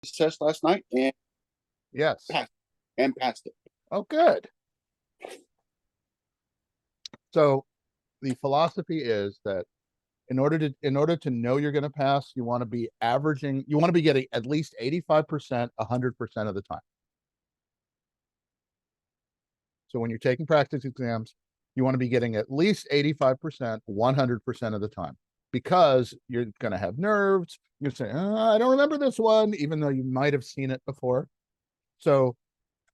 test last night and Yes. passed and passed it. Oh, good. So the philosophy is that in order to know you're going to pass, you want to be averaging, you want to be getting at least 85%, 100% of the time. So when you're taking practice exams, you want to be getting at least 85%, 100% of the time, because you're going to have nerves. You're saying, I don't remember this one, even though you might have seen it before. So,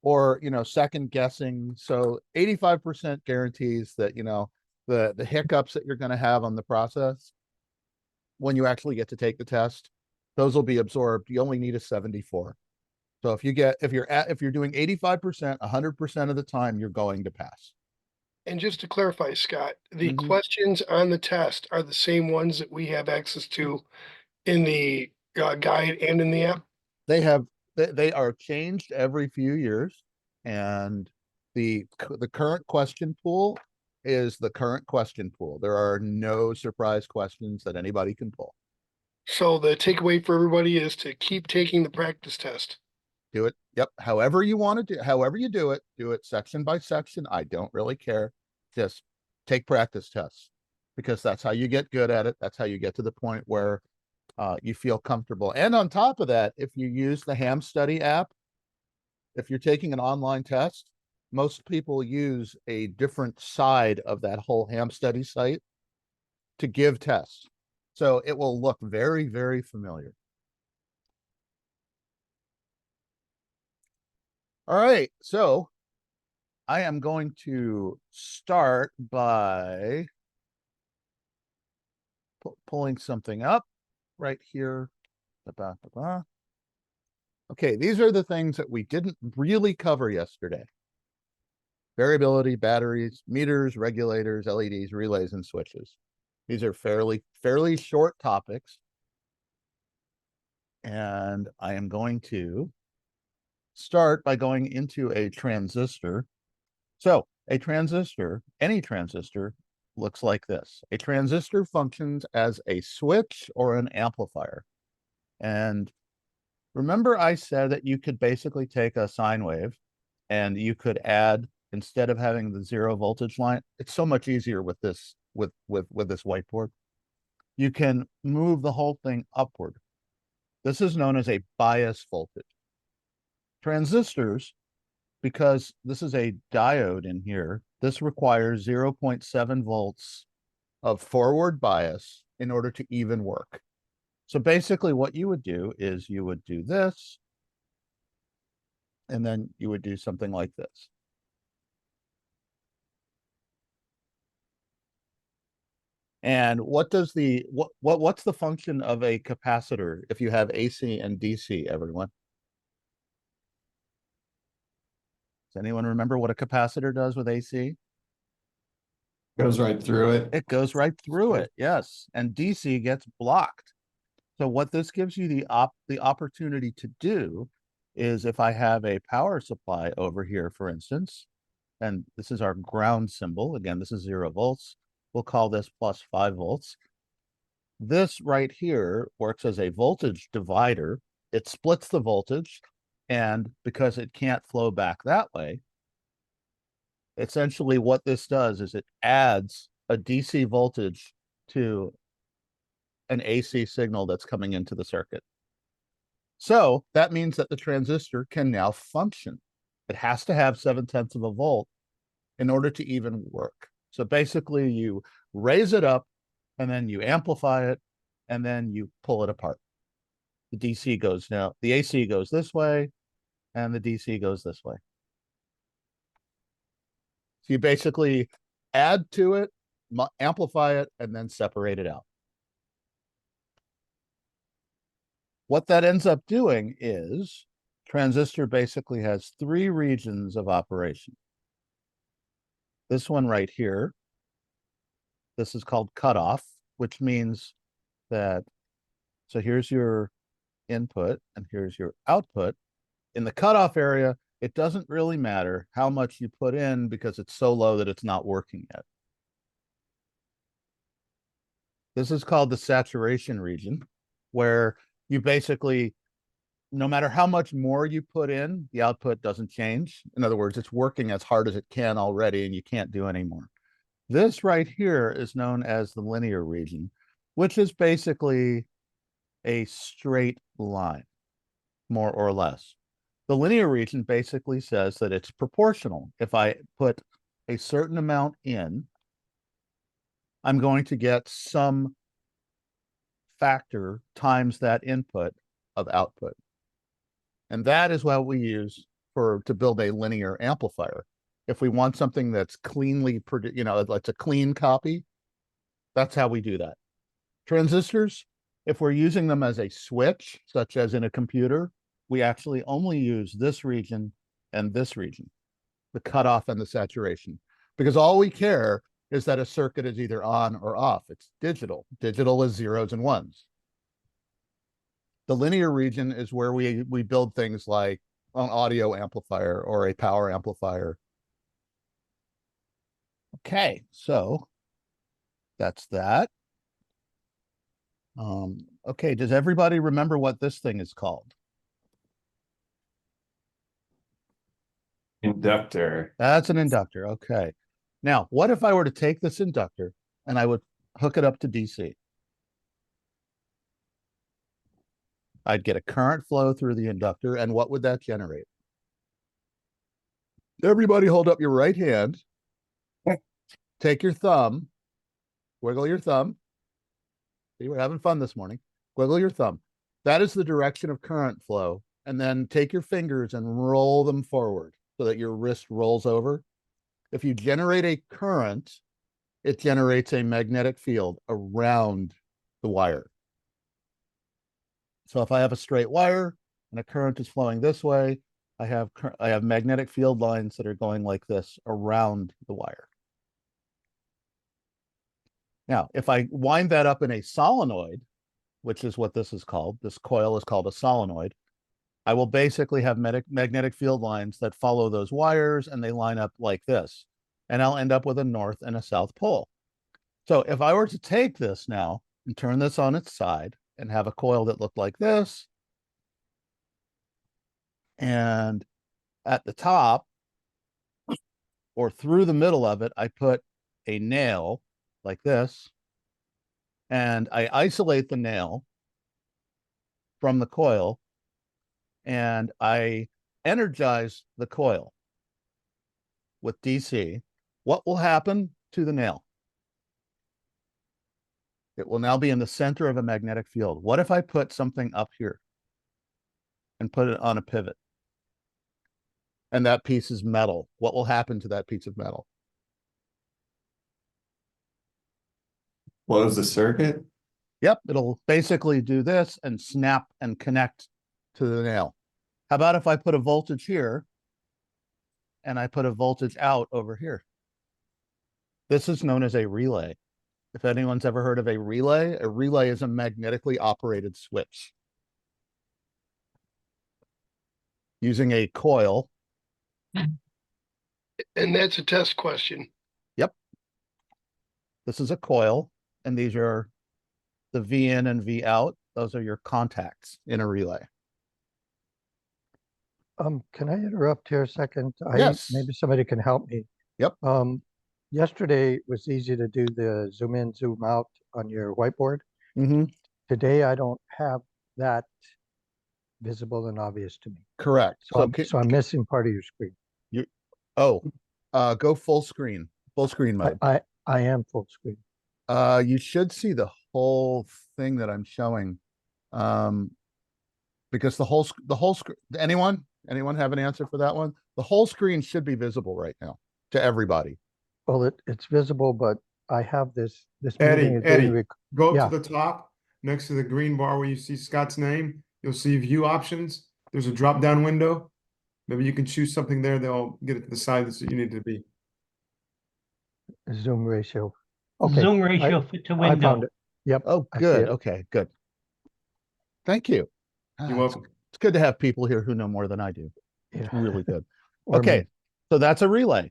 or, second guessing. So 85% guarantees that, the hiccups that you're going to have on the process when you actually get to take the test, those will be absorbed. You only need a 74. So if you're doing 85%, 100% of the time, you're going to pass. And just to clarify, Scott, the Mm-hmm. questions on the test are the same ones that we have access to in the guide and in the app? They are changed every few years, and the current question pool is the current question pool. There are no surprise questions that anybody can pull. So the takeaway for everybody is to keep taking the practice test. Do it. Yep. However you want to do, however you do it section by section. I don't really care. Just take practice tests, because that's how you get good at it. That's how you get to the point where you feel comfortable. And on top of that, if you use the Ham Study app, if you're taking an online test, most people use a different side of that whole Ham Study site to give tests. So it will look very, very familiar. All right. So I am going to start by pulling something up right here. Okay, these are the things that we didn't really cover yesterday. Variability, batteries, meters, regulators, LEDs, relays, and switches. These are fairly short topics. And I am going to start by going into a transistor. So a transistor, any transistor, looks like this. A transistor functions as a switch or an amplifier. And remember I said that you could basically take a sine wave and you could add, instead of having the 0 voltage line, it's so much easier with this with this whiteboard. You can move the whole thing upward. This is known as a bias voltage. Transistors, because this is a diode in here, this requires 0.7 volts of forward bias in order to even work. So basically what you would do is you would do this, and then you would do something like this. And what's the function of a capacitor if you have AC and DC, everyone? Does anyone remember what a capacitor does with AC? Goes right through it. It goes right through it, yes. And DC gets blocked. So what this gives you the opportunity to do is, if I have a power supply over here, for instance, and this is our ground symbol, again, this is 0 volts. We'll call this plus 5 volts. This right here works as a voltage divider. It splits the voltage, and because it can't flow back that way, essentially what this does is it adds a DC voltage to an AC signal that's coming into the circuit. So that means that the transistor can now function. It has to have 7/10 of a volt in order to even work. So basically you raise it up, and then you amplify it, and then you pull it apart. The DC goes now, the AC goes this way, and the DC goes this way. So you basically add to it, amplify it, and then separate it out. What that ends up doing is transistor basically has 3 regions of operation. This one right here, this is called cutoff, which means that, so here's your input and here's your output. In the cutoff area, it doesn't really matter how much you put in because it's so low that it's not working yet. This is called the saturation region, where you basically no matter how much more you put in, the output doesn't change. In other words, it's working as hard as it can already, and you can't do any more. This right here is known as the linear region, which is basically a straight line, more or less. The linear region basically says that it's proportional. If I put a certain amount in, I'm going to get some factor times that input of output. And that is what we use to build a linear amplifier. If we want something that's cleanly, it's a clean copy, that's how we do that. Transistors, if we're using them as a switch, such as in a computer, we actually only use this region and this region, the cutoff and the saturation, because all we care is that a circuit is either on or off. It's digital. Digital is zeros and ones. The linear region is where we build things like an audio amplifier or a power amplifier. Okay, so that's that. Okay, does everybody remember what this thing is called? Inductor. That's an inductor. Okay. Now, what if I were to take this inductor and I would hook it up to DC? I'd get a current flow through the inductor, and what would that generate? Everybody hold up your right hand. Take your thumb, wiggle your thumb. See, we're having fun this morning. Wiggle your thumb. That is the direction of current flow. And then take your fingers and roll them forward so that your wrist rolls over. If you generate a current, it generates a magnetic field around the wire. So if I have a straight wire and a current is flowing this way, I have magnetic field lines that are going like this around the wire. Now, if I wind that up in a solenoid, which is what this is called, this coil is called a solenoid, I will basically have magnetic field lines that follow those wires, and they line up like this. And I'll end up with a north and a south pole. So if I were to take this now and turn this on its side and have a coil that looked like this, and at the top or through the middle of it, I put a nail like this, and I isolate the nail from the coil, and I energize the coil with DC, what will happen to the nail? It will now be in the center of a magnetic field. What if I put something up here and put it on a pivot? And that piece is metal. What will happen to that piece of metal? Close the circuit. Yep, it'll basically do this and snap and connect to the nail. How about if I put a voltage here and I put a voltage out over here? This is known as a relay. If anyone's ever heard of a relay is a magnetically operated switch. Using a coil. And that's a test question. Yep. This is a coil, and these are the V in and V out. Those are your contacts in a relay. Can I interrupt here a second? Yes. Maybe somebody can help me. Yep. Yesterday it was easy to do the zoom in, zoom out on your whiteboard. Mm-hmm. Today I don't have that visible and obvious to me. Correct. So I'm missing part of your screen. Go full screen mode. I am full screen. You should see the whole thing that I'm showing. Because the whole screen, anyone have an answer for that one? The whole screen should be visible right now to everybody. Well, it's visible, but I have this Eddie, meeting is being go yeah. to the top next to the green bar where you see Scott's name. You'll see view options. There's a drop down window. Maybe you can choose something there. They'll get it to the side that you need to be. zoom ratio. Okay. Zoom ratio fit to I window. found it. Yep. Oh, I see good. it. Okay, good. Thank you. You're welcome. It's good to have people here who know more than I do. Yeah. It's really good. Or Okay, me. so that's a relay.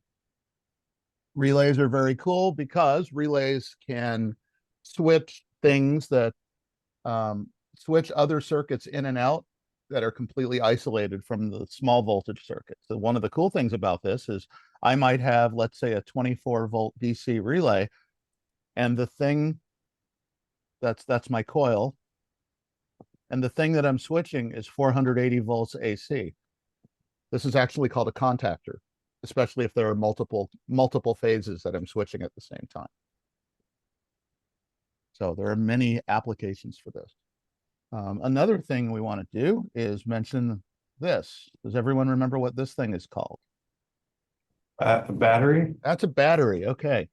Relays are very cool because relays can switch things that switch other circuits in and out that are completely isolated from the small voltage circuit. So one of the cool things about this is I might have, let's say, a 24-volt DC relay, and the thing that's my coil, and the thing that I'm switching is 480 volts AC. This is actually called a contactor, especially if there are multiple phases that I'm switching at the same time. So there are many applications for this. Another thing we want to do is mention this. Does everyone remember what this thing is called? A battery? That's a battery. Okay.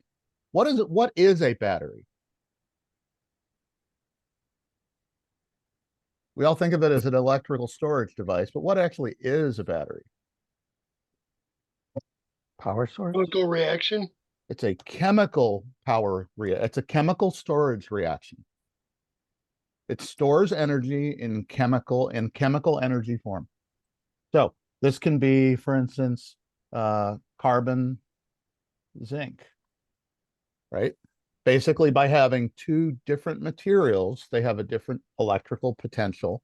What is it? What is a battery? We all think of it as an electrical storage device, but what actually is a battery? Power source? Chemical reaction. It's a chemical it's a chemical storage reaction. It stores energy in chemical energy form. So this can be, for instance, carbon, zinc, right? Basically, by having two different materials, they have a different electrical potential.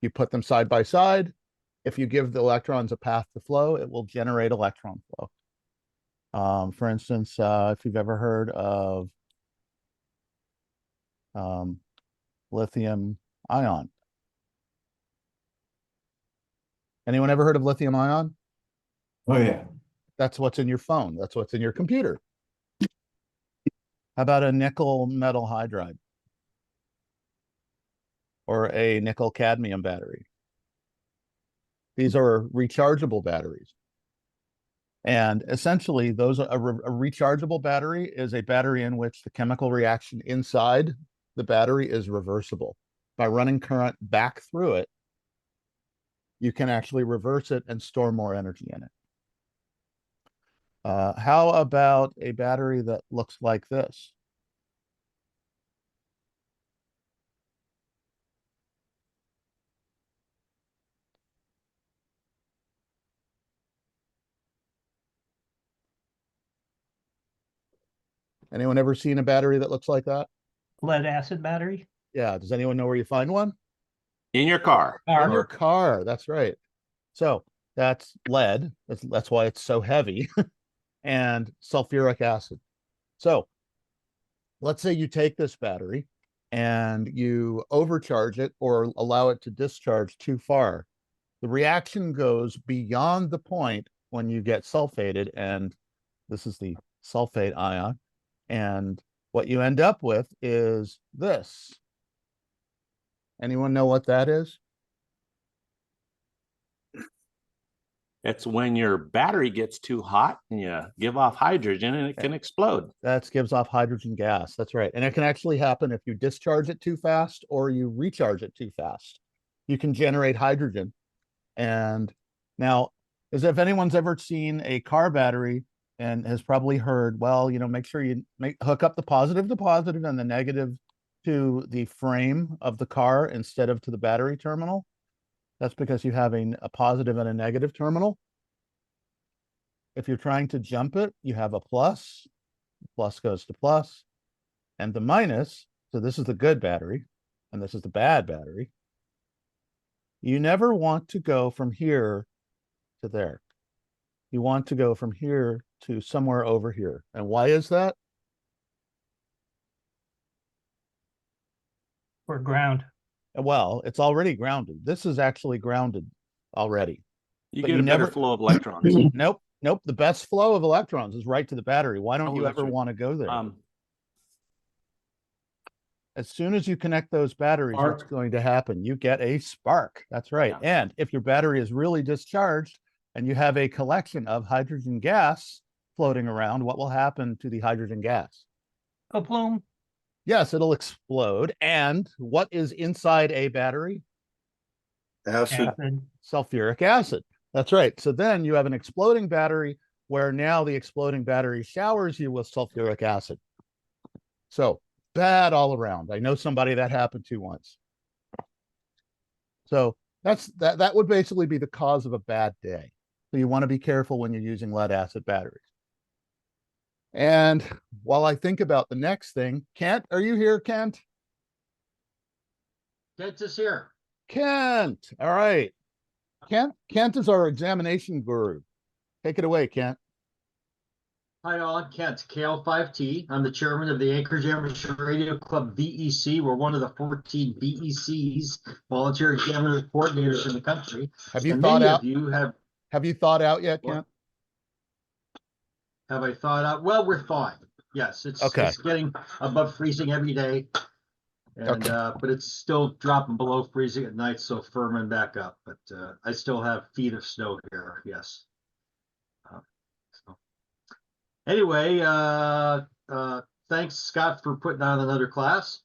You put them side by side. If you give the electrons a path to flow, it will generate electron flow. For instance, if you've ever heard of lithium ion. Anyone ever heard of lithium ion? Oh, yeah. That's what's in your phone. That's what's in your computer. How about a nickel metal hydride? Or a nickel cadmium battery? These are rechargeable batteries. And essentially, those are a rechargeable battery is a battery in which the chemical reaction inside the battery is reversible. By running current back through it, you can actually reverse it and store more energy in it. How about a battery that looks like this? Anyone ever seen a battery that looks like that? Lead acid battery? Yeah. Does anyone know where you find one? In your car. In your car. That's right. So that's lead. That's why it's so heavy. And sulfuric acid. So let's say you take this battery and you overcharge it or allow it to discharge too far. The reaction goes beyond the point when you get sulfated, and this is the sulfate ion. And what you end up with is this. Anyone know what that is? It's when your battery gets too hot and you give off hydrogen and it can explode. That gives off hydrogen gas. That's right. And it can actually happen if you discharge it too fast or you recharge it too fast. You can generate hydrogen. And now, as if anyone's ever seen a car battery and has probably heard, well, you know, make sure you hook up the positive to positive and the negative to the frame of the car instead of to the battery terminal. That's because you have a positive and a negative terminal. If you're trying to jump it, you have a plus. Plus goes to plus. And the minus, so this is the good battery, and this is the bad battery. You never want to go from here to there. You want to go from here to somewhere over here. And why is that? Or ground? Well, it's already grounded. This is actually grounded already. You But get you a better never- flow of electrons. Nope. The best flow of electrons is right to the battery. Why don't Oh, you that's ever right. want to go there? As soon as you connect those batteries, what's Spark. going to happen? You get a spark. That's right. Yeah. And if your battery is really discharged and you have a collection of hydrogen gas floating around, what will happen to the hydrogen gas? A plume? Yes, it'll explode. And what is inside a battery? Acid. Acid. Sulfuric acid. That's right. So then you have an exploding battery where now the exploding battery showers you with sulfuric acid. So bad all around. I know somebody that happened to once. So that would basically be the cause of a bad day. So you want to be careful when you're using lead acid batteries. And while I think about the next thing, Kent, are you here, Kent? Kent is here. Kent. All right. Kent is our examination guru. Take it away, Kent. Hi, all. I'm Kent, KL5T. I'm the chairman of the Anchorage Amateur Radio Club VEC. We're one of the 14 VECs, volunteer examiners coordinators in the country. Have you And thought many out? of you Have you thought out yet, What? Kent? have I thought out? Well, we're thawing. Yes, Okay. it's getting above freezing every day. And Okay. but it's still dropping below freezing at night, so firming back up. But I still have feet of snow here. Yes. So. Anyway, thanks, Scott, for putting on another class.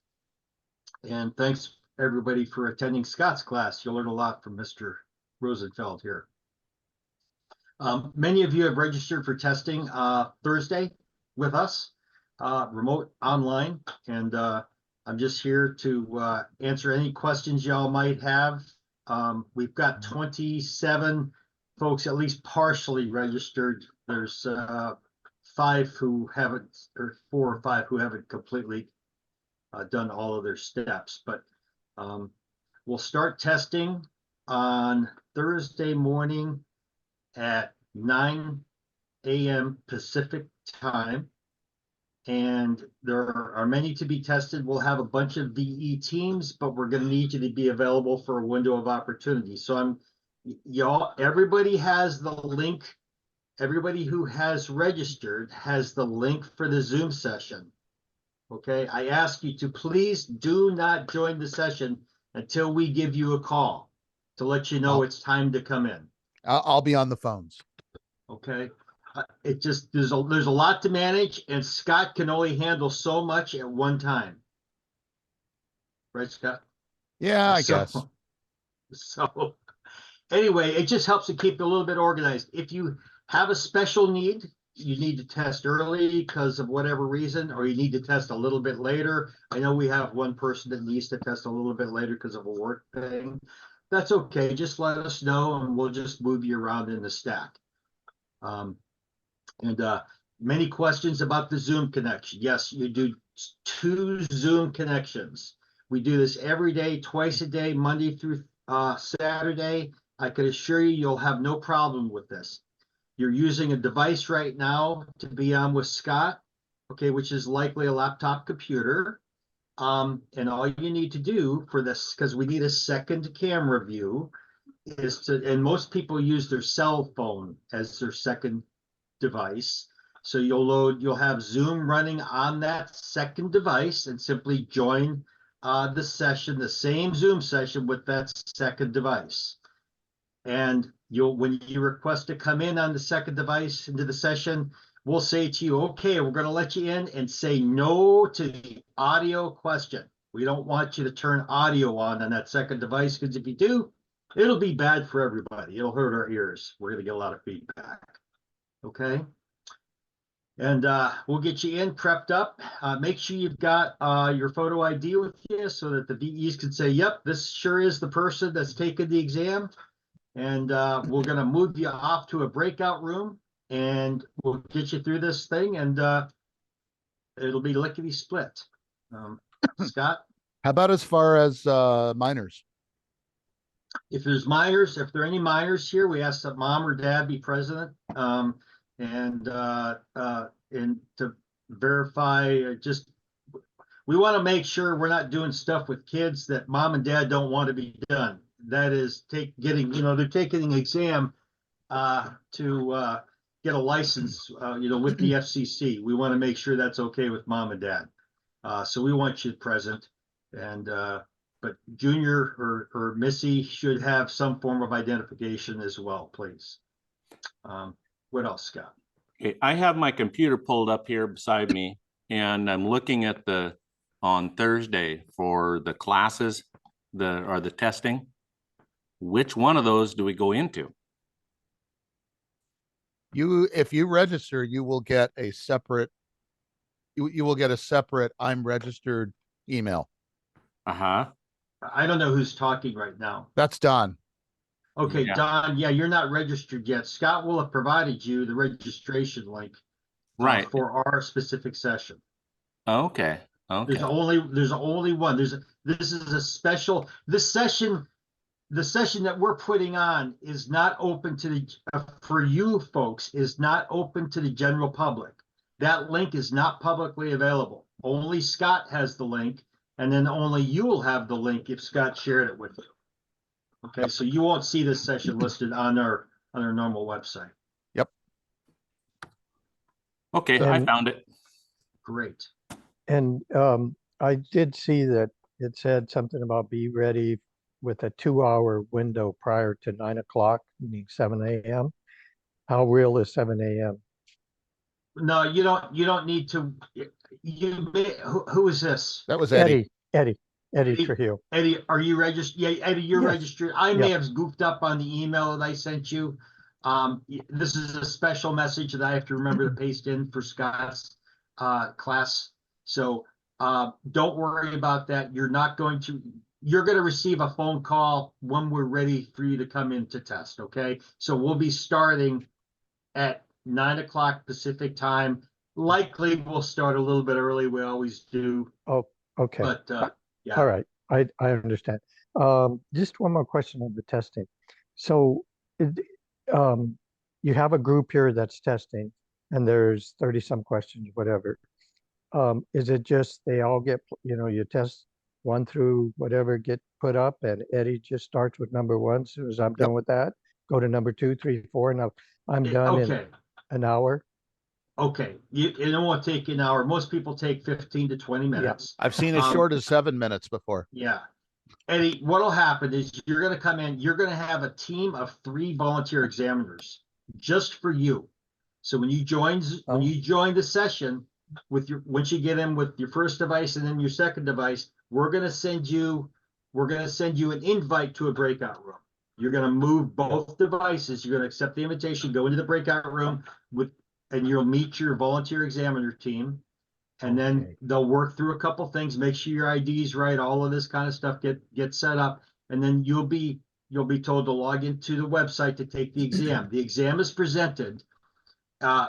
And thanks, everybody, for attending Scott's class. You'll learn a lot from Mr. Rosenfeld here. Many of you have registered for testing Thursday with us, remote online. And I'm just here to answer any questions y'all might have. We've got 27 folks at least partially registered. There's 5 who haven't, or 4 or 5 who haven't completely done all of their steps. But we'll start testing on Thursday morning at 9 a.m. Pacific time. And there are many to be tested. We'll have a bunch of VE teams, but we're going to need you to be available for a window of opportunity. So everybody has the link. Everybody who has registered has the link for the Zoom session. Okay, I ask you to please do not join the session until we give you a call to let you know it's time to come in. I'll be on the phones. Okay, it just there's a lot to manage, and Scott can only handle so much at one time. Right, Scott? Yeah, I guess. So anyway, it just helps to keep it a little bit organized. If you have a special need, you need to test early because of whatever reason, or you need to test a little bit later. I know we have one person that needs to test a little bit later because of a work thing. That's okay. Just let us know and we'll just move you around in the stack. Many questions about the Zoom connection. Yes, you do 2 Zoom connections. We do this every day, twice a day, Monday through Saturday. I can assure you, you'll have no problem with this. You're using a device right now to be on with Scott, okay, which is likely a laptop computer. And all you need to do for this, because we need a second camera view, is to, and most people use their cell phone as their second device. So you'll have Zoom running on that second device and simply join the session, the same Zoom session with that second device. And when you request to come in on the second device into the session, we'll say to you, okay, we're going to let you in, and say no to the audio question. We don't want you to turn audio on that second device, because if you do, it'll be bad for everybody. It'll hurt our ears. We're going to get a lot of feedback. Okay. And we'll get you in, prepped up. Make sure you've got your photo ID with you so that the VEs can say, yep, this sure is the person that's taken the exam. And we're going to move you off to a breakout room, and we'll get you through this thing, and it'll be lickety split. Scott? How about as far as minors? If there are any minors here, we ask that mom or dad be present, and to verify, we want to make sure we're not doing stuff with kids that mom and dad don't want to be done. That is they're taking an exam to get a license, with the FCC. We want to make sure that's okay with mom and dad. So we want you present, and but Junior or Missy should have some form of identification as well, please. What else, Scott? Okay, I have my computer pulled up here beside me, and I'm looking at on Thursday for the classes, the testing. Which one of those do we go into? If you register, you will get a separate. You will get a separate "I'm registered" email. Uh-huh. I don't know who's talking right now. That's Don. Okay, Yeah. Don, yeah, you're not registered yet. Scott will have provided you the registration link Right. for our specific session. Okay. Okay. There's only one. This is a special, this session, the session that we're putting on is not open to the, for you folks, is not open to the general public. That link is not publicly available. Only Scott has the link, and then only you will have the link if Scott shared it with you. Okay, so you won't see this session listed on our normal website. Okay, I And- found it. Great. And I did see that it said something about be ready with a 2-hour window prior to 9 o'clock, meaning 7 a.m. How real is 7 a.m.? No, you don't need to, who is this? That was Eddie. Eddie Eddie. Trujillo. Eddie, are you registered? Yeah, Eddie, you're Yes. registered. I may Yep. have goofed up on the email that I sent you. This is a special message that I have to remember to paste in for Scott's class. So don't worry about that. You're going to receive a phone call when we're ready for you to come in to test. Okay. So we'll be starting at 9 o'clock Pacific time. Likely we'll start a little bit early. We always do. Oh, okay. But yeah. All right. I understand. Just one more question on the testing. So you have a group here that's testing and there's 30 some questions, whatever. Is it just they all get, you test 1 through whatever get put up and Eddie just starts with number 1. As soon as I'm done with that, go to number 2, 3, 4, and I'm done in Okay. an hour. Okay. It won't take an hour. Most people take 15 to 20 minutes. I've seen as short as 7 minutes before. Yeah. Eddie, what'll happen is you're going to come in, you're going to have a team of 3 volunteer examiners just for you. So when you join the session once you get in with your first device and then your second device, we're going to send you an invite to a breakout room. You're going to move both devices. You're going to accept the invitation, go into the breakout room and you'll meet your volunteer examiner team. And then Okay. they'll work through a couple things, make sure your ID is right, all of this kind of stuff get set up. And then you'll be told to log into the website to take the exam. The exam is presented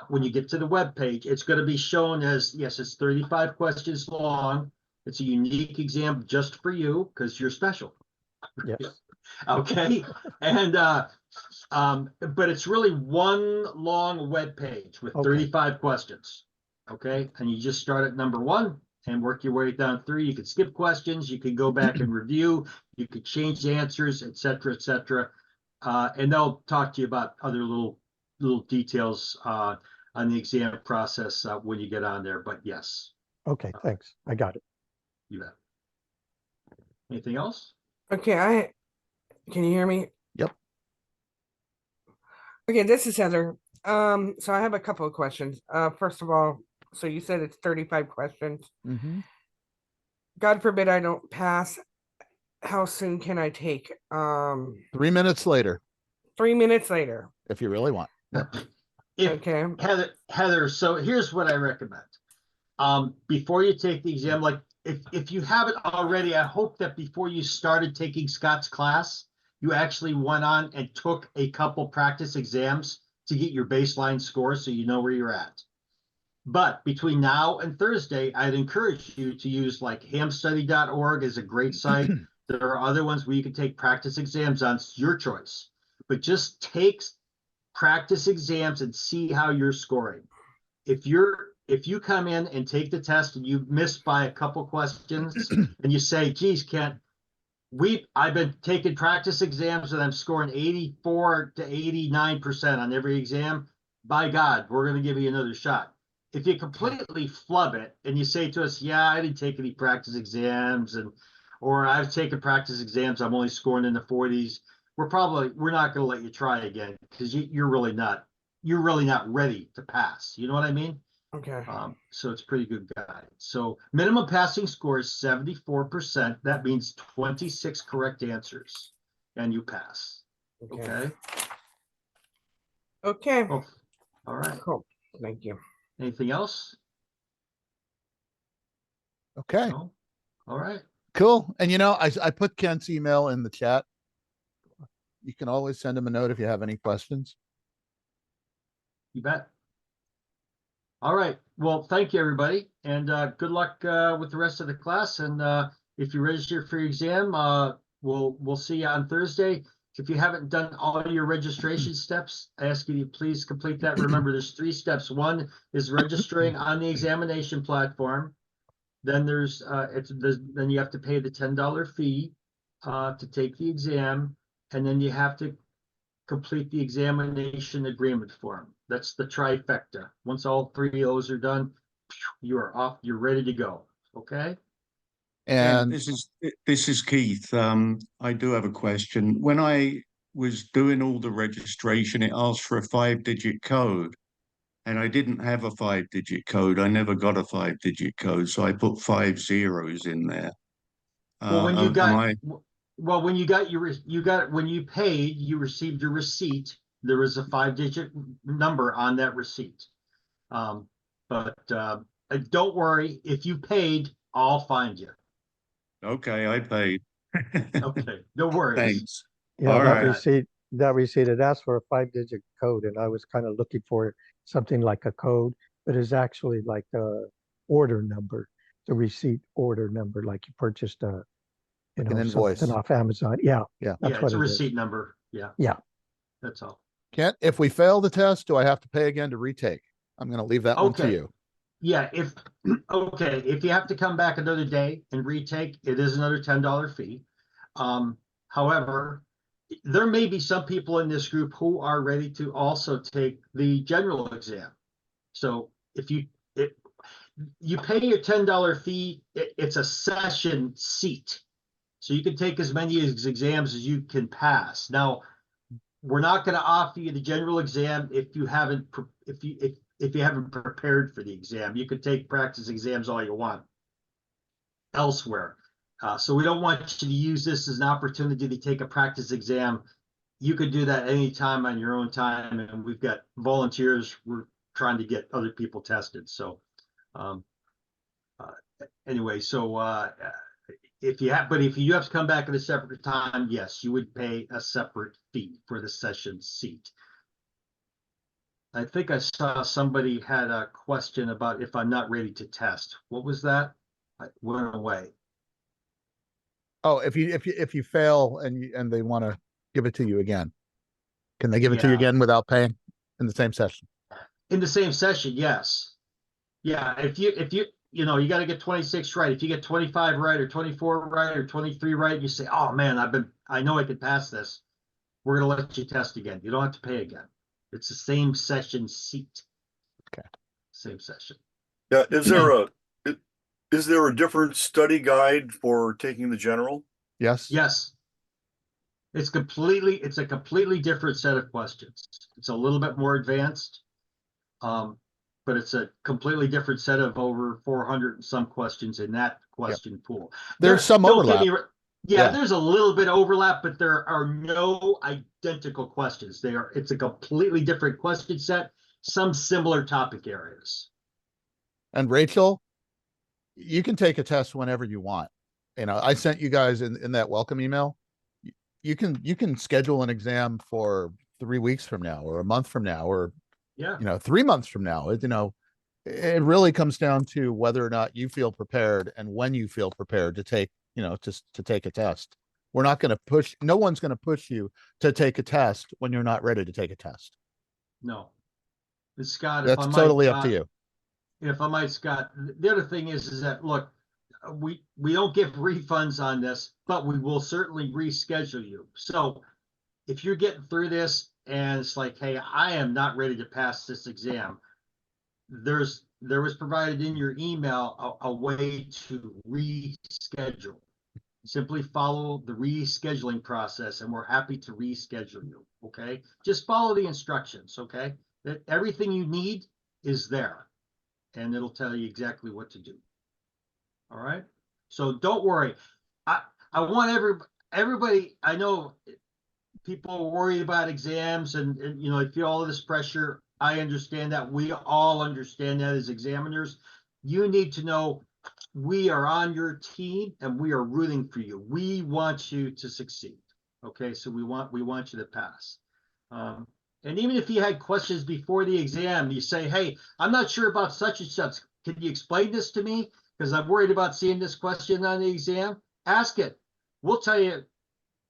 when you get to the web page. It's going to be shown as, yes, it's 35 questions long. It's a unique exam just for you because you're special. Yes. Okay. And but it's really one long web page with Okay. 35 questions. Okay. And you just start at number 1 and work your way down through. You could skip questions, you could go back and review, you could change the answers, etc., etc. And they'll talk to you about other little details on the exam process when you get on there. But yes, Okay, thanks. I got it. you bet. Anything else? Okay, can you hear me? Yep. Okay, this is Heather. So I have a couple of questions. First of all, so you said it's 35 questions. Mm-hmm. God forbid I don't pass. How soon can I take? 3 minutes later, 3 minutes later. if you really want. Okay. Heather, so here's what I recommend. Before you take the exam, like if you haven't already, I hope that before you started taking Scott's class, you actually went on and took a couple practice exams to get your baseline score so you know where you're at. But between now and Thursday, I'd encourage you to use like hamstudy.org is a great site. There are other ones where you can take practice exams on. It's your choice. But just take practice exams and see how you're scoring. If you come in and take the test and you miss by a couple questions and you say, geez, Kent, I've been taking practice exams and I'm scoring 84 to 89% on every exam. By God, we're going to give you another shot. If you completely flub it and you say to us, yeah, I didn't take any practice exams or I've taken practice exams, I'm only scoring in the 40s. We're not going to let you try again because you're really not ready to pass. You know what I mean? Okay. So it's pretty good guide. So minimum passing score is 74%. That means 26 correct answers and you pass. Okay. Okay. Oh, all right. Cool. Thank you. Anything else? Okay, No? All right. cool. And I put Kent's email in the chat. You can always send him a note if you have any questions. You bet. All right. Well, thank you, everybody. And good luck with the rest of the class. And if you register for your exam, we'll see you on Thursday. If you haven't done all your registration steps, I ask you to please complete that. Remember, there's 3 steps. One is registering on the examination platform. Then then you have to pay the $10 fee to take the exam, and then you have to complete the examination agreement form. That's the trifecta. Once all 3 of those are done, you are off. You're ready to go. Okay. And This is Keith. I do have a question. When I was doing all the registration, it asked for a 5-digit code, and I didn't have a 5-digit code. I never got a 5-digit code, so I put 5 zeros in there. Well, when you got when you paid, you received your receipt. There was a 5-digit number on that receipt. But don't worry, if you paid, I'll find you. Okay, I paid. Okay, no worries. Thanks. Yeah, All that right. receipt, it asked for a 5-digit code, and I was kind of looking for something like a code, but it's actually like a order number, the receipt order number, like you purchased a, Like an invoice. something off Amazon. Yeah, Yeah. that's Yeah, what it's a it is. receipt number. Yeah. Yeah. That's all. Kent, if we fail the test, do I have to pay again to retake? I'm going to leave that one to Okay. you. Yeah, if you have to come back another day and retake, it is another $10 fee. However, there may be some people in this group who are ready to also take the general exam. So if you pay your $10 fee, it's a session seat. So you can take as many exams as you can pass. Now, we're not going to offer you the general exam if you haven't prepared for the exam. You can take practice exams all you want elsewhere. So we don't want you to use this as an opportunity to take a practice exam. You could do that anytime on your own time, and we've got volunteers. We're trying to get other people tested. So anyway, if you have to come back at a separate time, yes, you would pay a separate fee for the session seat. I think I saw somebody had a question about if I'm not ready to test. What was that? I went away. Oh, if you fail and they want to give it to you again, can they give it to you Yeah. again without paying in the same session? In the same session, yes. Yeah, if you you got to get 26 right. If you get 25 right or 24 right or 23 right, you say, "Oh man, I know I could pass this." We're going to let you test again. You don't have to pay again. It's the same session seat. Okay. Same session. Yeah, is there a different study guide for taking the general? Yes. Yes. It's a completely different set of questions. It's a little bit more advanced. But it's a completely different set of over 400 and some questions in that question pool. There's some don't get overlap. me yeah, there's a little bit of overlap, but there are no identical questions. It's a completely different question set, some similar topic areas. And Rachel, you can take a test whenever you want. I sent you guys in that welcome email. You can schedule an exam for 3 weeks from now or a month from now or 3 months from now. It really comes down to whether or not you feel prepared and when you feel prepared to take to take a test. We're not going to push. No one's going to push you to take a test when you're not ready to take a test. No. But Scott, that's totally up to you. If I might, Scott, the other thing is that, look, we don't give refunds on this, but we will certainly reschedule you. So if you're getting through this and it's like, hey, I am not ready to pass this exam, there was provided in your email a way to reschedule. Simply follow the rescheduling process and we're happy to reschedule you. Okay, just follow the instructions. Okay, that everything you need is there and it'll tell you exactly what to do. All right, so don't worry. I want everybody, I know people are worried about exams and they feel all of this pressure. I understand that. We all understand that as examiners. You need to know we are on your team and we are rooting for you. We want you to succeed. Okay, so we want you to pass. And even if you had questions before the exam, you say, hey, I'm not sure about such and such. Can you explain this to me? Because I'm worried about seeing this question on the exam. Ask it. We'll tell you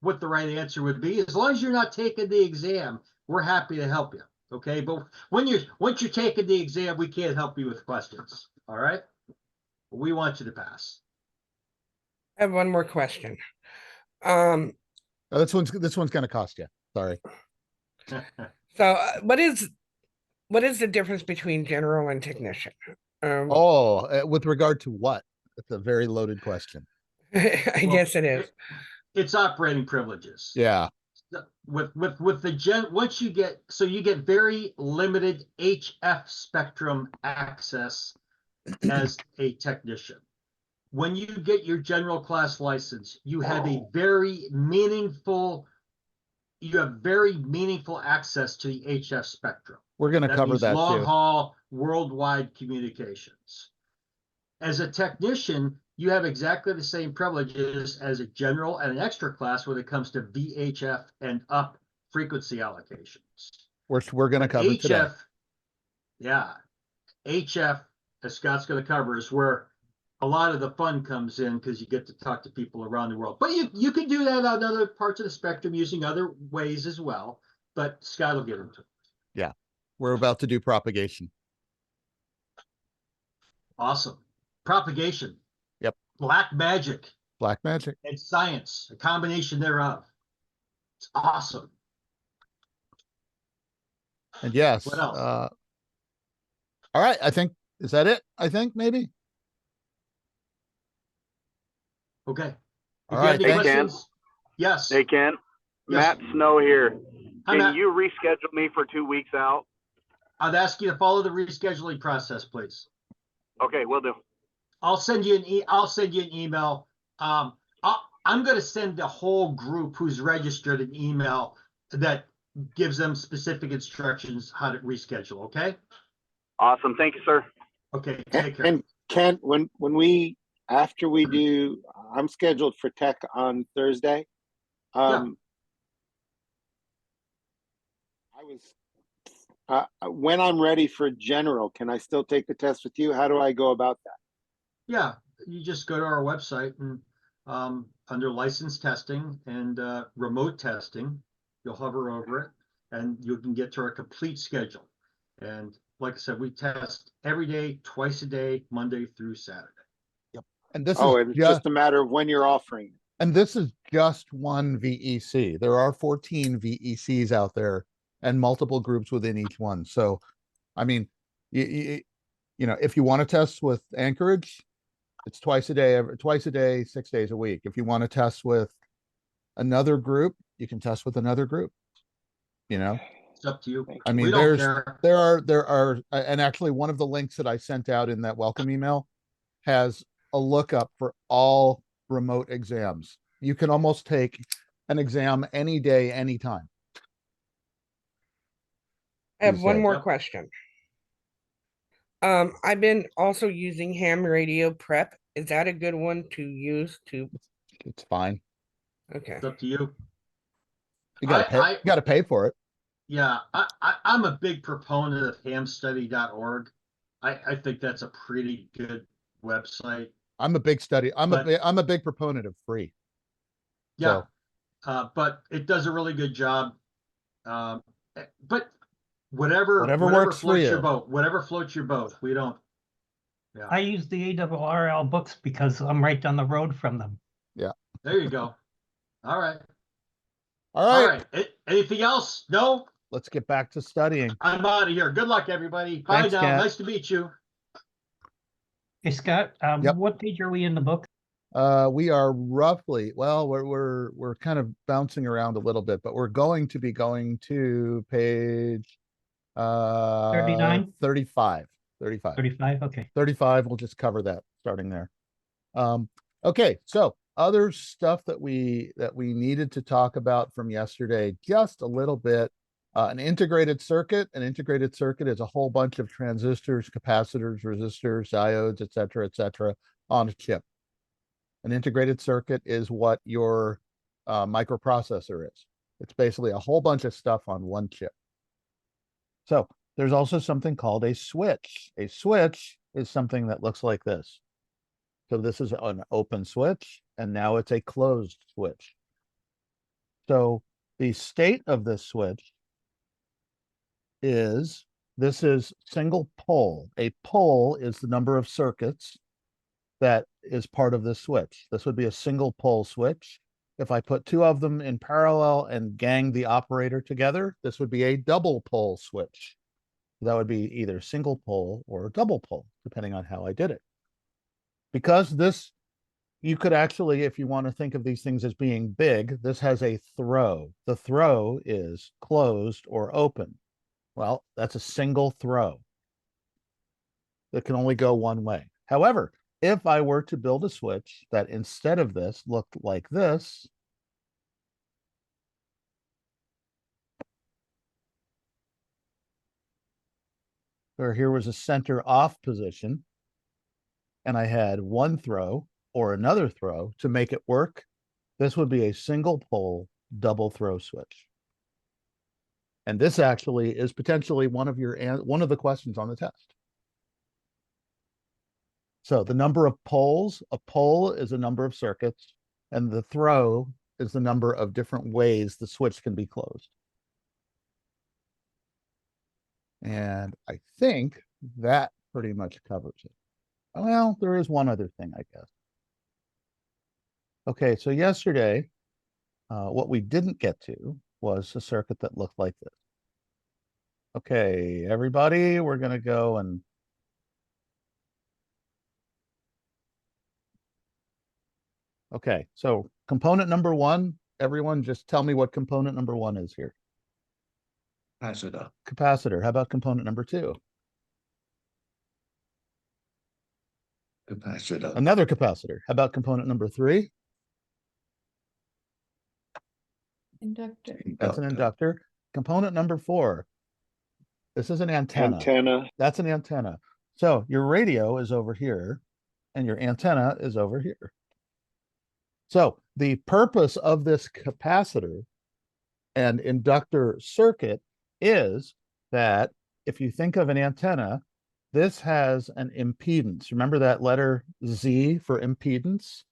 what the right answer would be. As long as you're not taking the exam, we're happy to help you. Okay, but once you're taking the exam, we can't help you with questions. All right, we want you to pass. I have one more question. Um, Oh, this one's gonna cost you. Sorry. so what is the difference between general and technician? Oh, with regard to what? That's a very loaded question. I guess it is. It's operating privileges. Yeah. With the once you get very limited HF spectrum access as a technician. When you get your general class license, you have very meaningful access to the HF spectrum. We're gonna That cover means that long too. haul worldwide communications. As a technician, you have exactly the same privileges as a general and an extra class when it comes to VHF and up frequency allocations. We're gonna But cover today. HF, as Scott's going to cover, is where a lot of the fun comes in because you get to talk to people around the world. But you can do that on other parts of the spectrum using other ways as well. But Scott will get into it. Yeah. We're about to do propagation. Awesome. Propagation. Yep. Black magic Black magic. and science, a combination thereof. It's awesome. And yes, What else? all right, is that it? I think maybe. Okay. All If you have right, any thank you. questions, yes. Hey, Ken. Yes. Matt Snow here. Hi, Can Matt. you reschedule me for 2 weeks out? I'd ask you to follow the rescheduling process, please. Okay, will do. I'll send you an email. I'm going to send the whole group who's registered an email that gives them specific instructions how to reschedule. Okay. Awesome. Thank you, sir. Okay. Take care. And Ken, after we do, I'm scheduled for tech on Thursday. I was, when I'm ready for general, can I still take the test with you? How do I go about that? Yeah, you just go to our website and under license testing and remote testing, you'll hover over it and you can get to our complete schedule. And like I said, we test every day, twice a day, Monday through Saturday. Yep. And this Oh, is and it's just a matter of when you're offering. And this is just one VEC. There are 14 VECs out there and multiple groups within each one. So, I mean, you know, if you want to test with Anchorage, it's twice a day, 6 days a week. If you want to test with another group, you can test with another group. You know, It's up to you. I mean, We don't care. there are, and actually one of the links that I sent out in that welcome email has a lookup for all remote exams. You can almost take an exam any day, anytime. I have These one days. more Yep. question. I've been also using ham radio prep. Is that a good one to use to? It's fine. Okay. It's up to you. You gotta pay. You gotta pay for it. Yeah, I'm a big proponent of hamstudy.org. I think that's a pretty good website. I'm a big study. I'm But- a big proponent of free. Yeah, So, but it does a really good job. But whatever works for floats your you. boat, whatever floats your boat. We don't. Yeah, I use the ARRL books because I'm right down the road from them. there you go. All right. all All right, right. Anything else? No, let's get back to studying. I'm out of here. Good luck, everybody. Bye Thanks, now. Kat. Nice to meet you. Hey, Scott, Yep. what page are we in the book? We are roughly, well, we're kind of bouncing around a little bit, but we're going to be going to page 39? 35. 35, okay. 35, we'll just cover that starting there. Okay, so other stuff that we needed to talk about from yesterday, just a little bit. An integrated circuit. An integrated circuit is a whole bunch of transistors, capacitors, resistors, diodes, et cetera, on a chip. An integrated circuit is what your microprocessor is. It's basically a whole bunch of stuff on one chip. So there's also something called a switch. A switch is something that looks like this. So this is an open switch, and now it's a closed switch. So the state of this switch is, this is single pole. A pole is the number of circuits that is part of this switch. This would be a single pole switch. If I put two of them in parallel and gang the operator together, this would be a double pole switch. That would be either single pole or double pole, depending on how I did it. Because this, you could actually, if you want to think of these things as being big, this has a throw. The throw is closed or open. Well, that's a single throw that can only go one way. However, if I were to build a switch that instead of this looked like this, where here was a center off position, and I had one throw or another throw to make it work, this would be a single pole double throw switch. And this actually is potentially one of the questions on the test. So the number of poles, a pole is a number of circuits, and the throw is the number of different ways the switch can be closed. And I think that pretty much covers it. Well, there is one other thing, I guess. Okay, so yesterday, what we didn't get to was a circuit that looked like this. Okay, everybody, we're going to go and okay, so component number one, everyone just tell me what component number one is here. Capacitor. Capacitor. How about component number two? Capacitor. Another capacitor. How about component number three? Inductor. That's an inductor. Component number four. This is an antenna. Antenna. That's an antenna. So your radio is over here and your antenna is over here. So the purpose of this capacitor and inductor circuit is that if you think of an antenna, this has an impedance. Remember that letter Z for impedance?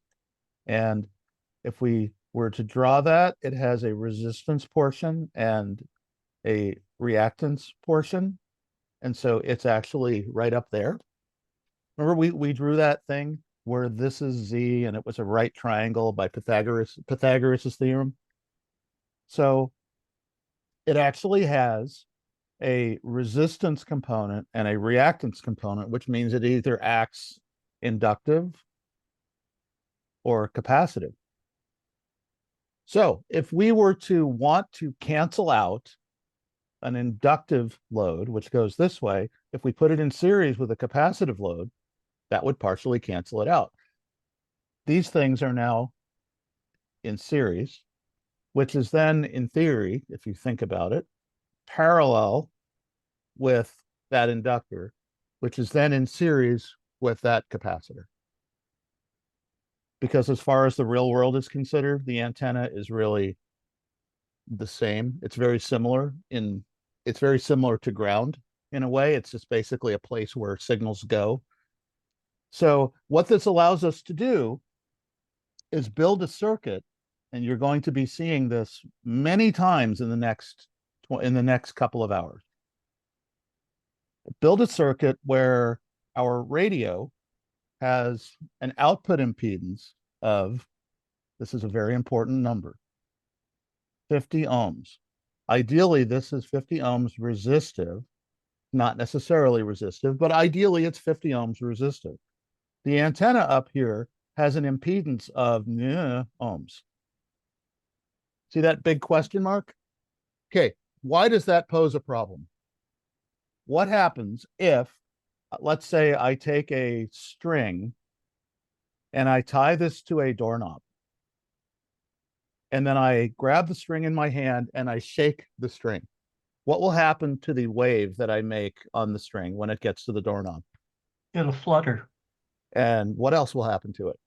And if we were to draw that, it has a resistance portion and a reactance portion. And so it's actually right up there. Remember we drew that thing where this is Z and it was a right triangle by Pythagoras's theorem. So it actually has a resistance component and a reactance component, which means it either acts inductive or capacitive. So if we were to want to cancel out an inductive load, which goes this way, if we put it in series with a capacitive load, that would partially cancel it out. These things are now in series, which is then, in theory, if you think about it, parallel with that inductor, which is then in series with that capacitor. Because as far as the real world is considered, the antenna is really the same. It's very similar to ground in a way. It's just basically a place where signals go. So what this allows us to do is build a circuit, and you're going to be seeing this many times in the next couple of hours. Build a circuit where our radio has an output impedance of, this is a very important number, 50 ohms. Ideally, this is 50 ohms resistive, not necessarily resistive, but ideally it's 50 ohms resistive. The antenna up here has an impedance of ohms. See that big question mark? Okay, why does that pose a problem? What happens if, let's say I take a string and I tie this to a doorknob, and then I grab the string in my hand and I shake the string? What will happen to the wave that I make on the string when it gets to the doorknob? It'll flutter. And what else will happen to it?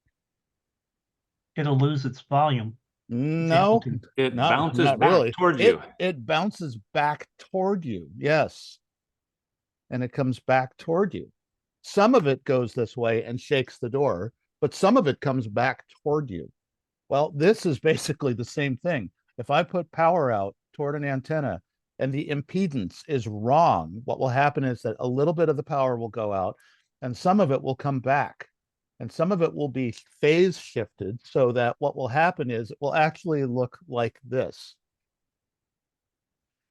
It'll lose its volume. No, It not bounces back really. towards you. It bounces back toward you. Yes. And it comes back toward you. Some of it goes this way and shakes the door, but some of it comes back toward you. Well, this is basically the same thing. If I put power out toward an antenna and the impedance is wrong, what will happen is that a little bit of the power will go out and some of it will come back. And some of it will be phase shifted so that what will happen is it will actually look like this.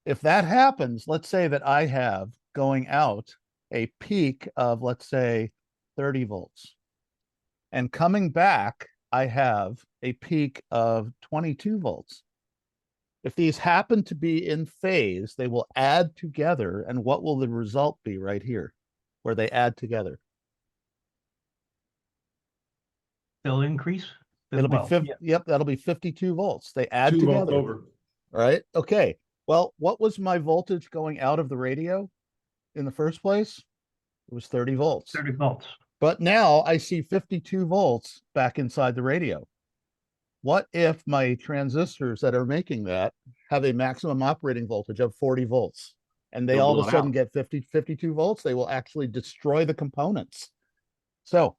If that happens, let's say that I have going out a peak of, let's say, 30 volts. And coming back, I have a peak of 22 volts. If these happen to be in phase, they will add together. And what will the result be right here, where they add together? They'll increase. It'll be Well, 50, yeah. yep, that'll be 52 volts. They add 2 volts together. over. Right? Okay. Well, what was my voltage going out of the radio in the first place? It was 30 volts. 30 volts. But now I see 52 volts back inside the radio. What if my transistors that are making that have a maximum operating voltage of 40 volts and they They'll all blow of a it sudden out. get 52 volts? They will actually destroy the components. So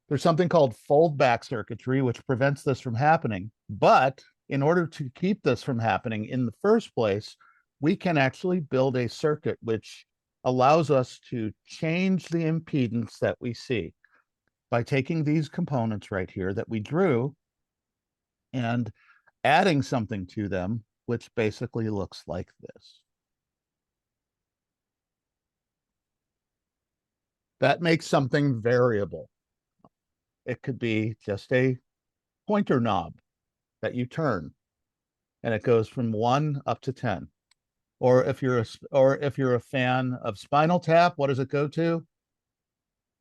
there's something called foldback circuitry, which prevents this from happening. But in order to keep this from happening in the first place, we can actually build a circuit which allows us to change the impedance that we see by taking these components right here that we drew and adding something to them, which basically looks like this. That makes something variable. It could be just a pointer knob that you turn and it goes from 1 up to 10. Or if you're a fan of Spinal Tap, what does it go to?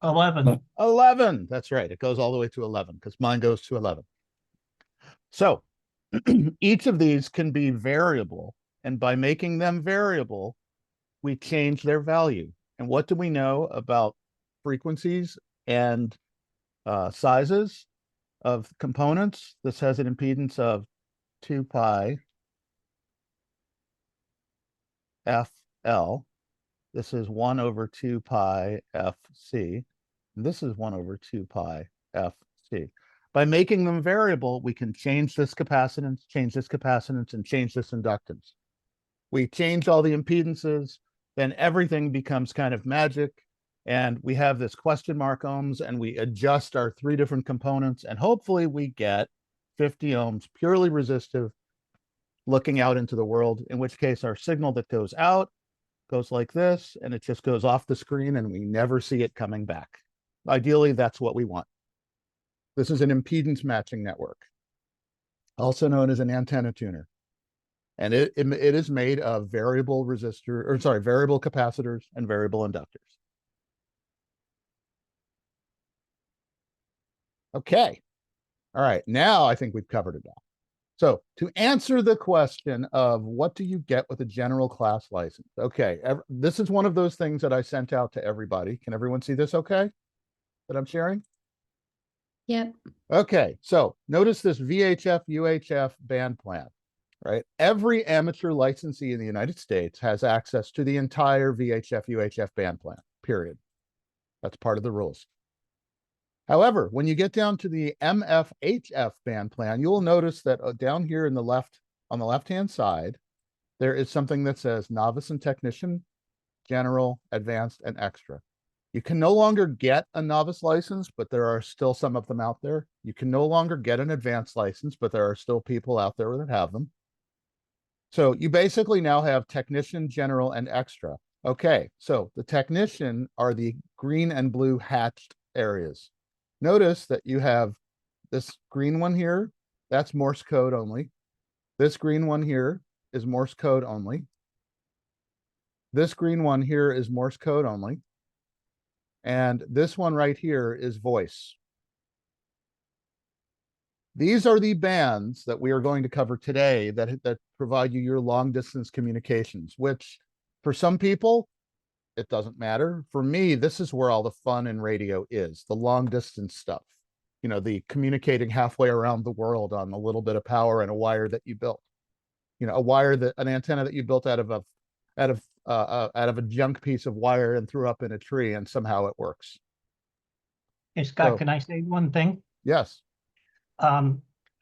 11. 11. That's right. It goes all the way to 11 because mine goes to 11. So each of these can be variable. And by making them variable, we change their value. And what do we know about frequencies and sizes of components? This has an impedance of 2 pi FL. This is 1 over 2 pi FC. And this is 1 over 2 pi FC. By making them variable, we can change this capacitance, and change this inductance. We change all the impedances, then everything becomes kind of magic. And we have this question mark ohms, and we adjust our 3 different components, and hopefully we get 50 ohms, purely resistive, looking out into the world, in which case our signal that goes out goes like this, and it just goes off the screen, and we never see it coming back. Ideally, that's what we want. This is an impedance matching network, also known as an antenna tuner. And it is made of variable capacitors and variable inductors. Okay. All right. Now I think we've covered it all. So to answer the question of what do you get with a general class license? Okay. This is one of those things that I sent out to everybody. Can everyone see this okay? That I'm sharing? Yep. Okay. So notice this VHF, UHF band plan. Right? Every amateur licensee in the United States has access to the entire VHF, UHF band plan, period. That's part of the rules. However, when you get down to the MFHF band plan, you will notice that down here on the left-hand side, there is something that says novice and technician, general, advanced, and extra. You can no longer get a novice license, but there are still some of them out there. You can no longer get an advanced license, but there are still people out there that have them. So you basically now have technician, general, and extra. Okay, so the technician are the green and blue hatched areas. Notice that you have this green one here, that's Morse code only. This green one here is Morse code only. This green one here is Morse code only. And this one right here is voice. These are the bands that we are going to cover today that provide you your long distance communications, which for some people, it doesn't matter. For me, this is where all the fun in radio is, the long distance stuff. You know, the communicating halfway around the world on a little bit of power and a wire that you built. You know, an antenna that you built out of a junk piece of wire and threw up in a tree, and somehow it works. Hey, Scott, So- can I say one thing? Yes.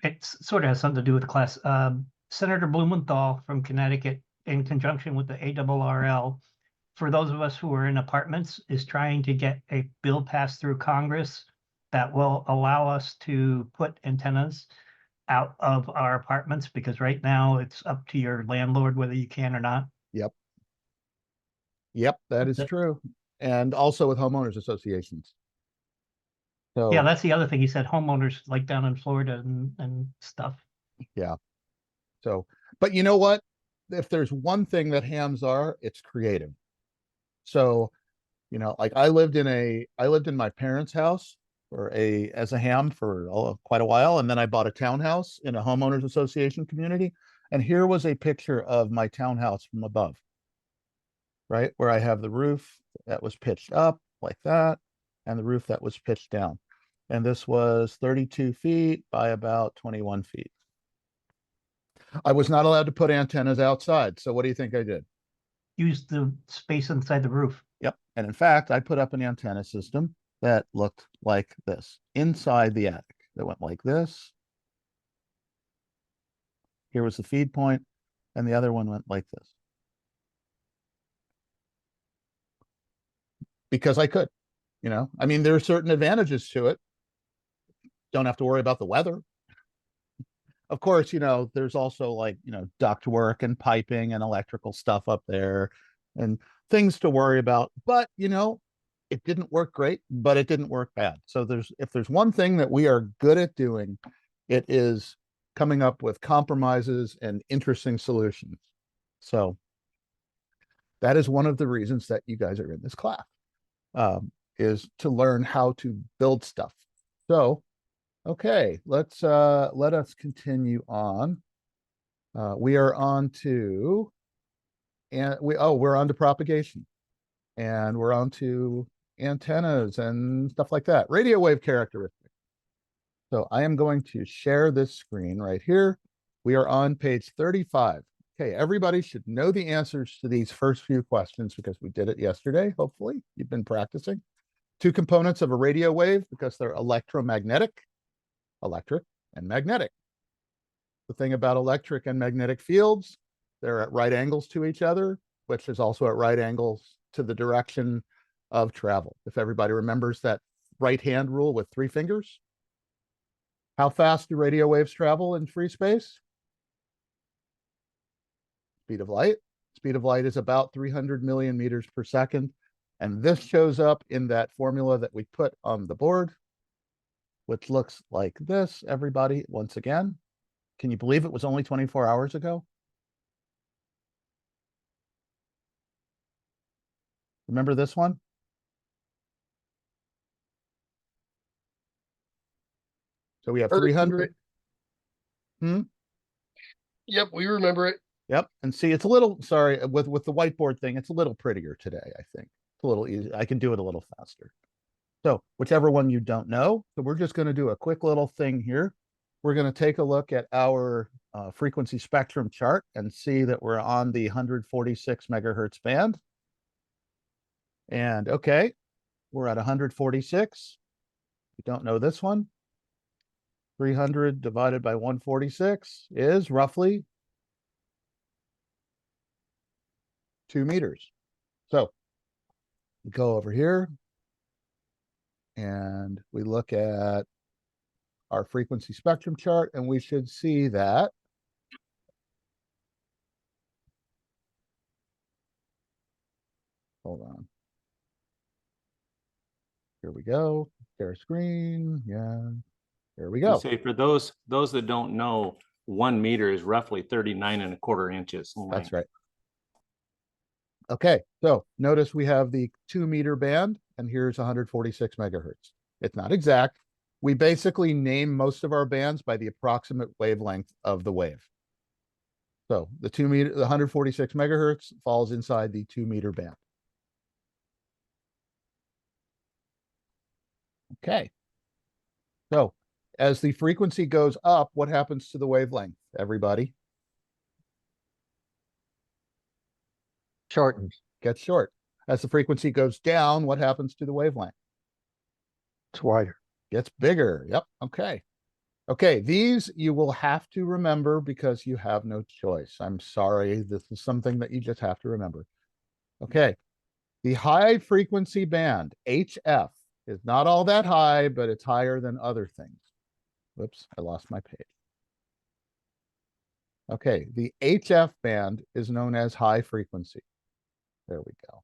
It sort of has something to do with the class. Senator Blumenthal from Connecticut, in conjunction with the ARRL, for those of us who are in apartments, is trying to get a bill passed through Congress that will allow us to put antennas out of our apartments, because right now it's up to your landlord whether you can or not. Yep. Yep, that is That- true. And also with homeowners associations. So, Yeah, that's the other thing. He said homeowners like down in Florida and stuff. yeah. So, but you know what? If there's one thing that hams are, it's creative. So, you know, like I lived in my parents' house as a ham for quite a while. And then I bought a townhouse in a homeowners association community. And here was a picture of my townhouse from above, right? Where I have the roof that was pitched up like that, and the roof that was pitched down. And this was 32 feet by about 21 feet. I was not allowed to put antennas outside. So what do you think I did? Use the space inside the roof. Yep. And in fact, I put up an antenna system that looked like this inside the attic that went like this. Here was the feed point, and the other one went like this. Because I could, you know, I mean, there are certain advantages to it. Don't have to worry about the weather. Of course, you know, there's also like, you know, duct work and piping and electrical stuff up there and things to worry about. But, you know, it didn't work great, but it didn't work bad. So if there's one thing that we are good at doing, it is coming up with compromises and interesting solutions. So that is one of the reasons that you guys are in this class, is to learn how to build stuff. So, okay, let us continue on. We are on to, we're on to propagation, and we're on to antennas and stuff like that. Radio wave characteristics. So I am going to share this screen right here. We are on page 35. Okay, everybody should know the answers to these first few questions because we did it yesterday. Hopefully, you've been practicing. Two components of a radio wave because they're electromagnetic, electric, and magnetic. The thing about electric and magnetic fields, they're at right angles to each other, which is also at right angles to the direction of travel. If everybody remembers that right hand rule with 3 fingers. How fast do radio waves travel in free space? Speed of light. Speed of light is about 300 million meters per second. And this shows up in that formula that we put on the board, which looks like this, everybody, once again. Can you believe it was only 24 hours ago? Remember this one? So we have 300. Yep, we remember it. Yep. And see, it's a little, sorry, with the whiteboard thing, it's a little prettier today, I think. It's a little easy. I can do it a little faster. So whichever one you don't know. So we're just going to do a quick little thing here. We're going to take a look at our frequency spectrum chart and see that we're on the 146 megahertz band. And okay, we're at 146. You don't know this one. 300 divided by 146 is roughly 2 meters. So we go over here and we look at our frequency spectrum chart, and we should see that hold on. Here we go. Share screen. Yeah. There we go. Say for those that don't know, 1 meter is roughly 39¼ inches. That's right. Okay, so notice we have the 2 meter band, and here's 146 megahertz. It's not exact. We basically name most of our bands by the approximate wavelength of the wave. So the 146 megahertz falls inside the 2 meter band. Okay. So as the frequency goes up, what happens to the wavelength, everybody? Shortens. Gets short. As the frequency goes down, what happens to the wavelength? It's wider. Gets bigger. Yep. Okay. Okay, these you will have to remember because you have no choice. I'm sorry, this is something that you just have to remember. Okay, the high frequency band, HF, is not all that high, but it's higher than other things. Whoops, I lost my page. Okay, the HF band is known as high frequency. There we go.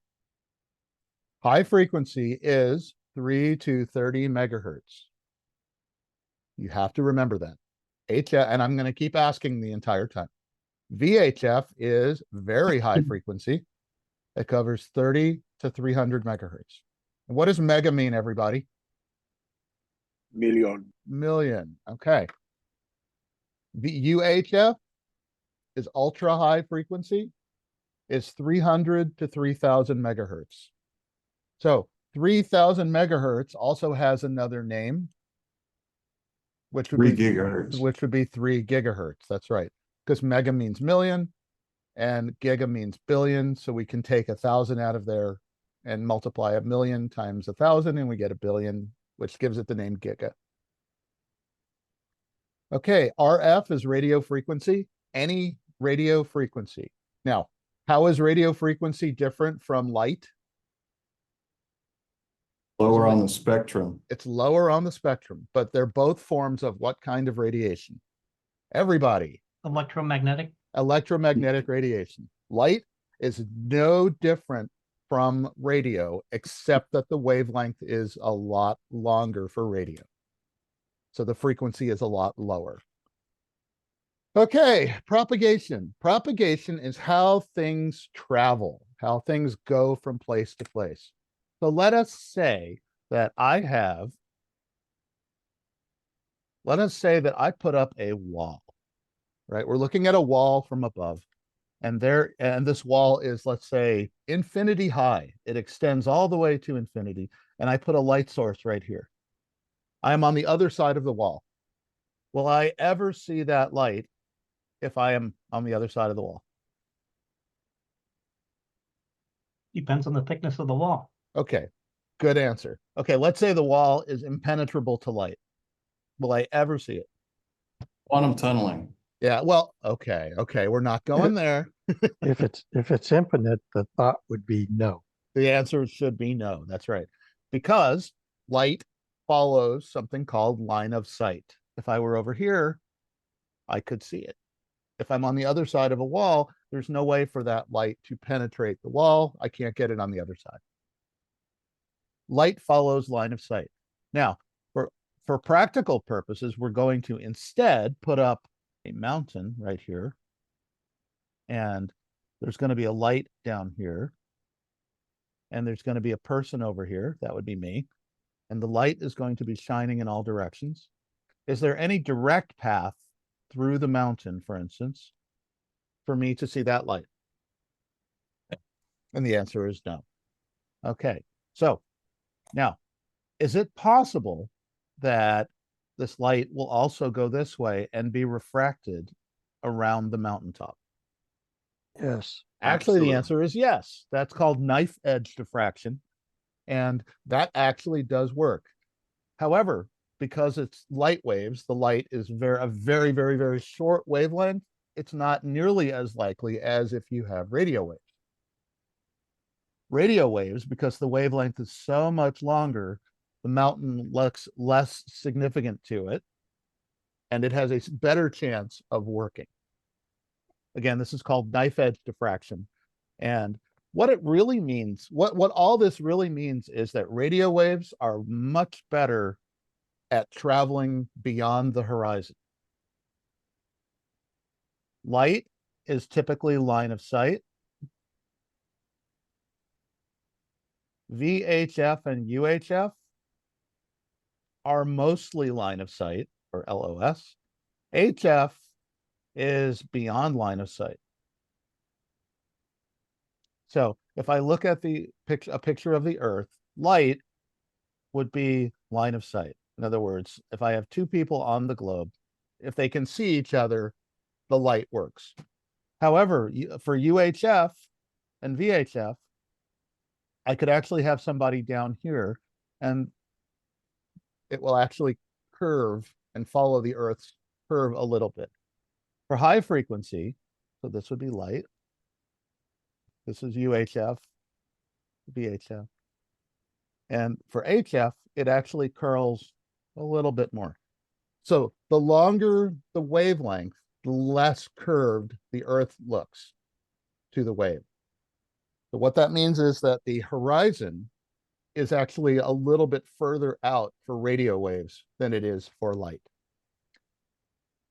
High frequency is 3 to 30 megahertz. You have to remember that. HF, and I'm going to keep asking the entire time. VHF is very high frequency. It covers 30 to 300 megahertz. And what does mega mean, everybody? Million. Million. Okay. The UHF is ultra high frequency, is 300 to 3000 megahertz. So 3000 megahertz also has another name, which would 3 be gigahertz. which would be 3 gigahertz. That's right. Because mega means million and giga means billion. So we can take 1,000 out of there and multiply a million times 1,000 and we get a billion, which gives it the name giga. Okay, RF is radio frequency, any radio frequency. Now, how is radio frequency different from light? Lower on the spectrum. It's lower on the spectrum, but they're both forms of what kind of radiation? Everybody. Electromagnetic. Electromagnetic radiation. Light is no different from radio, except that the wavelength is a lot longer for radio. So the frequency is a lot lower. Okay, propagation. Propagation is how things travel, how things go from place to place. So let us say that I put up a wall, right? We're looking at a wall from above, and this wall is, let's say, infinity high. It extends all the way to infinity, and I put a light source right here. I am on the other side of the wall. Will I ever see that light if I am on the other side of the wall? Depends on the thickness of the wall. Okay, good answer. Okay, let's say the wall is impenetrable to light. Will I ever see it? Quantum tunneling. Yeah, well, okay, we're not going there. If it's infinite, the thought would be no. The answer should be no. That's right. Because light follows something called line of sight. If I were over here, I could see it. If I'm on the other side of a wall, there's no way for that light to penetrate the wall. I can't get it on the other side. Light follows line of sight. Now, for practical purposes, we're going to instead put up a mountain right here. And there's going to be a light down here. And there's going to be a person over here. That would be me. And the light is going to be shining in all directions. Is there any direct path through the mountain, for instance, for me to see that light? And the answer is no. Okay, so now, is it possible that this light will also go this way and be refracted around the mountaintop? Yes. Actually, the answer is yes. That's called knife edge diffraction. And that actually does work. However, because it's light waves, the light is a very, very, very short wavelength. It's not nearly as likely as if you have radio waves. Radio waves, because the wavelength is so much longer, the mountain looks less significant to it, and it has a better chance of working. Again, this is called knife edge diffraction. And what it really means, what all this really means is that radio waves are much better at traveling beyond the horizon. Light is typically line of sight. VHF and UHF are mostly line of sight, or LOS. HF is beyond line of sight. So if I look at a picture of the Earth, light would be line of sight. In other words, if I have two people on the globe, if they can see each other, the light works. However, for UHF and VHF, I could actually have somebody down here and it will actually curve and follow the Earth's curve a little bit. For high frequency, so this would be light. This is UHF, VHF. And for HF, it actually curls a little bit more. So the longer the wavelength, the less curved the Earth looks to the wave. So what that means is that the horizon is actually a little bit further out for radio waves than it is for light.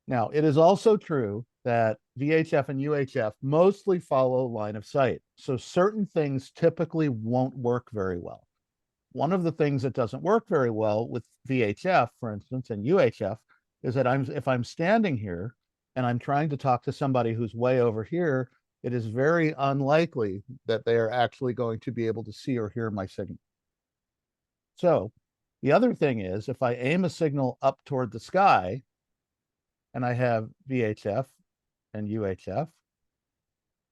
Now, it is also true that VHF and UHF mostly follow line of sight. So certain things typically won't work very well. One of the things that doesn't work very well with VHF, for instance, and UHF is that if I'm standing here and I'm trying to talk to somebody who's way over here, it is very unlikely that they are actually going to be able to see or hear my signal. So the other thing is, if I aim a signal up toward the sky and I have VHF and UHF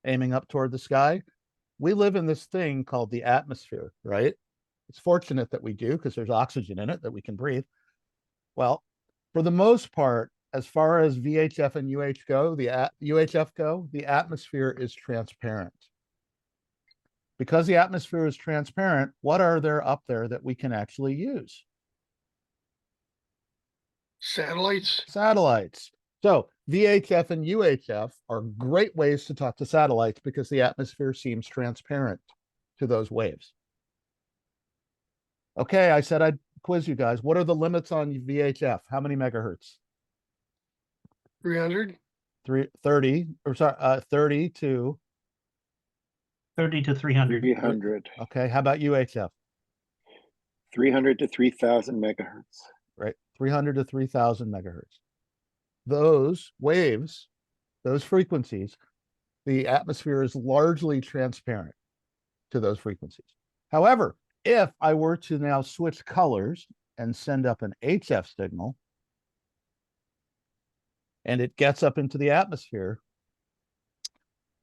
aiming up toward the sky, we live in this thing called the atmosphere, right? It's fortunate that we do because there's oxygen in it that we can breathe. Well, for the most part, as far as VHF and UHF go, the atmosphere is transparent. Because the atmosphere is transparent, what are there up there that we can actually use? Satellites. Satellites. So VHF and UHF are great ways to talk to satellites because the atmosphere seems transparent to those waves. Okay, I said I'd quiz you guys. What are the limits on VHF? How many megahertz? 300. 30 to 30 to 300. 300. Okay, how about UHF? 300 to 3000 megahertz. Right, 300 to 3000 megahertz. Those waves, those frequencies, the atmosphere is largely transparent to those frequencies. However, if I were to now switch colors and send up an HF signal, and it gets up into the atmosphere,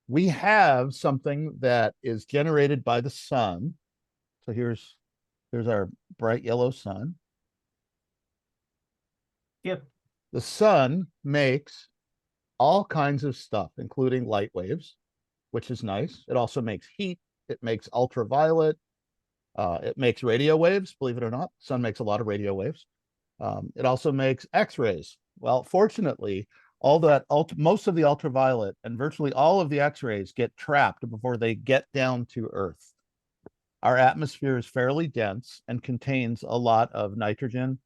we have something that is generated by the sun. So here's our bright yellow sun. Yep. The sun makes all kinds of stuff, including light waves, which is nice. It also makes heat. It makes ultraviolet. It makes radio waves, believe it or not. Sun makes a lot of radio waves. It also makes X-rays. Well, fortunately, most of the ultraviolet and virtually all of the X-rays get trapped before they get down to Earth. Our atmosphere is fairly dense and contains a lot of nitrogen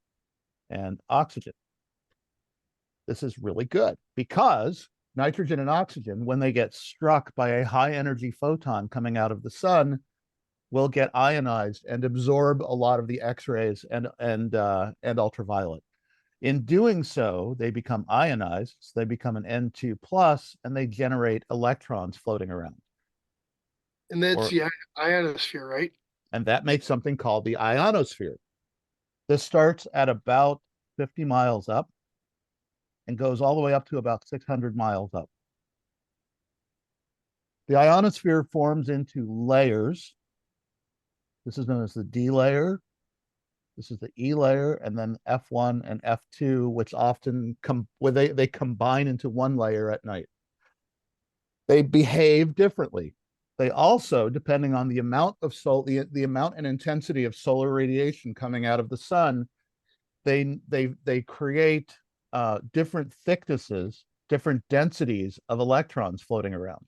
and oxygen. This is really good because nitrogen and oxygen, when they get struck by a high energy photon coming out of the sun, will get ionized and absorb a lot of the X-rays and ultraviolet. In doing so, they become ionized, so they become an N2 plus, and they generate electrons floating around. And that's the ionosphere, right? And that makes something called the ionosphere. This starts at about 50 miles up and goes all the way up to about 600 miles up. The ionosphere forms into layers. This is known as the D layer. This is the E layer, and then F1 and F2, which often they combine into one layer at night. They behave differently. They also, depending on the amount of the amount and intensity of solar radiation coming out of the sun, they create different thicknesses, different densities of electrons floating around.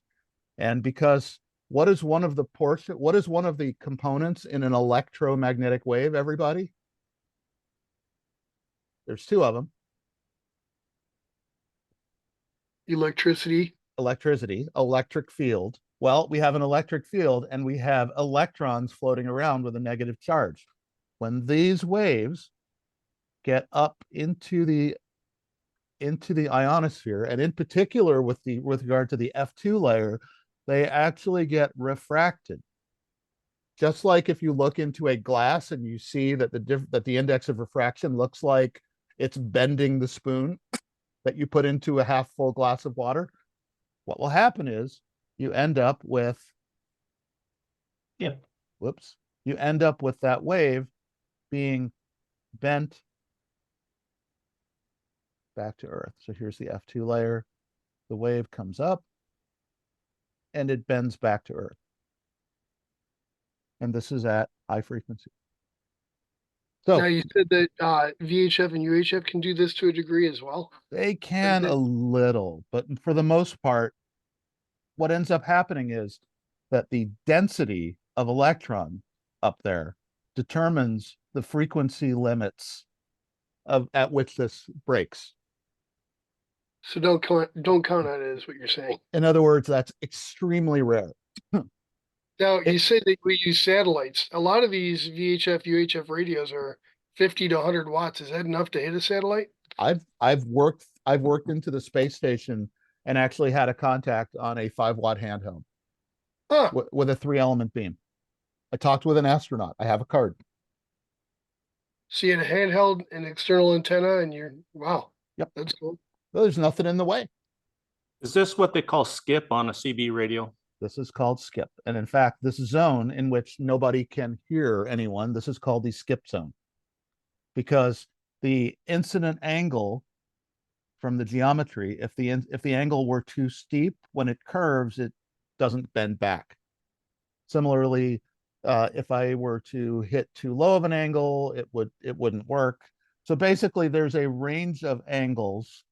And because what is one of the components in an electromagnetic wave, everybody? There's two of them. Electricity. Electric field. Well, we have an electric field and we have electrons floating around with a negative charge. When these waves get up into the ionosphere, and in particular with regard to the F2 layer, they actually get refracted. Just like if you look into a glass and you see that the index of refraction looks like it's bending the spoon that you put into a half full glass of water, what will happen is you end up with you end up with that wave being bent back to Earth. So here's the F2 layer. The wave comes up and it bends back to Earth. And this is at high frequency. Now So you said that VHF and UHF can do this to a degree as well. they can a little, but for the most part, what ends up happening is that the density of electron up there determines the frequency limits of at which this breaks. So don't count on it, is what you're saying. In other words, that's extremely rare. Now you say that we use satellites. A lot of these VHF, UHF radios are 50 to 100 watts. Is that enough to hit a satellite? I've worked into the space station and actually had a contact on a 5-watt handheld Huh. with a 3-element beam. I talked with an astronaut. I have a card. So you had a handheld and external antenna, and you're wow. Yep. That's cool. Well, there's nothing in the way. Is this what they call skip on a CB radio? This is called skip. And in fact, this zone in which nobody can hear anyone, this is called the skip zone. Because the incident angle from the geometry, if the angle were too steep, when it curves, it doesn't bend back. Similarly, if I were to hit too low of an angle, it wouldn't work. So basically, there's a range of angles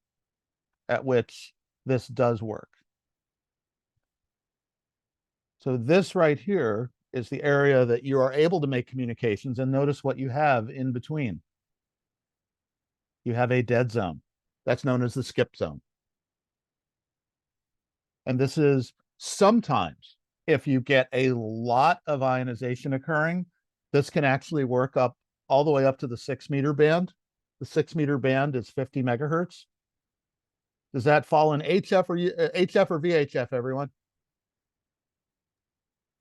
at which this does work. So this right here is the area that you are able to make communications, and notice what you have in between. You have a dead zone. That's known as the skip zone. And this is sometimes, if you get a lot of ionization occurring, this can actually work up all the way up to the 6-meter band. The 6-meter band is 50 megahertz. Does that fall in HF or VHF, everyone?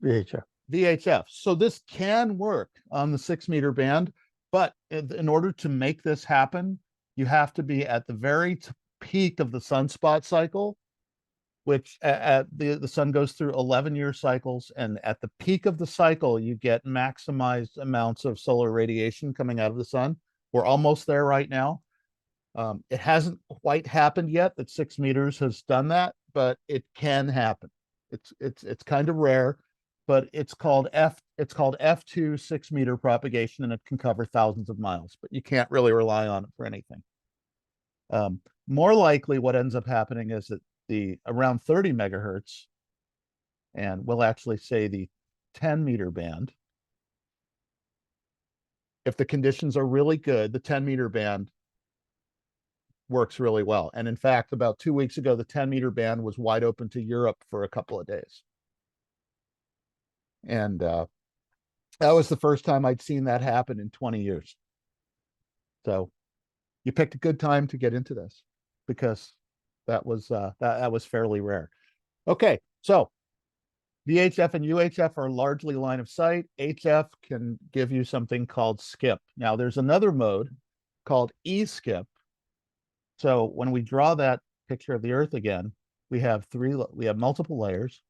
VHF. VHF. So this can work on the 6-meter band, but in order to make this happen, you have to be at the very peak of the sunspot cycle, which the sun goes through 11-year cycles, and at the peak of the cycle, you get maximized amounts of solar radiation coming out of the sun. We're almost there right now. It hasn't quite happened yet that 6 meters has done that, but it can happen. It's kind of rare, but it's called F2 6-meter propagation, and it can cover thousands of miles, but you can't really rely on it for anything. More likely what ends up happening is that the around 30 megahertz, and we'll actually say the 10-meter band, if the conditions are really good, the 10-meter band works really well. And in fact, about 2 weeks ago, the 10-meter band was wide open to Europe for a couple of days. And that was the first time I'd seen that happen in 20 years. So you picked a good time to get into this, because that was fairly rare. Okay, so VHF and UHF are largely line of sight. HF can give you something called skip. Now there's another mode called E-skip. So when we draw that picture of the Earth again, we have multiple layers.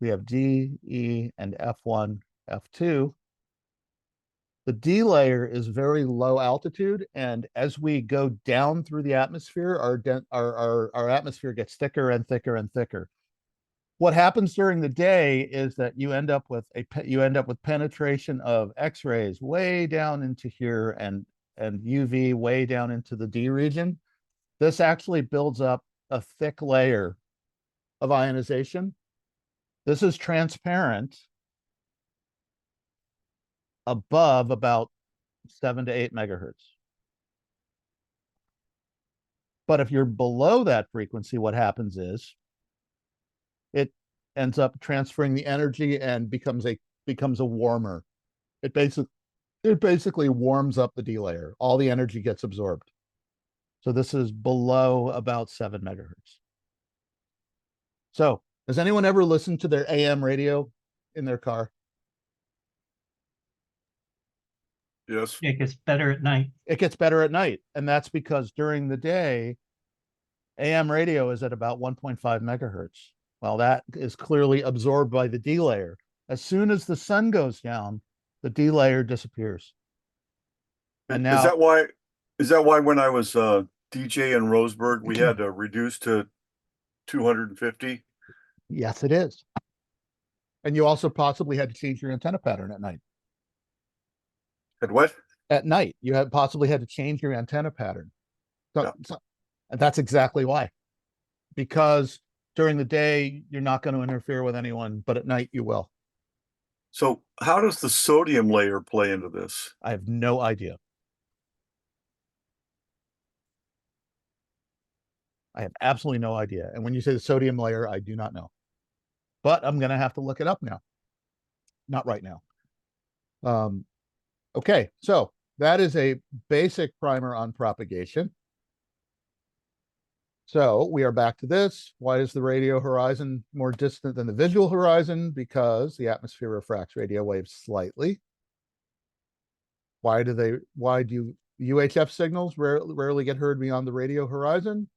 We have D, E, and F1, F2. The D layer is very low altitude, and as we go down through the atmosphere, our atmosphere gets thicker and thicker and thicker. What happens during the day is that you end up with penetration of X-rays way down into here, and UV way down into the D region. This actually builds up a thick layer of ionization. This is transparent above about 7 to 8 megahertz. But if you're below that frequency, what happens is it ends up transferring the energy and becomes a warmer. It basically warms up the D layer. All the energy gets absorbed. So this is below about 7 megahertz. So has anyone ever listened to their AM radio in their car? Yes. It gets better at night. It gets better at night. And that's because during the day, AM radio is at about 1.5 megahertz. Well, that is clearly absorbed by the D layer. As soon as the sun goes down, the D layer disappears. And now, is that why when I was DJ and Roseburg, we had to reduce to 250. Yes, it is. And you also possibly had to change your antenna pattern at night. At what? At night, you had possibly had to change your antenna pattern. And that's exactly why. Because during the day, you're not going to interfere with anyone, but at night you will. So how does the sodium layer play into this? I have no idea. I have absolutely no idea. And when you say the sodium layer, I do not know. But I'm going to have to look it up now. Not right now. Okay, so that is a basic primer on propagation. So we are back to this. Why is the radio horizon more distant than the visual horizon? Because the atmosphere refracts radio waves slightly. Why do UHF signals rarely get heard beyond the radio horizon?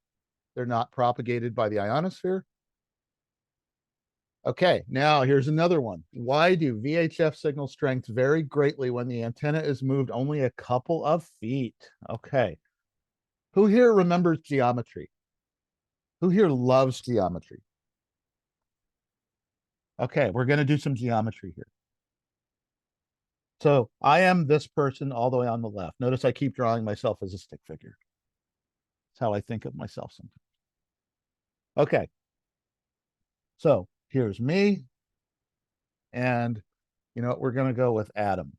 They're not propagated by the ionosphere. Okay, now here's another one. Why do VHF signal strengths vary greatly when the antenna is moved only a couple of feet? Okay. Who here remembers geometry? Who here loves geometry? Okay, we're going to do some geometry here. So I am this person all the way on the left. Notice I keep drawing myself as a stick figure. That's how I think of myself sometimes. Okay. So here's me. And you know what? We're going to go with Adam.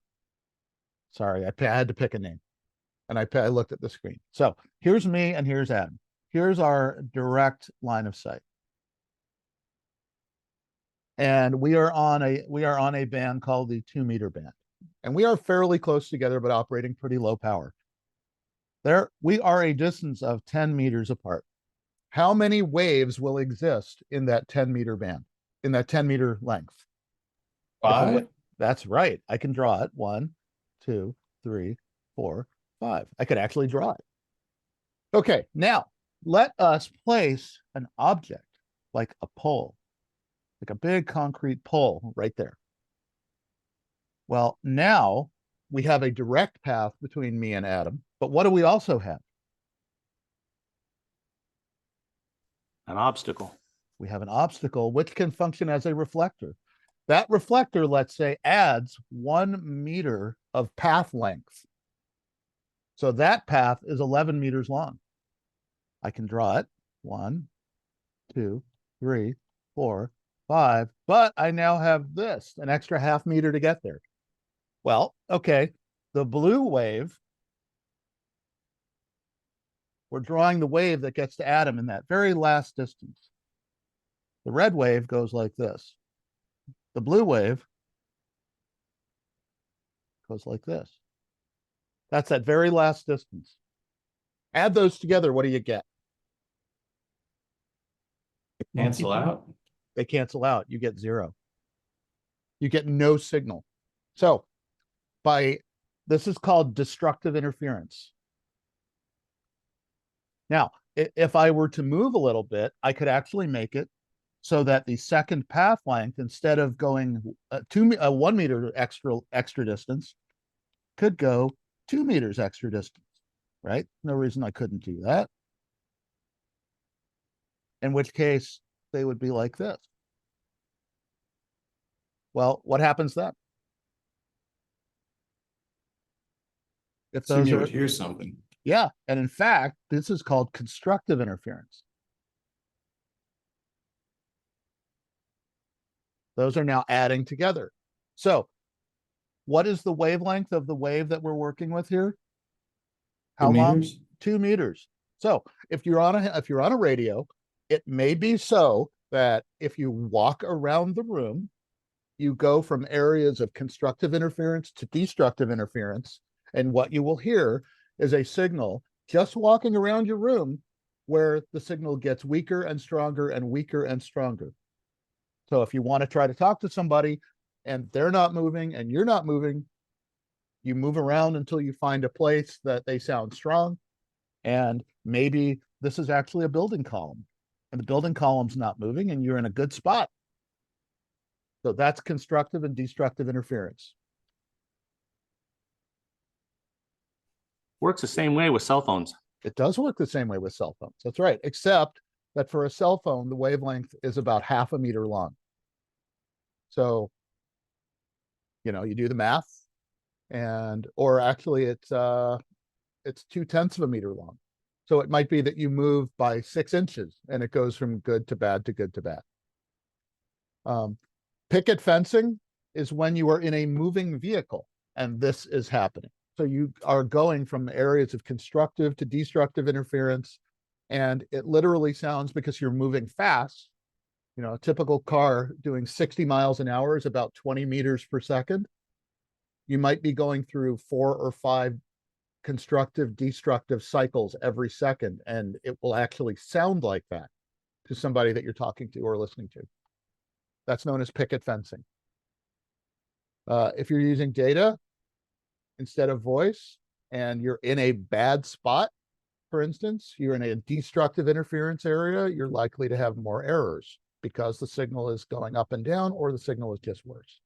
Sorry, I had to pick a name. And I looked at the screen. So here's me and here's Adam. Here's our direct line of sight. And we are on a band called the 2-meter band. And we are fairly close together, but operating pretty low power. We are a distance of 10 meters apart. How many waves will exist in that 10-meter band, in that 10-meter length? 5? That's right. I can draw it. 1, 2, 3, 4, 5. I could actually draw it. Okay, now let us place an object like a pole, like a big concrete pole right there. Well, now we have a direct path between me and Adam, but what do we also have? An obstacle. We have an obstacle which can function as a reflector. That reflector, let's say, adds 1 meter of path length. So that path is 11 meters long. I can draw it. 1, 2, 3, 4, 5. But I now have this, an extra ½ meter to get there. Well, okay. The blue wave, we're drawing the wave that gets to Adam in that very last distance. The red wave goes like this. The blue wave goes like this. That's that very last distance. Add those together, what do you get? Cancel out? They cancel out. You get 0. You get no signal. So this is called destructive interference. Now, if I were to move a little bit, I could actually make it so that the second path length, instead of going 1 meter extra distance, could go 2 meters extra distance, right? No reason I couldn't do that. In which case, they would be like this. Well, what happens then? If Assume those you are, would hear something. yeah, and in fact, this is called constructive interference. Those are now adding together. So what is the wavelength of the wave that we're working with here? How 2 long? meters? 2 meters. So if you're on a radio, it may be so that if you walk around the room, you go from areas of constructive interference to destructive interference, and what you will hear is a signal just walking around your room where the signal gets weaker and stronger and weaker and stronger. So if you want to try to talk to somebody and they're not moving and you're not moving, you move around until you find a place that they sound strong. And maybe this is actually a building column and the building column's not moving and you're in a good spot. So that's constructive and destructive interference. Works the same way with cell phones. It does work the same way with cell phones. That's right. Except that for a cell phone, the wavelength is about half a meter long. So, you do the math or actually it's 0.2 of a meter long. So it might be that you move by 6 inches and it goes from good to bad to good to bad. Picket fencing is when you are in a moving vehicle and this is happening. So you are going from areas of constructive to destructive interference. And it literally sounds, because you're moving fast, a typical car doing 60 miles an hour is about 20 meters per second. You might be going through 4 or 5 constructive, destructive cycles every second, and it will actually sound like that to somebody that you're talking to or listening to. That's known as picket fencing. If you're using data instead of voice and you're in a bad spot, for instance, you're in a destructive interference area, you're likely to have more errors because the signal is going up and down or the signal is just worse.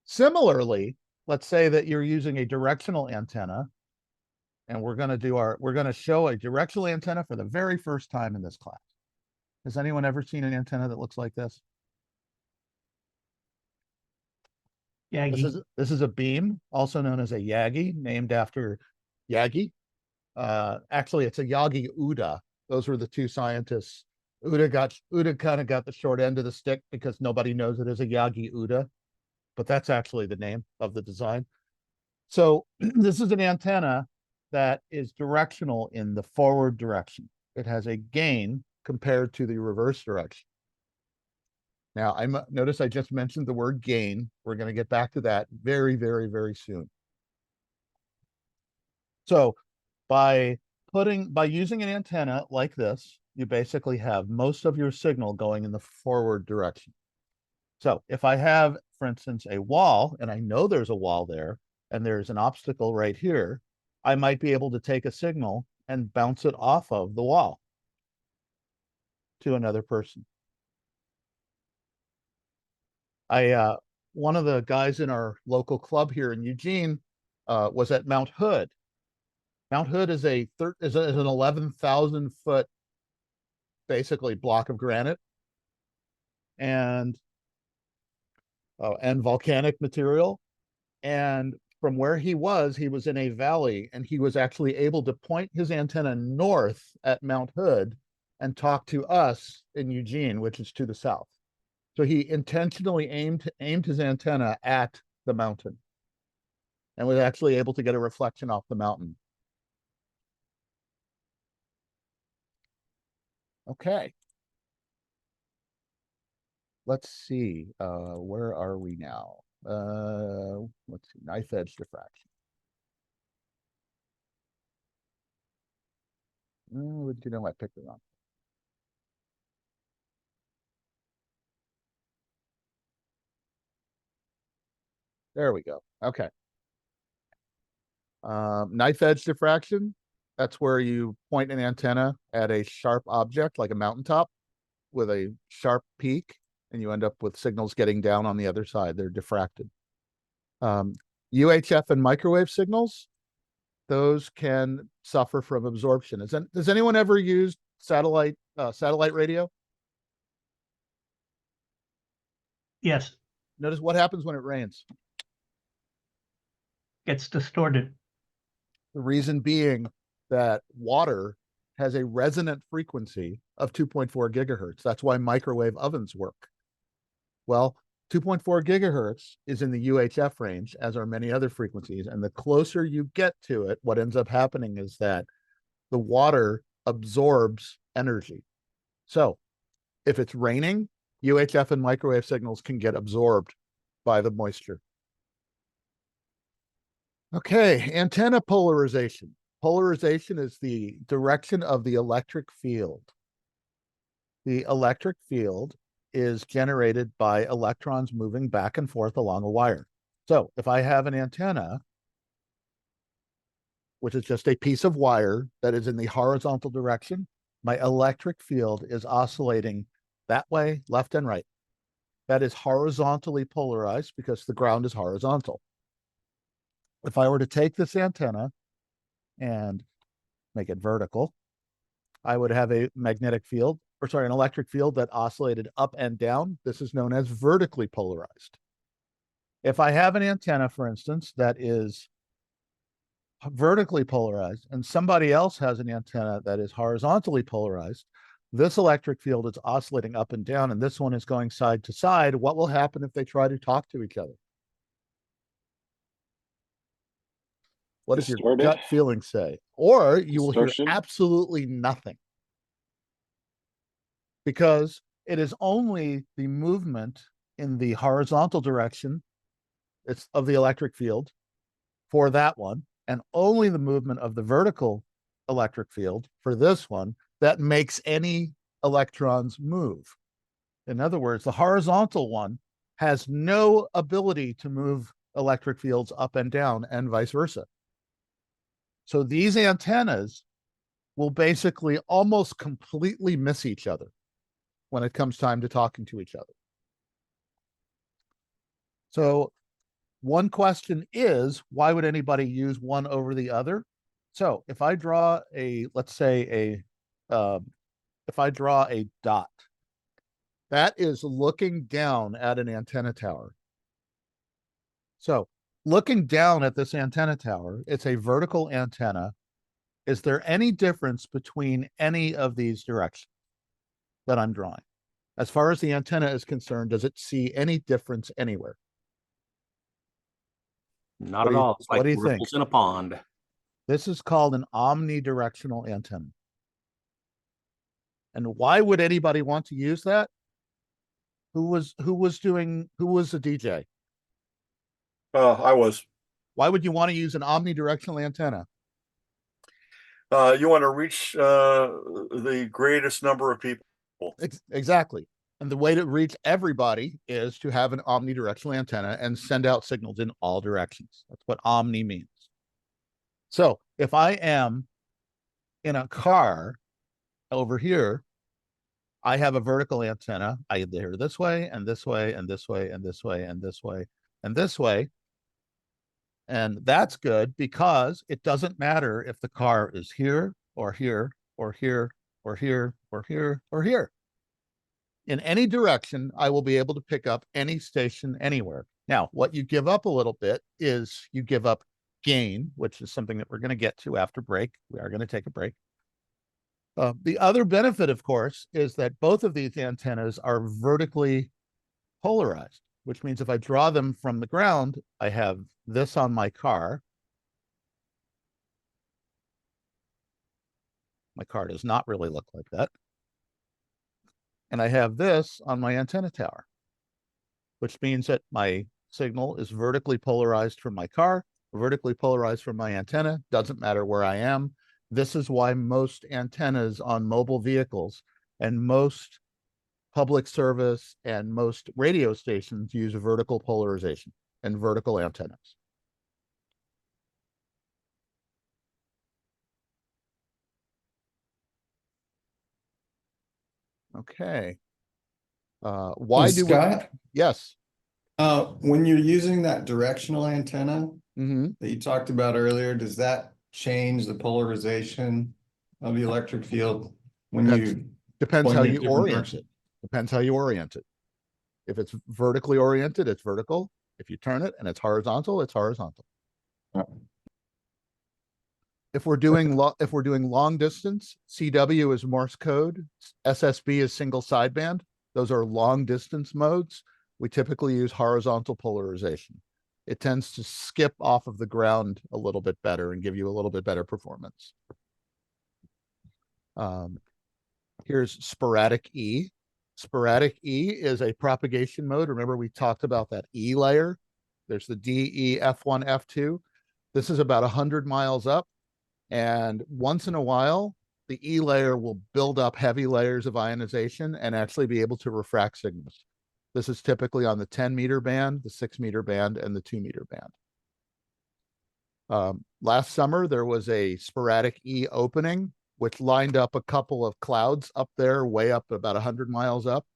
Similarly, let's say that you're using a directional antenna, and we're going to show a directional antenna for the very first time in this class. Has anyone ever seen an antenna that looks like this? Yagi. This is a beam, also known as a Yagi, named after Yagi. Actually, it's a Yagi Uda. Those were the two scientists. Uda kind of got the short end of the stick because nobody knows it as a Yagi Uda, but that's actually the name of the design. So this is an antenna that is directional in the forward direction. It has a gain compared to the reverse direction. Now, notice I just mentioned the word gain. We're going to get back to that very, very, very soon. So by using an antenna like this, you basically have most of your signal going in the forward direction. So if I have, for instance, a wall, and I know there's a wall there, and there's an obstacle right here, I might be able to take a signal and bounce it off of the wall to another person. One of the guys in our local club here in Eugene was at Mount Hood. Mount Hood is an 11,000 foot basically block of granite and volcanic material. And from where he was in a valley, and he was actually able to point his antenna north at Mount Hood and talk to us in Eugene, which is to the south. So he intentionally aimed his antenna at the mountain and was actually able to get a reflection off the mountain. Okay. Let's see. Where are we now? Let's see. Knife edge diffraction. Did you know I picked it wrong? There we go. Okay. Knife edge diffraction. That's where you point an antenna at a sharp object like a mountaintop with a sharp peak, and you end up with signals getting down on the other side. They're diffracted. UHF and microwave signals, those can suffer from absorption. Does anyone ever use satellite radio? Yes. Notice what happens when it rains. Gets distorted. The reason being that water has a resonant frequency of 2.4 gigahertz. That's why microwave ovens work. Well, 2.4 gigahertz is in the UHF range, as are many other frequencies. And the closer you get to it, what ends up happening is that the water absorbs energy. So if it's raining, UHF and microwave signals can get absorbed by the moisture. Okay, antenna polarization. Polarization is the direction of the electric field. The electric field is generated by electrons moving back and forth along a wire. So if I have an antenna, which is just a piece of wire that is in the horizontal direction, my electric field is oscillating that way, left and right. That is horizontally polarized because the ground is horizontal. If I were to take this antenna and make it vertical, I would have a magnetic field, or sorry, an electric field that oscillated up and down. This is known as vertically polarized. If I have an antenna, for instance, that is vertically polarized and somebody else has an antenna that is horizontally polarized, this electric field is oscillating up and down and this one is going side to side. What will happen if they try to talk to each other? What does your Distorted. gut feeling say? Or you will hear Distortion. absolutely nothing, because it is only the movement in the horizontal direction it's of the electric field for that one, and only the movement of the vertical electric field for this one that makes any electrons move. In other words, the horizontal one has no ability to move electric fields up and down, and vice versa. So these antennas will basically almost completely miss each other when it comes time to talking to each other. So one question is, why would anybody use one over the other? So if I draw a, let's say if I draw a dot, that is looking down at an antenna tower. So looking down at this antenna tower, it's a vertical antenna. Is there any difference between any of these directions that I'm drawing? As far as the antenna is concerned, does it see any difference anywhere? Not at all. It's like what do you think? ripples in a pond. This is called an omnidirectional antenna. And why would anybody want to use that? Who was the DJ? I was. Why would you want to use an omnidirectional antenna? You want to reach the greatest number of people. Exactly. And the way to reach everybody is to have an omnidirectional antenna and send out signals in all directions. That's what omni means. So if I am in a car over here, I have a vertical antenna. I hear this way and this way and this way and this way and this way and this way. And that's good because it doesn't matter if the car is here or here or here or here or here or here. In any direction, I will be able to pick up any station anywhere. Now, what you give up a little bit is you give up gain, which is something that we're going to get to after break. We are going to take a break. The other benefit, of course, is that both of these antennas are vertically polarized, which means if I draw them from the ground, I have this on my car. My car does not really look like that. And I have this on my antenna tower, which means that my signal is vertically polarized from my car, vertically polarized from my antenna. Doesn't matter where I am. This is why most antennas on mobile vehicles and most public service and most radio stations use vertical polarization and vertical antennas. Okay. Why So do Scott, yes. when you're using that directional antenna Mm-hmm. that you talked about earlier, does that change the polarization of the electric field when Depends point how it you different orient direction? it. Depends how you orient it. If it's vertically oriented, it's vertical. If you turn it and it's horizontal, it's horizontal. If we're doing long distance, CW is Morse code, SSB is single sideband. Those are long distance modes. We typically use horizontal polarization. It tends to skip off of the ground a little bit better and give you a little bit better performance. Here's sporadic E. Sporadic E is a propagation mode. Remember, we talked about that E layer. There's the D, E, F1, F2. This is about 100 miles up. And once in a while, the E layer will build up heavy layers of ionization and actually be able to refract signals. This is typically on the 10-meter band, the 6-meter band, and the 2-meter band. Last summer, there was a sporadic E opening, which lined up a couple of clouds up there, way up about 100 miles up.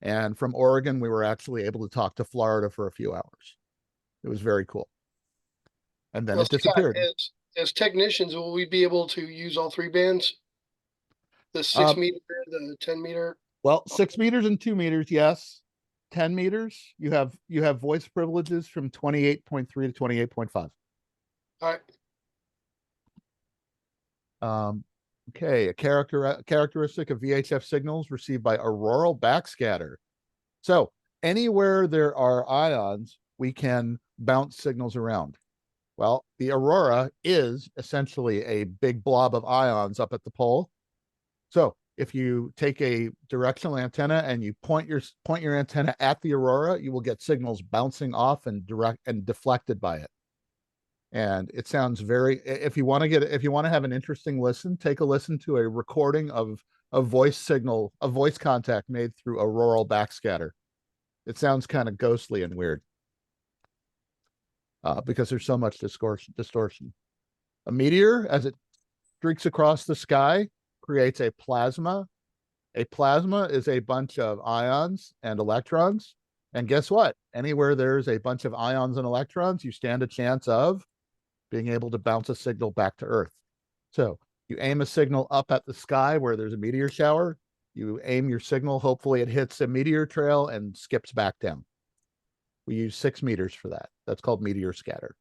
And from Oregon, we were actually able to talk to Florida for a few hours. It was very cool. And then Well, it disappeared. Scott, As technicians, will we be able to use all three bands? The 6 meter, the 10 meter? Well, 6 meters and 2 meters, yes. 10 meters, you have voice privileges from 28.3 to 28.5. All right. Okay, a characteristic of VHF signals received by auroral backscatter. So anywhere there are ions, we can bounce signals around. Well, the aurora is essentially a big blob of ions up at the pole. So if you take a directional antenna and you point your antenna at the aurora, you will get signals bouncing off and deflected by it. And it sounds very, if you want to have an interesting listen, take a listen to a recording of a voice contact made through auroral backscatter. It sounds kind of ghostly and weird because there's so much distortion. A meteor, as it streaks across the sky, creates a plasma. A plasma is a bunch of ions and electrons. And guess what? Anywhere there's a bunch of ions and electrons, you stand a chance of being able to bounce a signal back to Earth. So you aim a signal up at the sky where there's a meteor shower. You aim your signal, hopefully it hits a meteor trail and skips back down. We use 6 meters for that. That's called meteor scatter.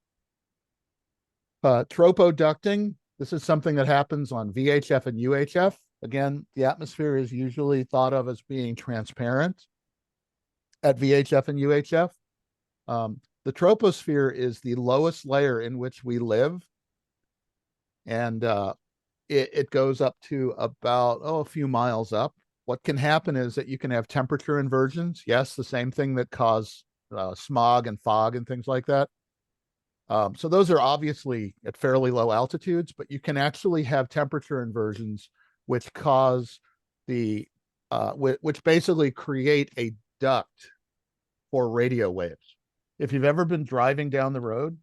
Tropoducting. This is something that happens on VHF and UHF. Again, the atmosphere is usually thought of as being transparent at VHF and UHF. The troposphere is the lowest layer in which we live. And it goes up to about, a few miles up. What can happen is that you can have temperature inversions. Yes, the same thing that cause smog and fog and things like that. So those are obviously at fairly low altitudes, but you can actually have temperature inversions which cause which basically create a duct for radio waves. If you've ever been driving down the road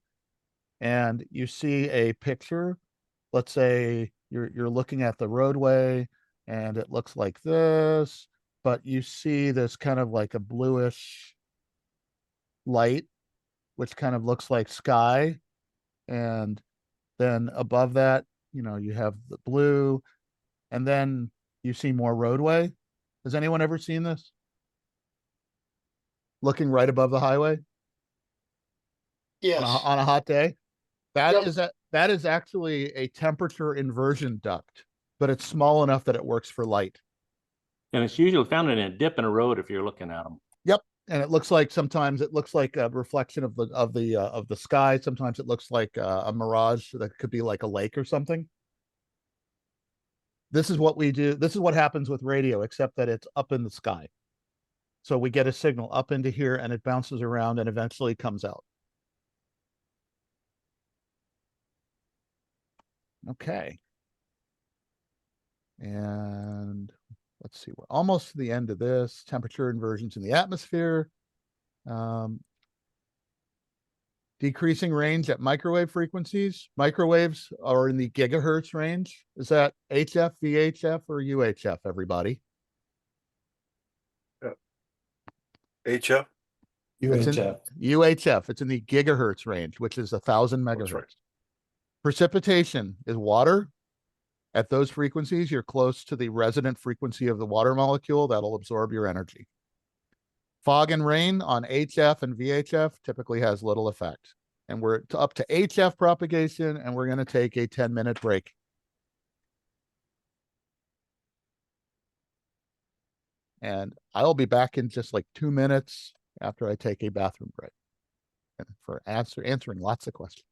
and you see a picture, let's say you're looking at the roadway and it looks like this, but you see this kind of like a bluish light, which kind of looks like sky. And then above that, you have the blue, and then you see more roadway. Has anyone ever seen this? Looking right above the highway Yes. on a hot day? Yep. That is actually a temperature inversion duct, but it's small enough that it works for light. And it's usually found in a dip in a road if you're looking at them. Yep. And it looks like sometimes it looks like a reflection of the sky. Sometimes it looks like a mirage that could be like a lake or something. This is what we do. This is what happens with radio, except that it's up in the sky. So we get a signal up into here and it bounces around and eventually comes out. Okay. And let's see, we're almost to the end of this. Temperature inversions in the atmosphere. Decreasing range at microwave frequencies. Microwaves are in the gigahertz range. Is that HF, VHF, or UHF, everybody? HF? UHF. UHF. It's in the gigahertz range, which is 1,000 megahertz. That's right. Precipitation is water. At those frequencies, you're close to the resonant frequency of the water molecule that'll absorb your energy. Fog and rain on HF and VHF typically has little effect. And we're up to HF propagation, and we're going to take a 10-minute break. And I'll be back in just like 2 minutes after I take a bathroom break and for answering lots of questions.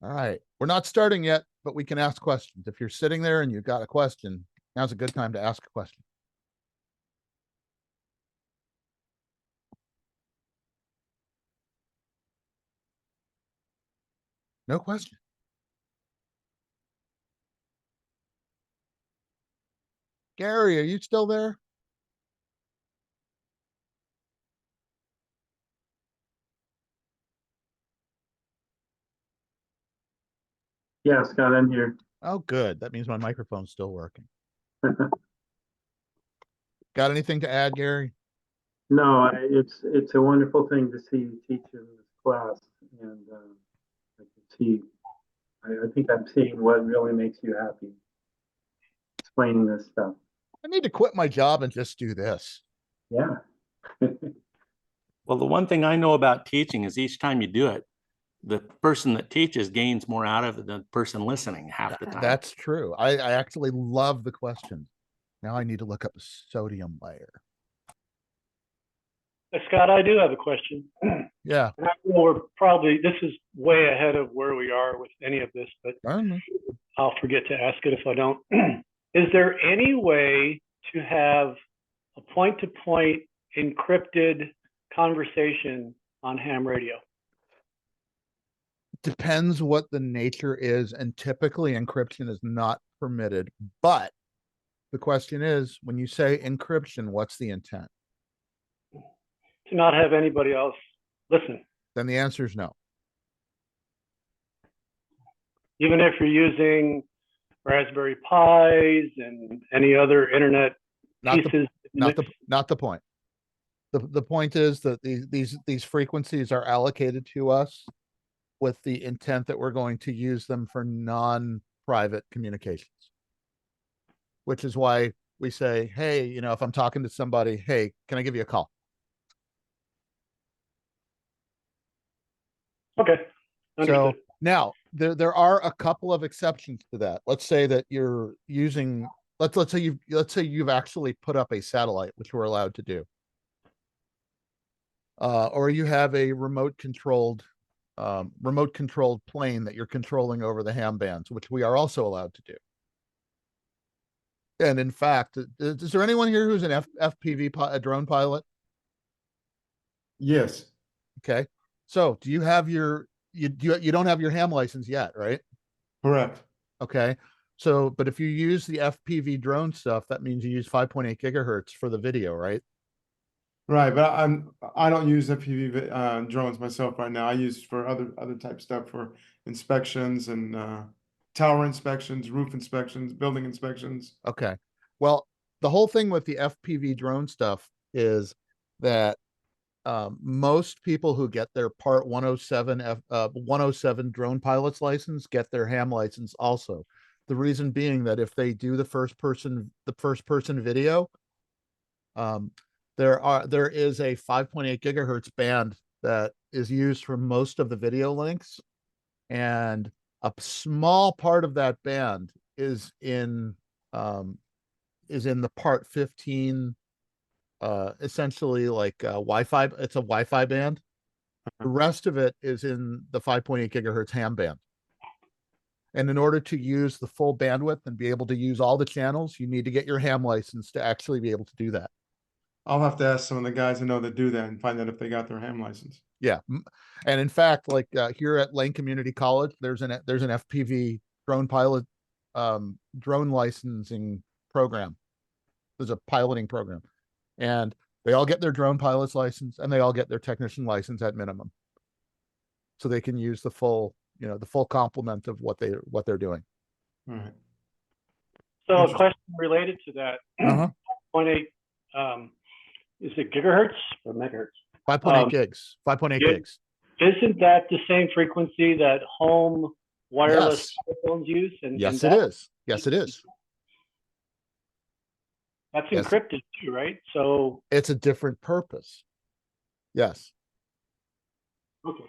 All right, we're not starting yet, but we can ask questions. If you're sitting there and you've got a question, now's a good time to ask a question. No question. Gary, are you still there? Yeah, Scott, I'm here. Oh, good. That means my microphone's still working. Got anything to add, Gary? No, it's a wonderful thing to see you teach in this class, and I can see. I think I'm seeing what really makes you happy. Explaining this stuff. I need to quit my job and just do this. Yeah. Well, the one thing I know about teaching is each time you do it, the person that teaches gains more out of it than the person listening half the time. That's true. I actually love the question. Now I need to look up the sodium layer. Scott, I do have a question. Yeah. And I know we're probably, this is way ahead of where we are with any of this, but I'll forget to ask it if I don't. Is there any way to have a point-to-point encrypted conversation on ham radio? Depends what the nature is, and typically encryption is not permitted. But the question is, when you say encryption, what's the intent? To not have anybody else listen. Then the answer is no. Even if you're using Raspberry Pis and any other internet pieces. Not the point. The point is that these frequencies are allocated to us with the intent that we're going to use them for non-private communications. Which is why we say, hey, you know, if I'm talking to somebody, hey, can I give you a call? Okay. Understood. So now there are a couple of exceptions to that. Let's say that you're using, let's say you've actually put up a satellite, which we're allowed to do. Or you have a remote controlled plane that you're controlling over the ham bands, which we are also allowed to do. And in fact, is there anyone here who's an FPV drone pilot? Yes. Okay. So do you have your, you don't have your ham license yet, right? Correct. Okay. So, but if you use the FPV drone stuff, that means you use 5.8 gigahertz for the video, right? Right, but I don't use FPV drones myself right now. I use for other type stuff for inspections and tower inspections, roof inspections, building inspections. Okay. Well, the whole thing with the FPV drone stuff is that most people who get their Part 107 drone pilot's license get their ham license also. The reason being that if they do the first person video, there is a 5.8 gigahertz band that is used for most of the video links, and a small part of that band is in the Part 15, essentially like Wi-Fi. It's a Wi-Fi band. The rest of it is in the 5.8 gigahertz ham band. And in order to use the full bandwidth and be able to use all the channels, you need to get your ham license to actually be able to do that. I'll have to ask some of the guys I know that do that and find out if they got their ham license. Yeah. And in fact, like here at Lane Community College, there's an FPV drone pilot drone licensing program. There's a piloting program, and they all get their drone pilot's license and they all get their technician license at minimum, so they can use the full complement of what they're doing. All right. So a question related to that. 0.8, is it gigahertz or megahertz? 5.8 gigs. 5.8 gigs. Isn't that the same frequency that home wireless telephones use? Yes, it is. Yes, it is. That's encrypted too, right? So it's a different purpose. Yes. Okay.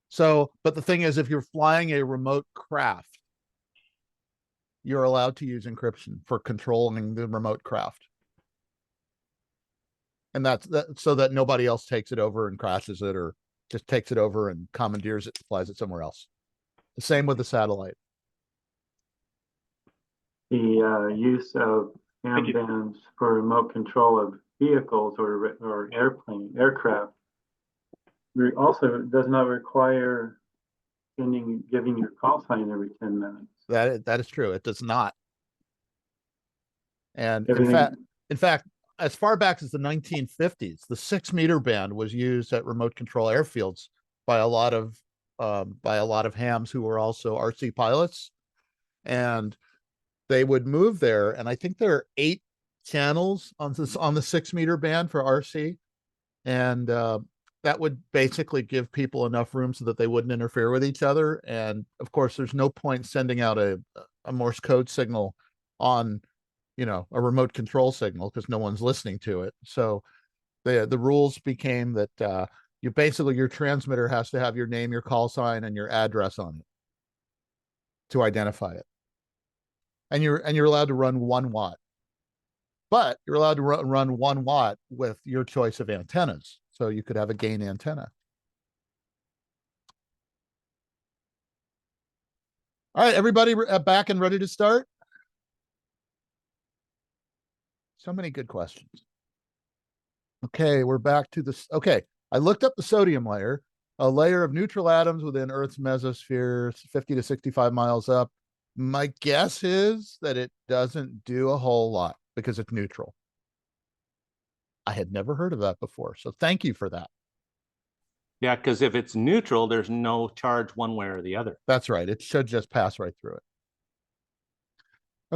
So, but the thing is, if you're flying a remote craft, you're allowed to use encryption for controlling the remote craft. And that's so that nobody else takes it over and crashes it, or just takes it over and commandeers it, flies it somewhere else. The same with the satellite. The use of Thank ham you. bands for remote control of vehicles or aircraft also does not require giving your call sign every 10 minutes. That is true. It does not. And Everything. in fact, as far back as the 1950s, the 6-meter band was used at remote control airfields by a lot of hams who were also RC pilots, and they would move there. And I think there are 8 channels on the 6-meter band for RC, and that would basically give people enough room so that they wouldn't interfere with each other. And of course, there's no point sending out a Morse code signal on, a remote control signal because no one's listening to it. So the rules became that your transmitter has to have your name, your call sign, and your address on it to identify it. And you're allowed to run 1 watt, but you're allowed to run 1 watt with your choice of antennas. So you could have a gain antenna. All right, everybody back and ready to start? So many good questions. Okay, we're back to this. Okay, I looked up the sodium layer, a layer of neutral atoms within Earth's mesosphere, 50 to 65 miles up. My guess is that it doesn't do a whole lot because it's neutral. I had never heard of that before, so thank you for that. Yeah, because if it's neutral, there's no charge one way or the other. That's right. It should just pass right through it.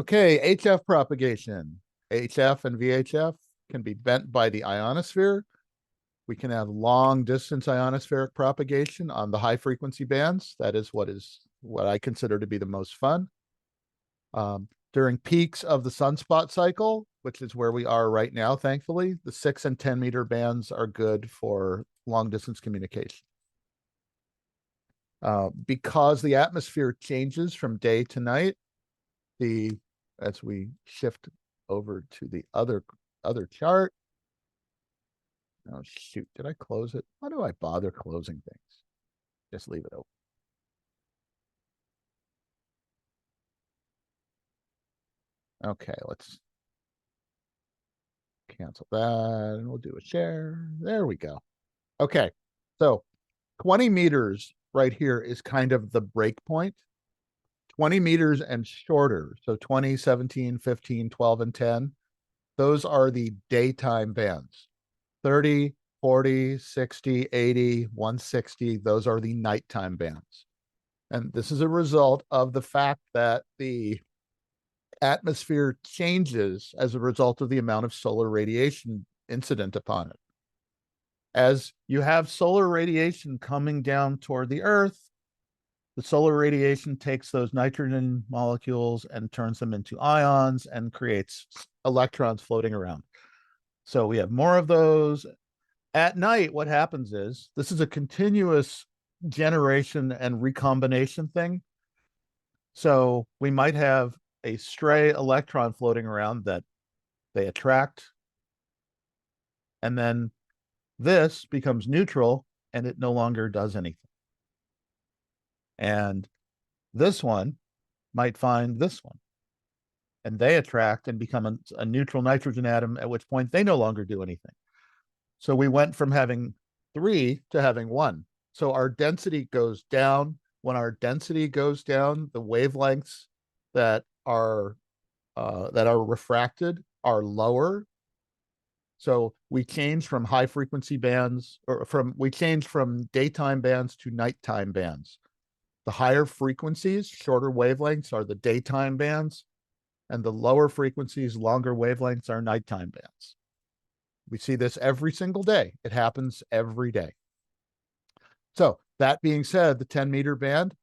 Okay, HF propagation. HF and VHF can be bent by the ionosphere. We can have long distance ionospheric propagation on the high frequency bands. That is what I consider to be the most fun. During peaks of the sunspot cycle, which is where we are right now, thankfully, the 6 and 10 meter bands are good for long distance communication. Because the atmosphere changes from day to night, as we shift over to the other chart. Oh shoot, did I close it? Why do I bother closing things? Just leave it open. Okay, let's cancel that and we'll do a share. There we go. Okay, so 20 meters right here is kind of the break point. 20 meters and shorter, so 20, 17, 15, 12, and 10, those are the daytime bands. 30, 40, 60, 80, 160, those are the nighttime bands. And this is a result of the fact that the atmosphere changes as a result of the amount of solar radiation incident upon it. As you have solar radiation coming down toward the Earth, the solar radiation takes those nitrogen molecules and turns them into ions and creates electrons floating around. So we have more of those. At night, what happens is, this is a continuous generation and recombination thing. So we might have a stray electron floating around that they attract, and then this becomes neutral and it no longer does anything. And this one might find this one, and they attract and become a neutral nitrogen atom, at which point they no longer do anything. So we went from having 3 to having 1. So our density goes down. When our density goes down, the wavelengths that are refracted are lower. So we change from high frequency bands, we change from daytime bands to nighttime bands. The higher frequencies, shorter wavelengths, are the daytime bands, and the lower frequencies, longer wavelengths, are nighttime bands. We see this every single day. It happens every day. So that being said, the 10 meter band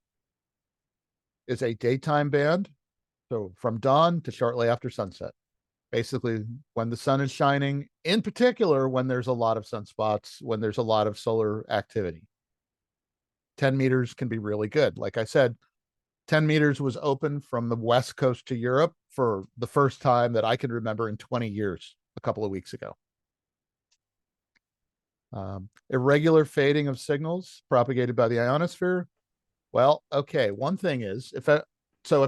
is a daytime band. So from dawn to shortly after sunset, basically when the sun is shining, in particular, when there's a lot of sunspots, when there's a lot of solar activity. 10 meters can be really good. Like I said, 10 meters was open from the West Coast to Europe for the first time that I can remember in 20 years, a couple of weeks ago. Irregular fading of signals propagated by the ionosphere. Well, okay. One thing is if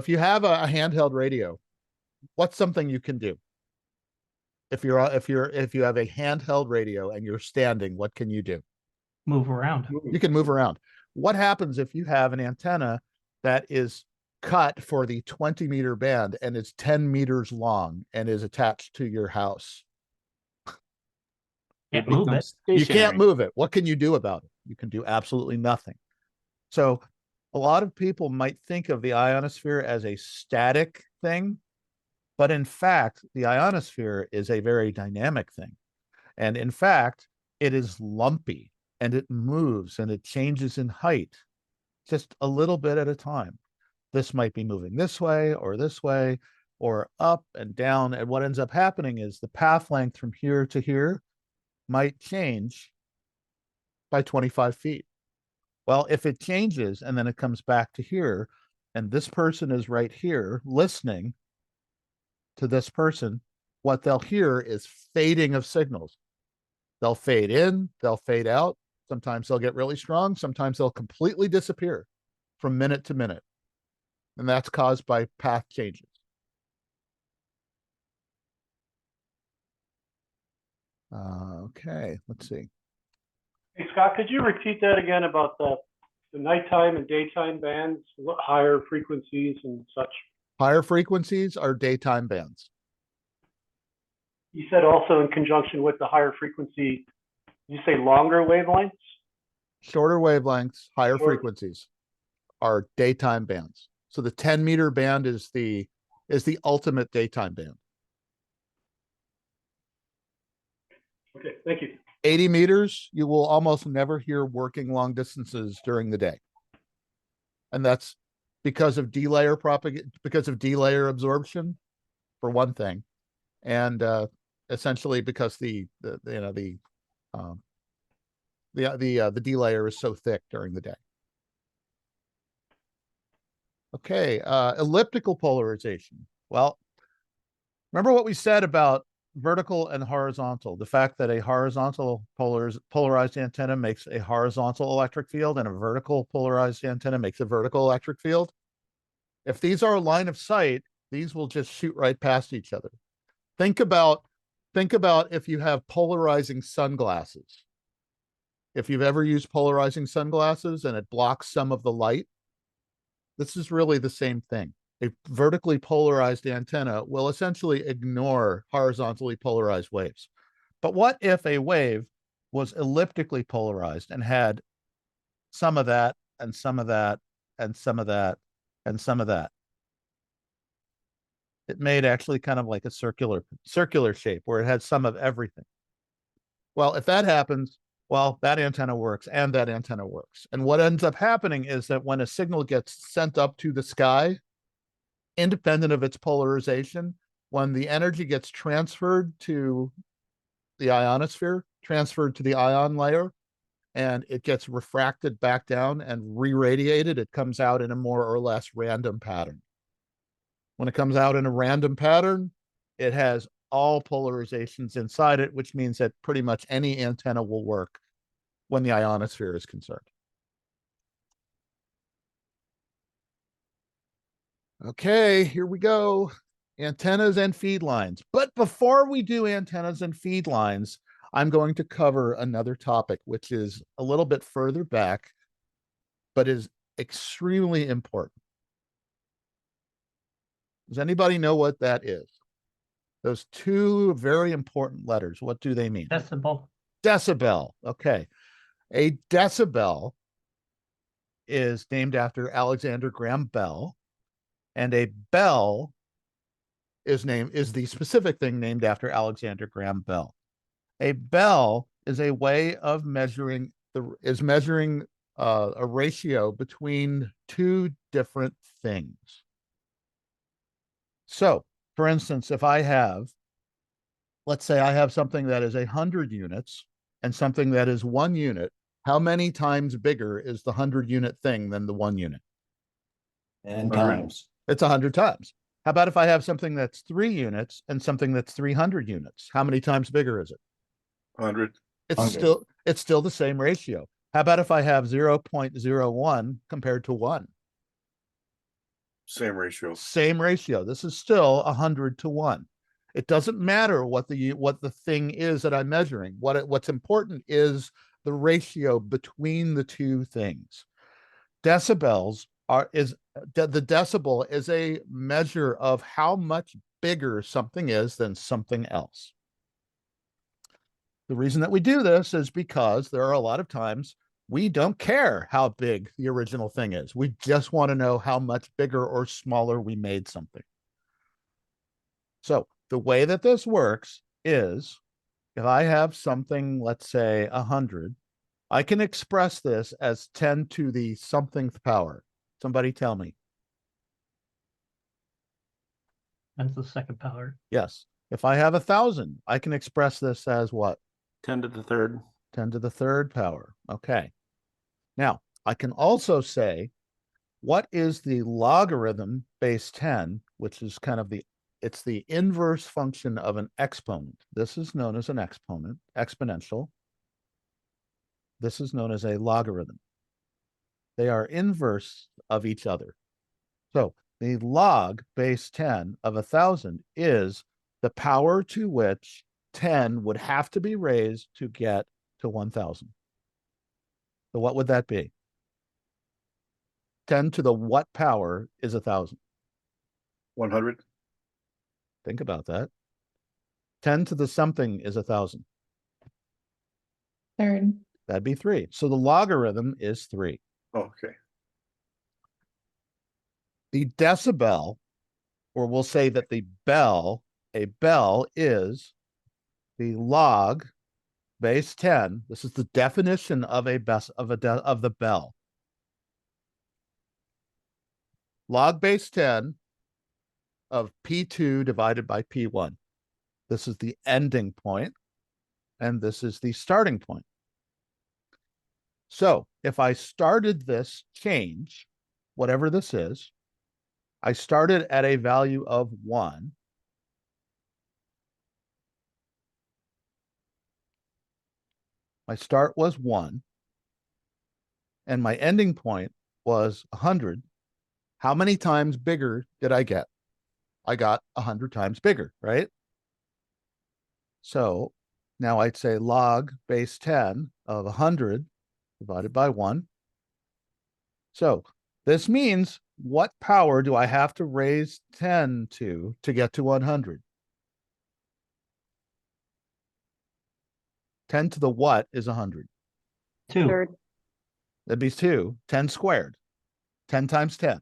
you have a handheld radio, what's something you can do? If you have a handheld radio and you're standing, what can you do? Move around. You can move around. What happens if you have an antenna that is cut for the 20-meter band and is 10 meters long and is attached to your house? Can't move it. You can't move it. What can you do about it? You can do absolutely nothing. So a lot of people might think of the ionosphere as a static thing, but in fact, the ionosphere is a very dynamic thing. And in fact, it is lumpy and it moves and it changes in height just a little bit at a time. This might be moving this way or up and down. And what ends up happening is the path length from here to here might change by 25 feet. Well, if it changes and then it comes back to here, and this person is right here listening to this person, what they'll hear is fading of signals. They'll fade in, they'll fade out. Sometimes they'll get really strong. Sometimes they'll completely disappear from minute to minute. And that's caused by path changes. Okay, let's see. Hey, Scott, could you repeat that again about the nighttime and daytime bands, higher frequencies and such? Higher frequencies are daytime bands. You said also in conjunction with the higher frequency, you say longer wavelengths? Shorter wavelengths, higher frequencies are daytime bands. So the 10-meter band is the ultimate daytime band. Okay, thank you. 80 meters, you will almost never hear working long distances during the day. And that's because of delayer absorption, for one thing. And essentially because the delayer is so thick during the day. Okay, elliptical polarization. Well, remember what we said about vertical and horizontal, the fact that a horizontal polarized antenna makes a horizontal electric field and a vertical polarized antenna makes a vertical electric field. If these are a line of sight, these will just shoot right past each other. Think about if you have polarizing sunglasses. If you've ever used polarizing sunglasses and it blocks some of the light, this is really the same thing. A vertically polarized antenna will essentially ignore horizontally polarized waves. But what if a wave was elliptically polarized and had some of that and some of that and some of that and some of that? It made actually kind of like a circular shape where it had some of everything. Well, if that happens, well, that antenna works and that antenna works. And what ends up happening is that when a signal gets sent up to the sky, independent of its polarization, when the energy gets transferred to the ionosphere, transferred to the ion layer, and it gets refracted back down and re-radiated, it comes out in a more or less random pattern. When it comes out in a random pattern, it has all polarizations inside it, which means that pretty much any antenna will work when the ionosphere is concerned. Okay, here we go. Antennas and feed lines. But before we do antennas and feed lines, I'm going to cover another topic, which is a little bit further back, but is extremely important. Does anybody know what that is? Those two very important letters, what do they mean? Decibel. Decibel. Okay. A decibel is named after Alexander Graham Bell, and a bell is the specific thing named after Alexander Graham Bell. A bell is a way of measuring a ratio between two different things. So, for instance, if let's say I have something that is 100 units and something that is 1 unit, how many times bigger is the 100-unit thing than the 1 unit? And times. It's 100 times. How about if I have something that's 3 units and something that's 300 units? How many times bigger is it? 100. It's still the same ratio. How about if I have 0.01 compared to 1? Same ratio. Same ratio. This is still 100 to 1. It doesn't matter what the thing is that I'm measuring. What's important is the ratio between the two things. Decibels the decibel is a measure of how much bigger something is than something else. The reason that we do this is because there are a lot of times we don't care how big the original thing is. We just want to know how much bigger or smaller we made something. So the way that this works is if I have something, let's say 100, I can express this as 10 to the somethingth power. Somebody tell me. That's the second power. Yes. If I have 1,000, I can express this as what? 10 to the third. 10 to the third power. Okay. Now, I can also say, what is the logarithm base 10, which is kind of it's the inverse function of an exponent. This is known as an exponent, exponential. This is known as a logarithm. They are inverse of each other. So the log base 10 of 1,000 is the power to which 10 would have to be raised to get to 1,000. So what would that be? 10 to the what power is 1,000? 100. Think about that. 10 to the something is 1,000. Third. That'd be 3. So the logarithm is 3. Okay. The decibel, or we'll say that a bell is the log base 10. This is the definition of of the bell. Log base 10 of P2 divided by P1. This is the ending point, and this is the starting point. So if I started this change, whatever this is, I started at a value of 1. My start was 1, and my ending point was 100. How many times bigger did I get? I got 100 times bigger, right? So now I'd say log base 10 of 100 divided by 1. So this means what power do I have to raise 10 to get to 100? 10 to the what is 100? 2. Third. That'd be 2. 10 squared. 10 times 10.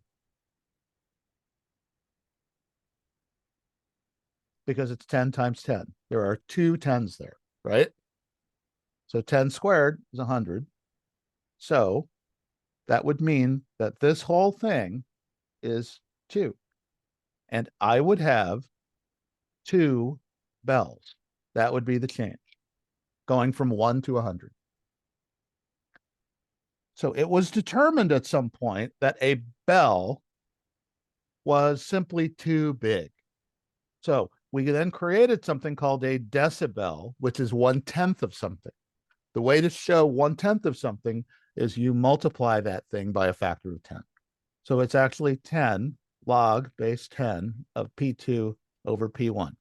Because it's 10 times 10. There are 2 10s there, right? So 10 squared is 100. So that would mean that this whole thing is 2. And I would have 2 bells. That would be the change, going from 1 to 100. So it was determined at some point that a bell was simply too big. So we then created something called a decibel, which is 1/10 of something. The way to show 1/10 of something is you multiply that thing by a factor of 10. So it's actually 10 log base 10 of P2 over P1.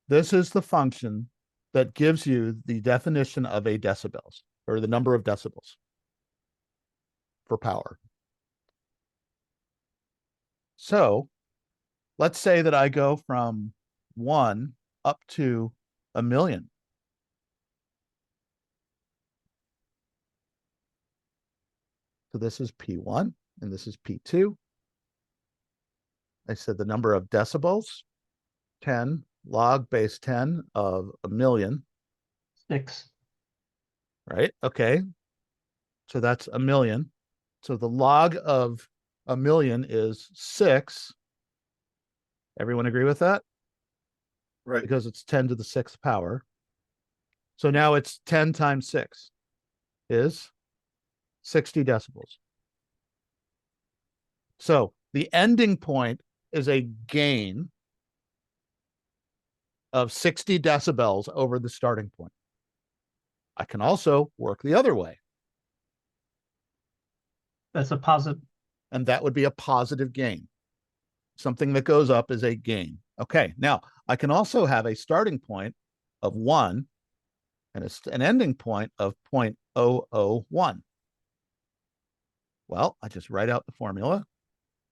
This is the function that gives you the definition of a decibels, or the number of decibels for power. So let's say that I go from 1 up to 1,000,000. So this is P1 and this is P2. I said the number of decibels, 10 log base 10 of 1,000,000. 6. Right? Okay. So that's 1,000,000. So the log of 1,000,000 is 6. Everyone agree with that? Right. Because it's 10 to the 6th power. So now it's 10 times 6 is 60 decibels. So the ending point is a gain of 60 decibels over the starting point. I can also work the other way. That's a positive. And that would be a positive gain. Something that goes up is a gain. Okay, now I can also have a starting point of 1 and an ending point of 0.001. Well, I just write out the formula.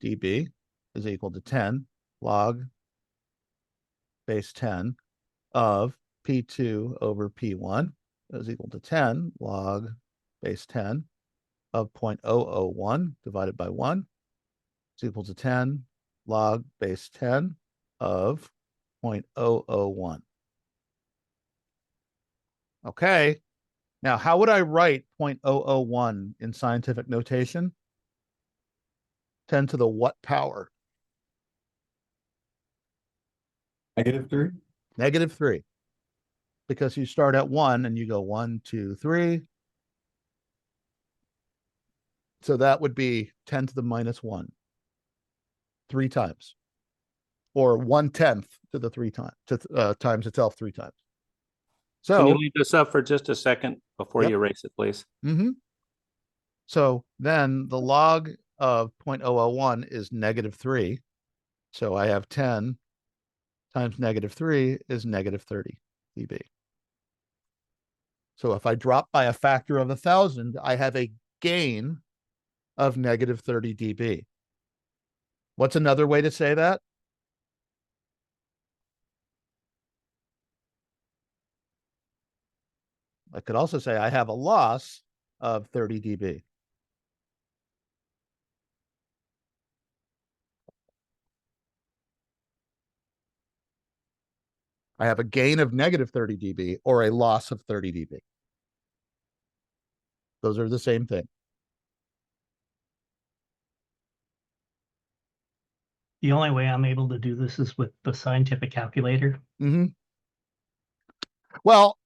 dB is equal to 10 log base 10 of P2 over P1 is equal to 10 log base 10 of 0.001 divided by 1 is equal to 10 log base 10 of 0.001. Okay, now how would I write 0.001 in scientific notation? 10 to the what power? -3. -3. Because you start at 1 and you go 1, 2, 3. So that would be 10 to the -1. 3 times. Or 1/10 to the 3 times, times itself 3 times. So can you leave this up for just a second before Yep. you erase it, please? So then the log of 0.001 is -3. So I have 10 times -3 is -30 dB. So if I drop by a factor of 1,000, I have a gain of -30 dB. What's another way to say that? I could also say I have a loss of 30 dB. I have a gain of -30 dB or a loss of 30 dB. Those are the same thing. The only way I'm able to do this is with the scientific calculator. Well,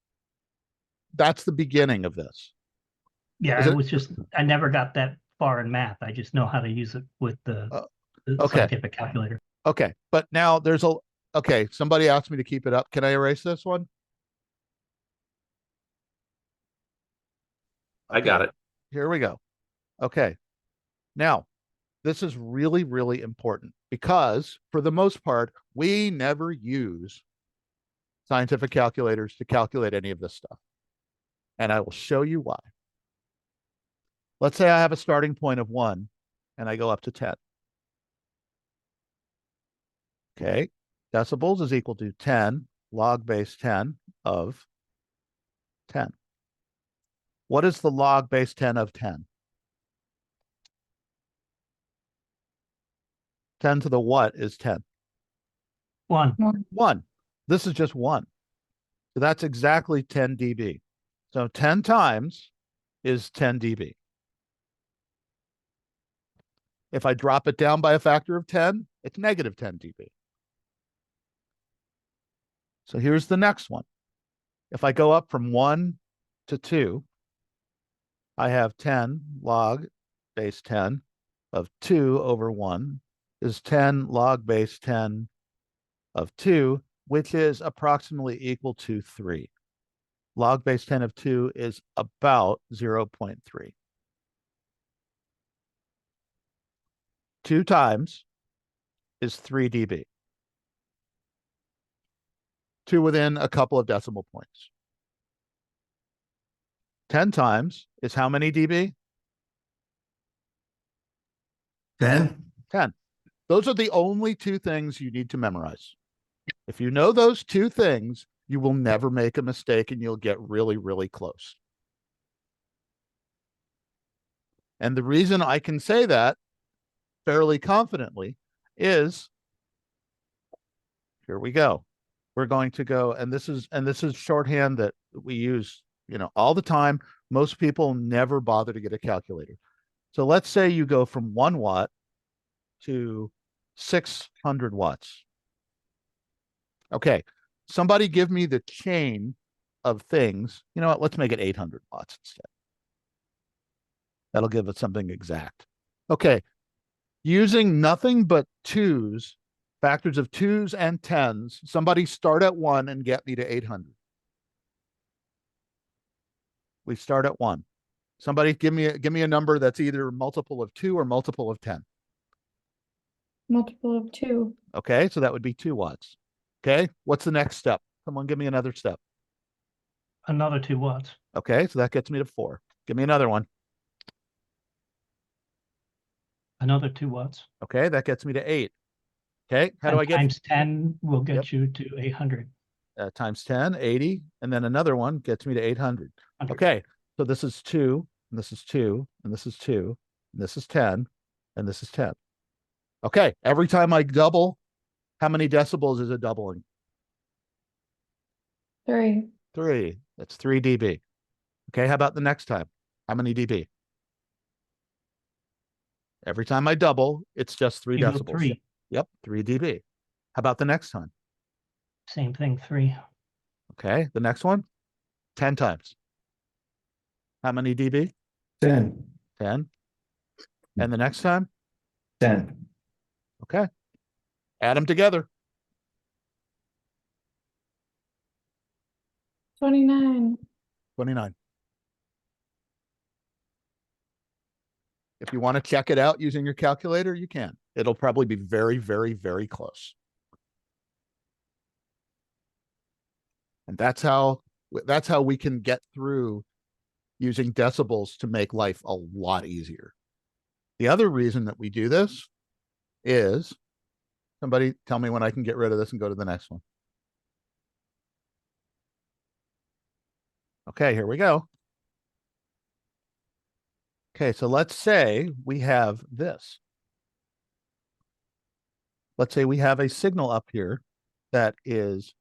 that's the beginning of this. Yeah, I never got that far in math. I just know how to use it with the scientific calculator. Okay, but now okay, somebody asked me to keep it up. Can I erase this one? I got it. Here we go. Okay. Now, this is really, really important because for the most part, we never use scientific calculators to calculate any of this stuff. And I will show you why. Let's say I have a starting point of 1 and I go up to 10. Okay. Decibels is equal to 10 log base 10 of 10. What is the log base 10 of 10? 10 to the what is 10? 1. 1. This is just 1. So that's exactly 10 dB. So 10 times is 10 dB. If I drop it down by a factor of 10, it's -10 dB. So here's the next one. If I go up from 1 to 2, I have 10 log base 10 of 2 over 1 is 10 log base 10 of 2, which is approximately equal to 3. Log base 10 of 2 is about 0.3. 2 times is 3 dB. 2 within a couple of decimal points. 10 times is how many dB? 10. 10. Those are the only 2 things you need to memorize. If you know those 2 things, you will never make a mistake and you'll get really, really close. And the reason I can say that fairly confidently is, here we go. We're going to go, and this is shorthand that we use, all the time. Most people never bother to get a calculator. So let's say you go from 1 watt to 600 watts. Okay, somebody give me the chain of things. You know what? Let's make it 800 watts instead. That'll give us something exact. Okay, using nothing but 2s, factors of 2s and 10s, somebody start at 1 and get me to 800. We start at 1. Somebody give me a number that's either multiple of 2 or multiple of 10. Multiple of 2. Okay, so that would be 2 watts. Okay, what's the next step? Someone give me another step. Another 2 watts. Okay, so that gets me to 4. Give me another one. Another 2 watts. Okay, that gets me to 8. Okay, how do And I get times 10 will get Yep. you to 800. Times 10, 80, and then another one gets me to 800. 100. Okay, so this is 2, and this is 2, and this is 2, and this is 10, and this is 10. Okay, every time I double, how many decibels is it doubling? 3. 3. That's 3 dB. Okay, how about the next time? How many dB? Every time I double, it's just 3 You go decibels. 3. Yep, 3 dB. How about the next time? Same thing, 3. Okay, the next one? 10 times. How many dB? 10. 10. And the next time? 10. Okay. Add them together. 29. 29. If you want to check it out using your calculator, you can. It'll probably be very, very, very close. And that's how we can get through using decibels to make life a lot easier. The other reason that we do this is, somebody tell me when I can get rid of this and go to the next one. Okay, here we go. Okay, so let's say we have this. Let's say we have a signal up here that is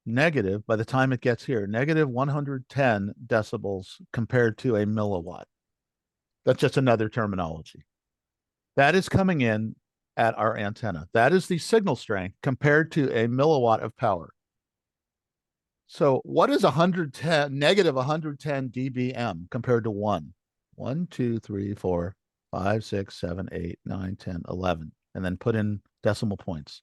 negative, by the time it gets here, negative 110 decibels compared to a milliwatt. That's just another terminology. That is coming in at our antenna. That is the signal strength compared to a milliwatt of power. So what is negative 110 dBm compared to 1? 1, 2, 3, 4, 5, 6, 7, 8, 9, 10, 11, and then put in decimal points.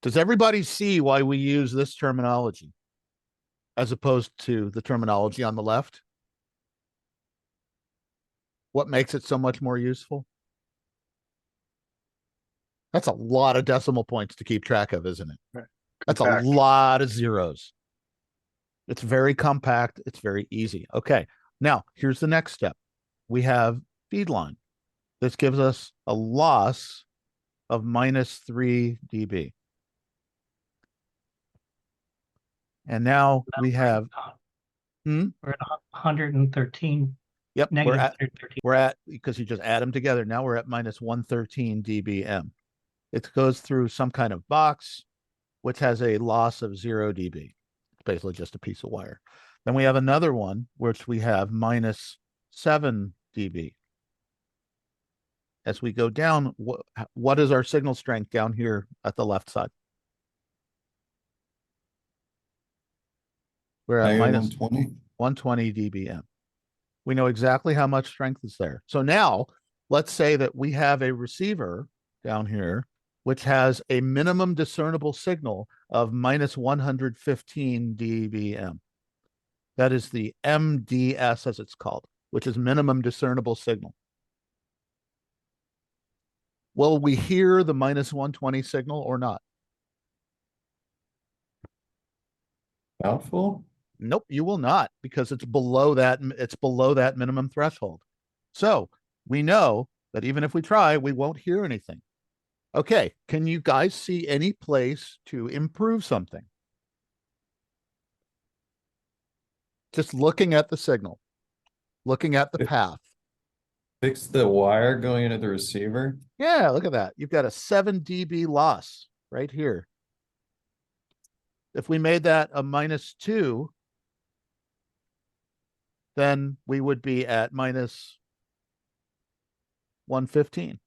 Does everybody see why we use this terminology as opposed to the terminology on the left? What makes it so much more useful? That's a lot of decimal points to keep track of, isn't it? Right. That's a lot of zeros. It's very compact. It's very easy. Okay. Now, here's the next step. We have feed line. This gives us a loss of minus 3 dB. And now we have, We're at 113. Yep, Negative 113. we're at, because you just add them together, now we're at minus 113 dBm. It goes through some kind of box, which has a loss of 0 dB. It's basically just a piece of wire. Then we have another one, which we have minus 7 dB. As we go down, what is our signal strength down here at the left side? We're at minus 120 dBm. We know exactly how much strength is there. So now let's say that we have a receiver down here, which has a minimum discernible signal of minus 115 dBm. That is the MDS, as it's called, which is minimum discernible signal. Will we hear the minus 120 signal or not? Doubtful? Nope, you will not, because it's below that minimum threshold. So we know that even if we try, we won't hear anything. Okay, can you guys see any place to improve something? Just looking at the signal, looking at the path. Fix the wire going into the receiver. Yeah, look at that. You've got a 7 dB loss right here. If we made that a minus 2, then we would be at minus 115.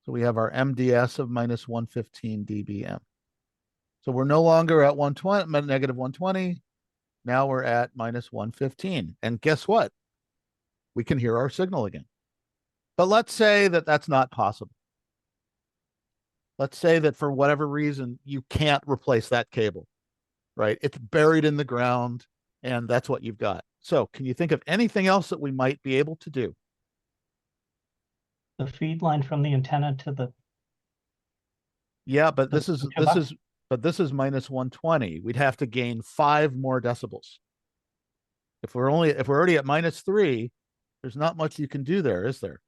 So we have our MDS of minus 115 dBm. So we're no longer at 120, negative 120. Now we're at minus 115. And guess what? We can hear our signal again. But let's say that that's not possible. Let's say that for whatever reason, you can't replace that cable. right? It's buried in the ground, and that's what you've got. So can you think of anything else that we might be able to do? The feed line from the antenna to the Yeah, but The- this is to this the- is but this is minus 120. We'd have to gain 5 more decibels. If we're already at -3, there's not much you can do there, is there?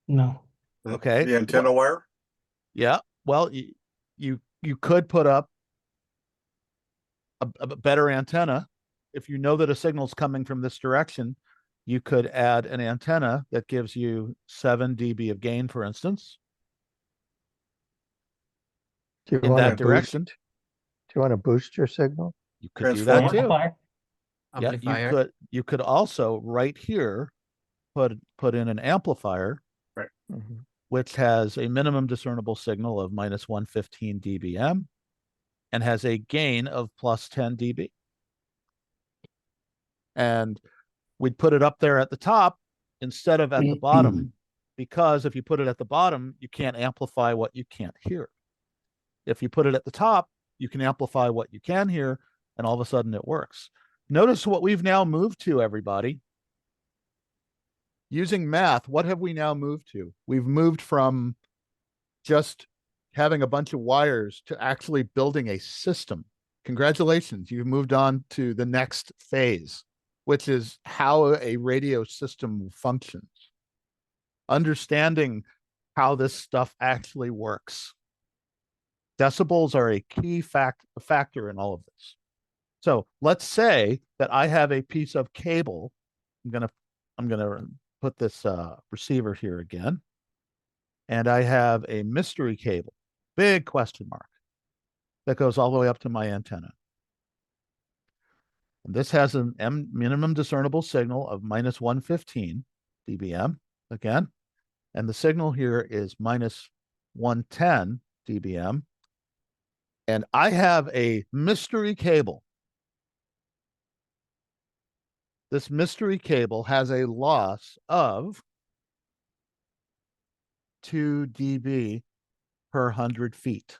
no. Okay. The antenna wire? Yeah. Well, you could put up a better antenna. If you know that a signal's coming from this direction, you could add an antenna that gives you 7 dB of gain, for instance, Do you in want that to direction. boost? Do you want to boost your signal? You could do that too. Amplifier. Yeah, you could also right here put in an amplifier, Right. Mhm. which has a minimum discernible signal of -115 dBm and has a gain of +10 dB. And we'd put it up there at the top instead of at the bottom, because if you put it at the bottom, you can't amplify what you can't hear. If you put it at the top, you can amplify what you can hear, and all of a sudden it works. Notice what we've now moved to, everybody. Using math, what have we now moved to? We've moved from just having a bunch of wires to actually building a system. Congratulations, you've moved on to the next phase, which is how a radio system functions. Understanding how this stuff actually works. Decibels are a key factor in all of this. So let's say that I have a piece of cable. I'm gonna put this receiver here again, and I have a mystery cable, big question mark, that goes all the way up to my antenna. And this has a minimum discernible signal of -115 dBm again, and the signal here is -110 dBm. And I have a mystery cable. This mystery cable has a loss of 2 dB per 100 feet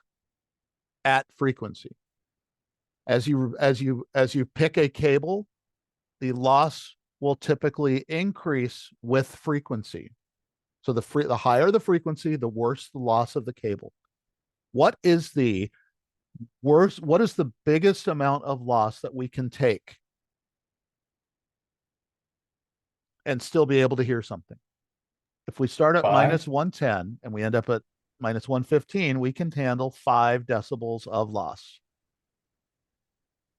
at frequency. As you pick a cable, the loss will typically increase with frequency. So the higher the frequency, the worse the loss of the cable. What is the biggest amount of loss that we can take and still be able to hear something? If we start at 5? -110 and we end up at -115, we can handle 5 decibels of loss.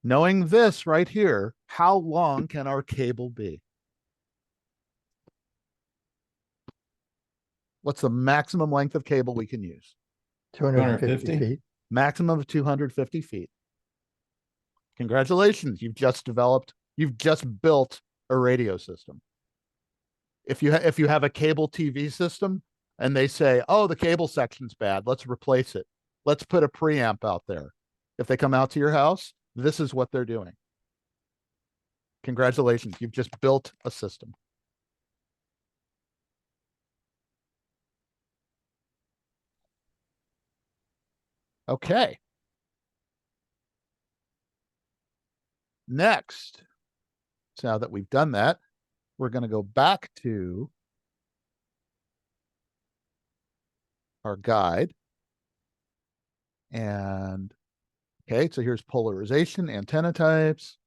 Knowing this right here, how long can our cable be? What's the maximum length of cable we can use? 250 250? feet. Maximum of 250 feet. Congratulations, you've just built a radio system. If you have a cable TV system and they say, "Oh, the cable section's bad, let's replace it. Let's put a preamp out there." If they come out to your house, this is what they're doing. Congratulations, you've just built a system. Okay. Next, so now that we've done that, we're going to go back to our guide. And okay, so here's polarization, antenna types.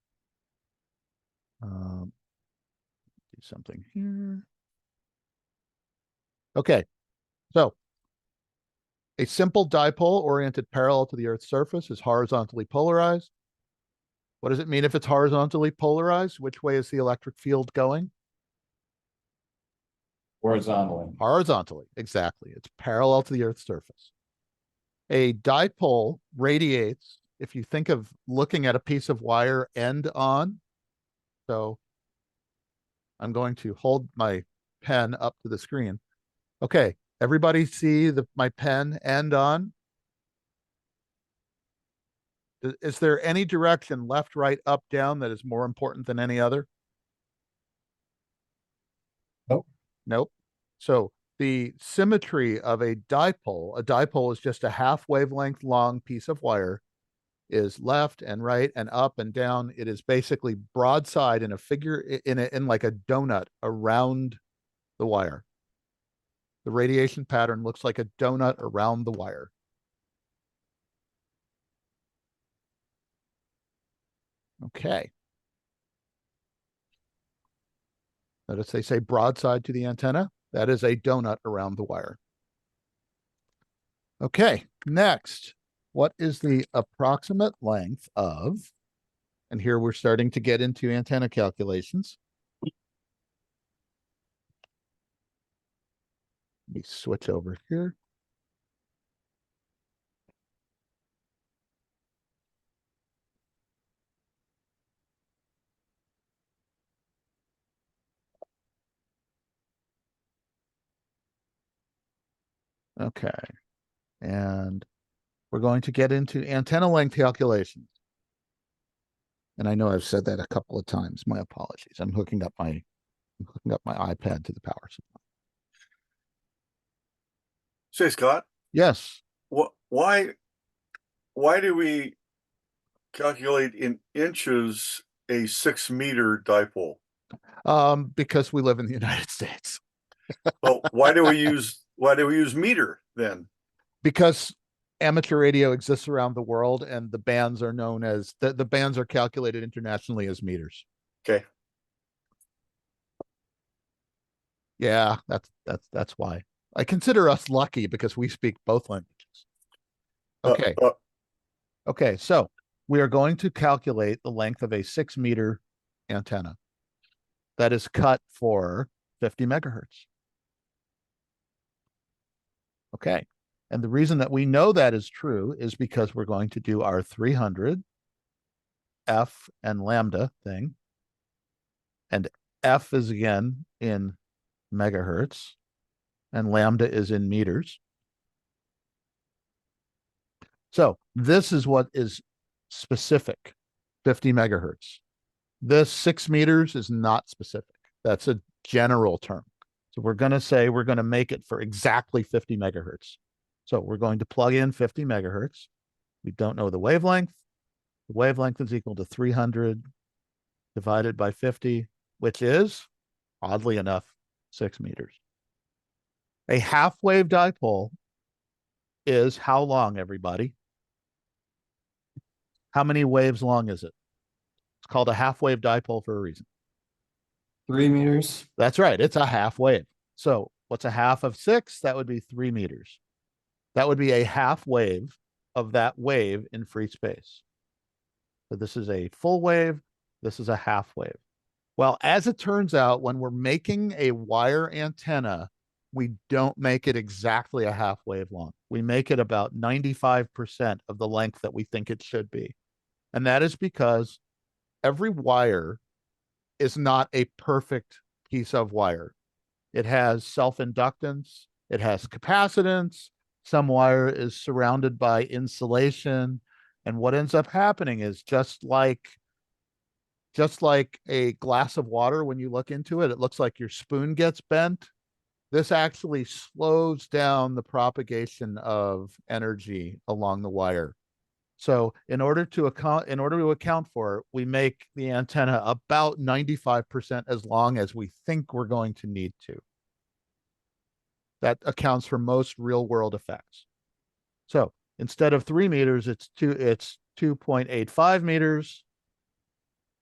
Do something here. Okay, so a simple dipole oriented parallel to the Earth's surface is horizontally polarized. What does it mean if it's horizontally polarized? Which way is the electric field going? Horizontally. Horizontally, exactly. It's parallel to the Earth's surface. A dipole radiates, if you think of looking at a piece of wire end on. So I'm going to hold my pen up to the screen. Okay, everybody see my pen end on? Is there any direction, left, right, up, down, that is more important than any other? Nope. Nope. So the symmetry of a dipole is just a half wavelength long piece of wire is left and right and up and down. It is basically broadside in a figure in like a donut around the wire. The radiation pattern looks like a donut around the wire. Okay. Notice they say broadside to the antenna. That is a donut around the wire. Okay, next, what is the approximate length of, and here we're starting to get into antenna calculations. Let me switch over here. Okay, and we're going to get into antenna length calculations. And I know I've said that a couple of times. My apologies. I'm hooking up my iPad to the power supply. Say, Scott, Yes. why do we calculate in inches a 6-meter dipole? Because we live in the United States. Well, why do we use meter then? Because amateur radio exists around the world, and the bands are known as the bands are calculated internationally as meters. Okay. Yeah, that's why. I consider us lucky because we speak both languages. Okay. Okay, so we are going to calculate the length of a 6-meter antenna that is cut for 50 megahertz. Okay. And the reason that we know that is true is because we're going to do our 300 F and lambda thing. And F is again in megahertz and lambda is in meters. So this is what is specific, 50 megahertz. This 6 meters is not specific. That's a general term. So we're going to say we're going to make it for exactly 50 megahertz. So we're going to plug in 50 megahertz. We don't know the wavelength. The wavelength is equal to 300 divided by 50, which is, oddly enough, 6 meters. A half wave dipole is how long, everybody? How many waves long is it? It's called a half wave dipole for a reason. 3 meters. That's right. It's a half wave. So what's a half of 6? That would be 3 meters. That would be a half wave of that wave in free space. So this is a full wave. This is a half wave. Well, as it turns out, when we're making a wire antenna, we don't make it exactly a half wave long. We make it about 95% of the length that we think it should be. And that is because every wire is not a perfect piece of wire. It has self-inductance, it has capacitance, some wire is surrounded by insulation. And what ends up happening is just like a glass of water, when you look into it, it looks like your spoon gets bent. This actually slows down the propagation of energy along the wire. So in order to account for it, we make the antenna about 95% as long as we think we're going to need to. That accounts for most real world effects. So instead of 3 meters, it's 2.85 meters.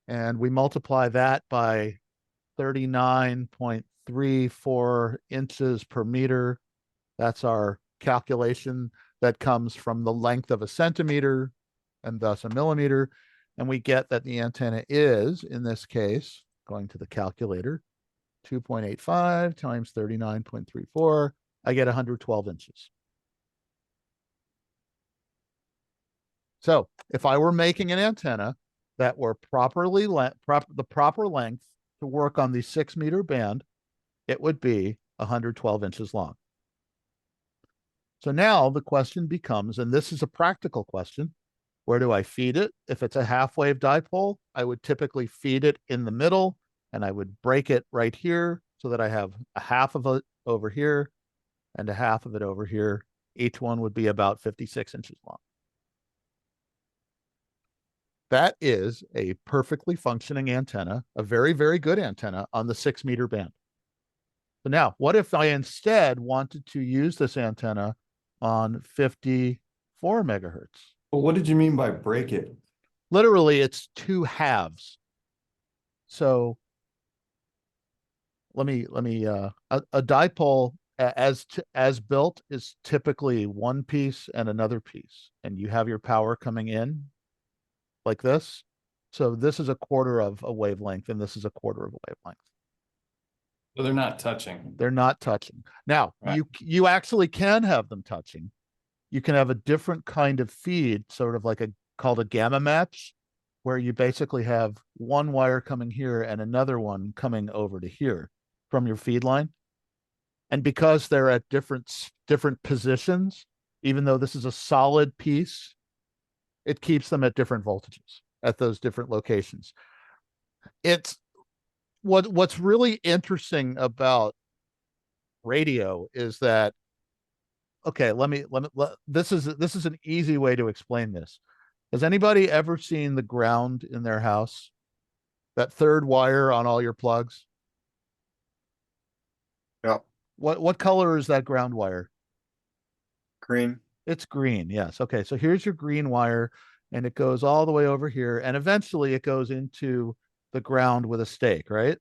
And we multiply that by 39.34 inches per meter. That's our calculation that comes from the length of a centimeter and thus a millimeter. And we get that the antenna is, in this case, going to the calculator, 2.85 times 39.34. I get 112 inches. So if I were making an antenna that were the proper length to work on the 6 meter band, it would be 112 inches long. So now the question becomes, and this is a practical question, where do I feed it? If it's a half wave dipole, I would typically feed it in the middle and I would break it right here so that I have a half of it over here and a half of it over here. Each one would be about 56 inches long. That is a perfectly functioning antenna, a very, very good antenna on the 6-meter band. So now, what if I instead wanted to use this antenna on 54 megahertz? Well, what did you mean by break it? Literally, it's two halves. So let me a dipole as built is typically one piece and another piece, and you have your power coming in like this. So this is a quarter of a wavelength, and this is a quarter of a wavelength. So they're not touching. They're not touching. Now, Right. you actually can have them touching. You can have a different kind of feed, sort of like called a gamma match, where you basically have one wire coming here and another one coming over to here from your feed line. And because they're at different positions, even though this is a solid piece, it keeps them at different voltages at those different locations. It's what's really interesting about radio is that, okay, this is an easy way to explain this. Has anybody ever seen the ground in their house? That third wire on all your plugs? Yeah. What color is that ground wire? Green. It's green, yes. Okay, so here's your green wire, and it goes all the way over here, and eventually it goes into the ground with a stake, right?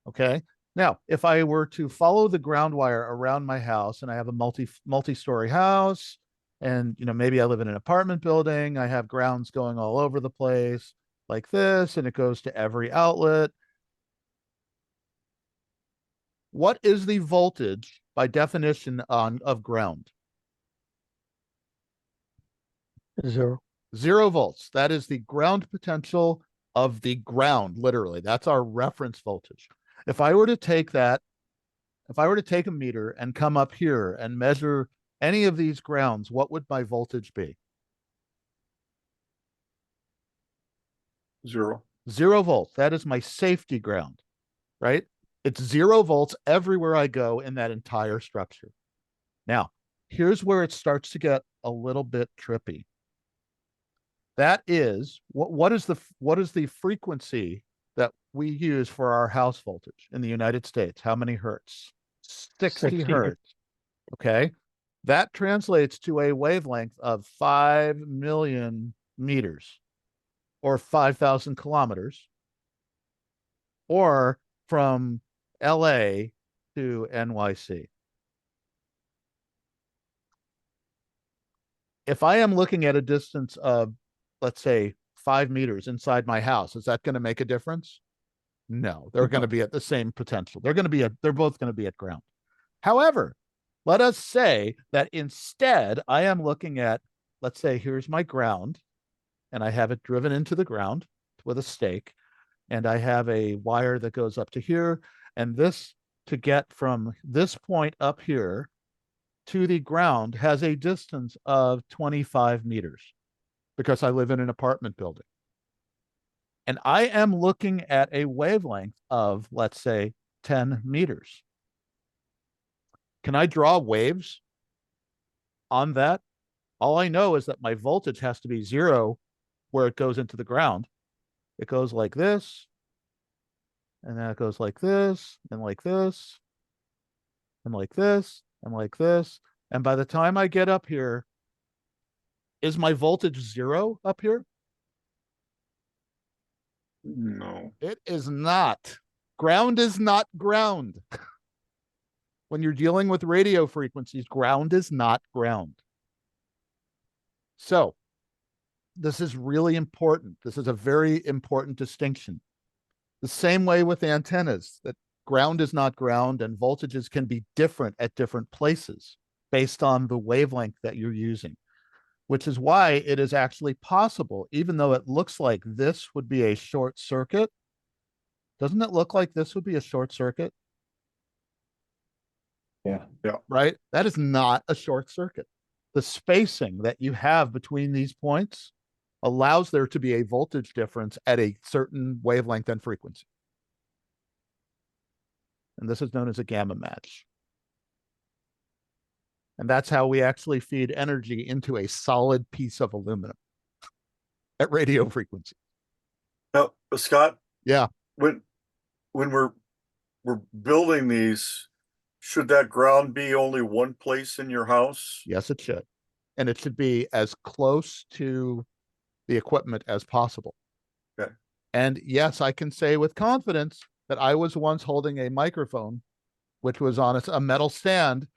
Okay. Now, if I were to follow the ground wire around my house, and I have a multi-story house, and maybe I live in an apartment building, I have grounds going all over the place like this, and it goes to every outlet. What is the voltage by definition of ground? 0. 0 volts. That is the ground potential of the ground, literally. That's our reference voltage. If I were to take a meter and come up here and measure any of these grounds, what would my voltage be? 0. 0 volts. That is my safety ground, right? It's 0 volts everywhere I go in that entire structure. Now, here's where it starts to get a little bit trippy. That is, what is the frequency that we use for our house voltage in the United States? How many hertz? 60 hertz. Okay. That translates to a wavelength of 5 million meters, or 5,000 kilometers, or from LA to NYC. If I am looking at a distance of, let's say, 5 meters inside my house, is that going to make a difference? No, they're going to be at the same potential. They're both going to be at ground. However, let us say that instead I am looking at, let's say, here's my ground, and I have it driven into the ground with a stake, and I have a wire that goes up to here, and this, to get from this point up here to the ground, has a distance of 25 meters because I live in an apartment building. And I am looking at a wavelength of, let's say, 10 meters. Can I draw waves on that? All I know is that my voltage has to be 0 where it goes into the ground. It goes like this, and then it goes like this, and like this, and like this, and like this. And by the time I get up here, is my voltage 0 up here? No. It is not. Ground is not ground. When you're dealing with radio frequencies, ground is not ground. So this is really important. This is a very important distinction. The same way with antennas, that ground is not ground, and voltages can be different at different places based on the wavelength that you're using, which is why it is actually possible, even though it looks like this would be a short circuit. Doesn't it look like this would be a short circuit? Yeah. Yeah. Right? That is not a short circuit. The spacing that you have between these points allows there to be a voltage difference at a certain wavelength and frequency. And this is known as a gamma match. And that's how we actually feed energy into a solid piece of aluminum. at radio frequency. Now, Scott, Yeah. when we're building these, should that ground be only one place in your house? Yes, it should. And it should be as close to the equipment as possible. Okay. And yes, I can say with confidence that I was once holding a microphone, which was on a metal stand,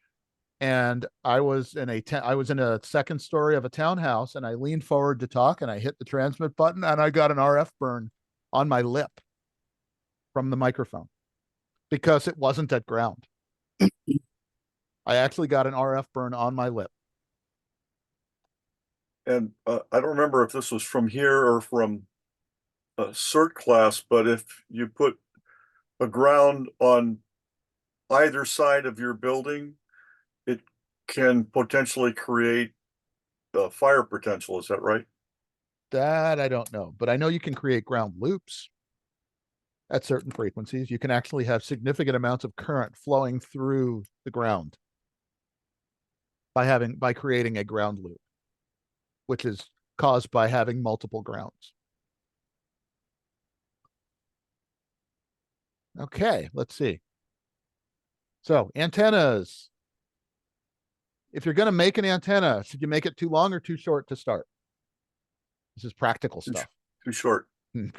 and I was in a second story of a townhouse, and I leaned forward to talk, and I hit the transmit button, and I got an RF burn on my lip from the microphone because it wasn't at ground. I actually got an RF burn on my lip. And I don't remember if this was from here or from a CERT class, but if you put a ground on either side of your building, it can potentially create fire potential. Is that right? That I don't know, but I know you can create ground loops at certain frequencies. You can actually have significant amounts of current flowing through the ground by creating a ground loop, which is caused by having multiple grounds. Okay, let's see. So antennas. If you're going to make an antenna, should you make it too long or too short to start? This is practical stuff. Too short.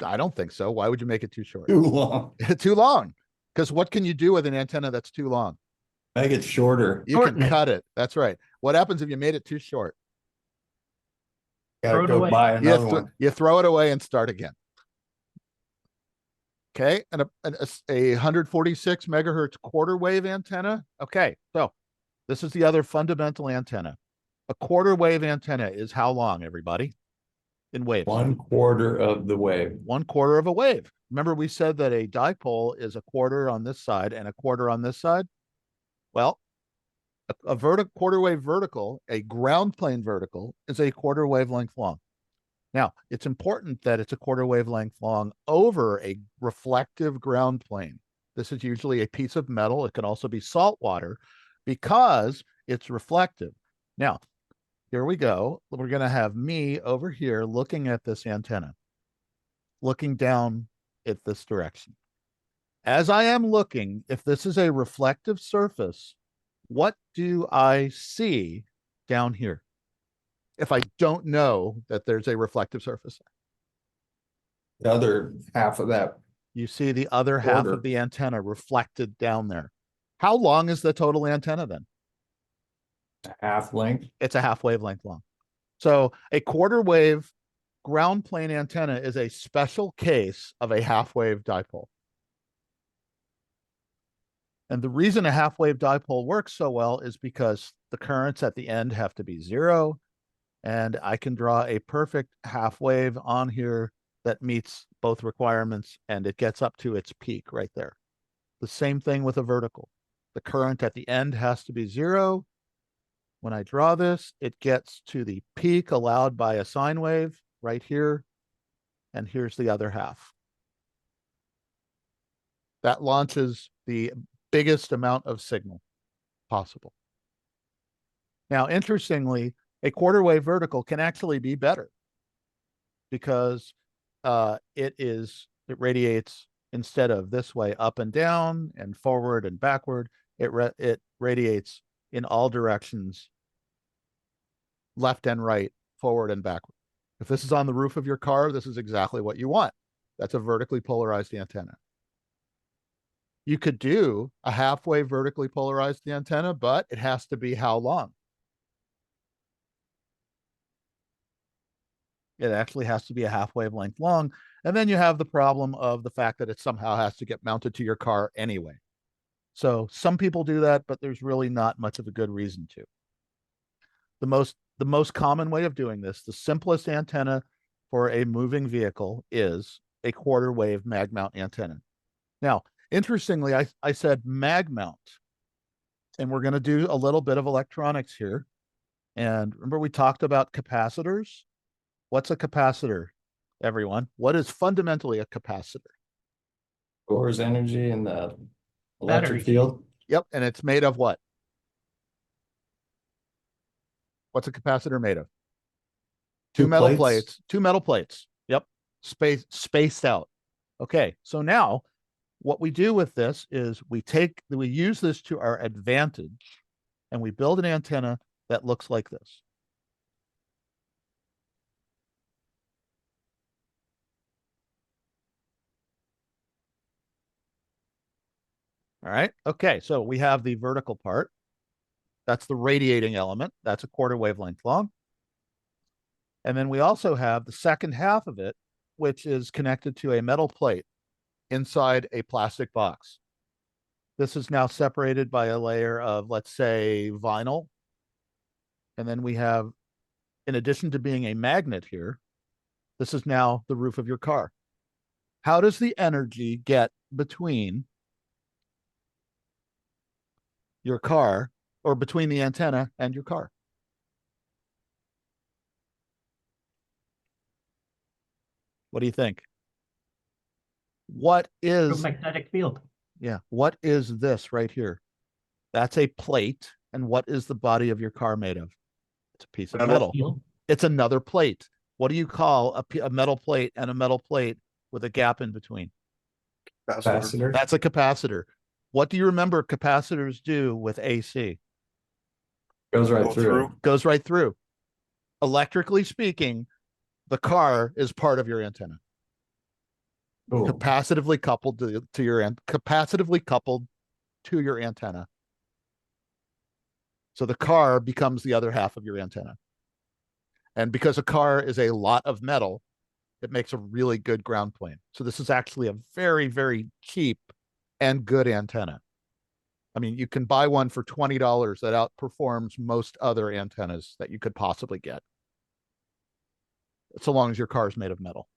I don't think so. Why would you make it too short? Too long. Too long. Because what can you do with an antenna that's too long? Make it shorter. You can cut it. That's right. What happens if you made it too short? Gotta go buy another one. You throw it away and start again. Okay, and a 146 megahertz quarter wave antenna. Okay, so this is the other fundamental antenna. A quarter wave antenna is how long, everybody? In waves. 1/4 of the wave. 1/4 of a wave. Remember we said that a dipole is a quarter on this side and a quarter on this side? Well, a quarter wave vertical, a ground plane vertical, is a quarter wavelength long. Now, it's important that it's a quarter wavelength long over a reflective ground plane. This is usually a piece of metal. It can also be salt water because it's reflective. Now, here we go. We're going to have me over here looking at this antenna, looking down at this direction. As I am looking, if this is a reflective surface, what do I see down here? If I don't know that there's a reflective surface. The other half of that. You see the other half of the antenna reflected down there. How long is the total antenna then? A half length. It's a half wavelength long. So a quarter wave ground plane antenna is a special case of a half wave dipole. And the reason a half wave dipole works so well is because the currents at the end have to be 0. And I can draw a perfect half wave on here that meets both requirements, and it gets up to its peak right there. The same thing with a vertical. The current at the end has to be 0. When I draw this, it gets to the peak allowed by a sine wave right here, and here's the other half. That launches the biggest amount of signal possible. Now, interestingly, a quarter wave vertical can actually be better because it radiates instead of this way up and down and forward and backward. It radiates in all directions, left and right, forward and backward. If this is on the roof of your car, this is exactly what you want. That's a vertically polarized antenna. You could do a half wave vertically polarized antenna, but it has to be how long? It actually has to be a half wavelength long. And then you have the problem of the fact that it somehow has to get mounted to your car anyway. So some people do that, but there's really not much of a good reason to. The most common way of doing this, the simplest antenna for a moving vehicle is a quarter wave mag mount antenna. Now, interestingly, I said mag mount, and we're going to do a little bit of electronics here. And remember we talked about capacitors? What's a capacitor, everyone? What is fundamentally a capacitor? Stores energy in the electric field. Yep, and it's made of what? What's a capacitor made of? Two metal plates, two metal plates. Yep. Spaced out. Okay. So now what we do with this is we use this to our advantage and we build an antenna that looks like this. All right. Okay. So we have the vertical part. That's the radiating element. That's a quarter wavelength long. And then we also have the second half of it, which is connected to a metal plate inside a plastic box. This is now separated by a layer of, let's say, vinyl. And then we have, in addition to being a magnet here, this is now the roof of your car. How does the energy get between your car, or between the antenna and your car? What do you think? What is magnetic field? Yeah. What is this right here? That's a plate. And what is the body of your car made of? It's a piece of metal. It's another plate. What do you call a metal plate and a metal plate with a gap in between? Capacitor. That's a capacitor. What do you remember capacitors do with AC? Goes right through. Goes right through. Electrically speaking, the car is part of your antenna. Cool. Capacitively coupled to your antenna. So the car becomes the other half of your antenna. And because a car is a lot of metal, it makes a really good ground plane. So this is actually a very, very cheap and good antenna. I mean, you can buy one for $20 that outperforms most other antennas that you could possibly get. So long as your car is made of metal.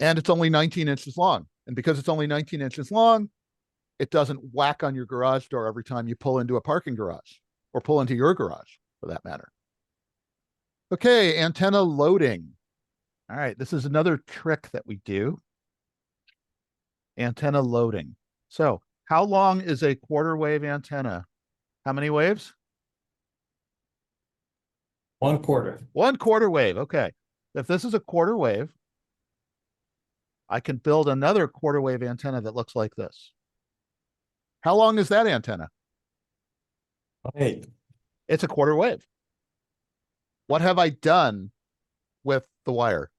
And it's only 19 inches long. And because it's only 19 inches long, it doesn't whack on your garage door every time you pull into a parking garage or pull into your garage for that matter. Okay, antenna loading. All right, this is another trick that we do. Antenna loading. So how long is a quarter wave antenna? How many waves? 1/4. 1/4 wave. Okay. If this is a quarter wave, I can build another quarter wave antenna that looks like this. How long is that antenna? 8. It's a quarter wave. What have I done with the wire?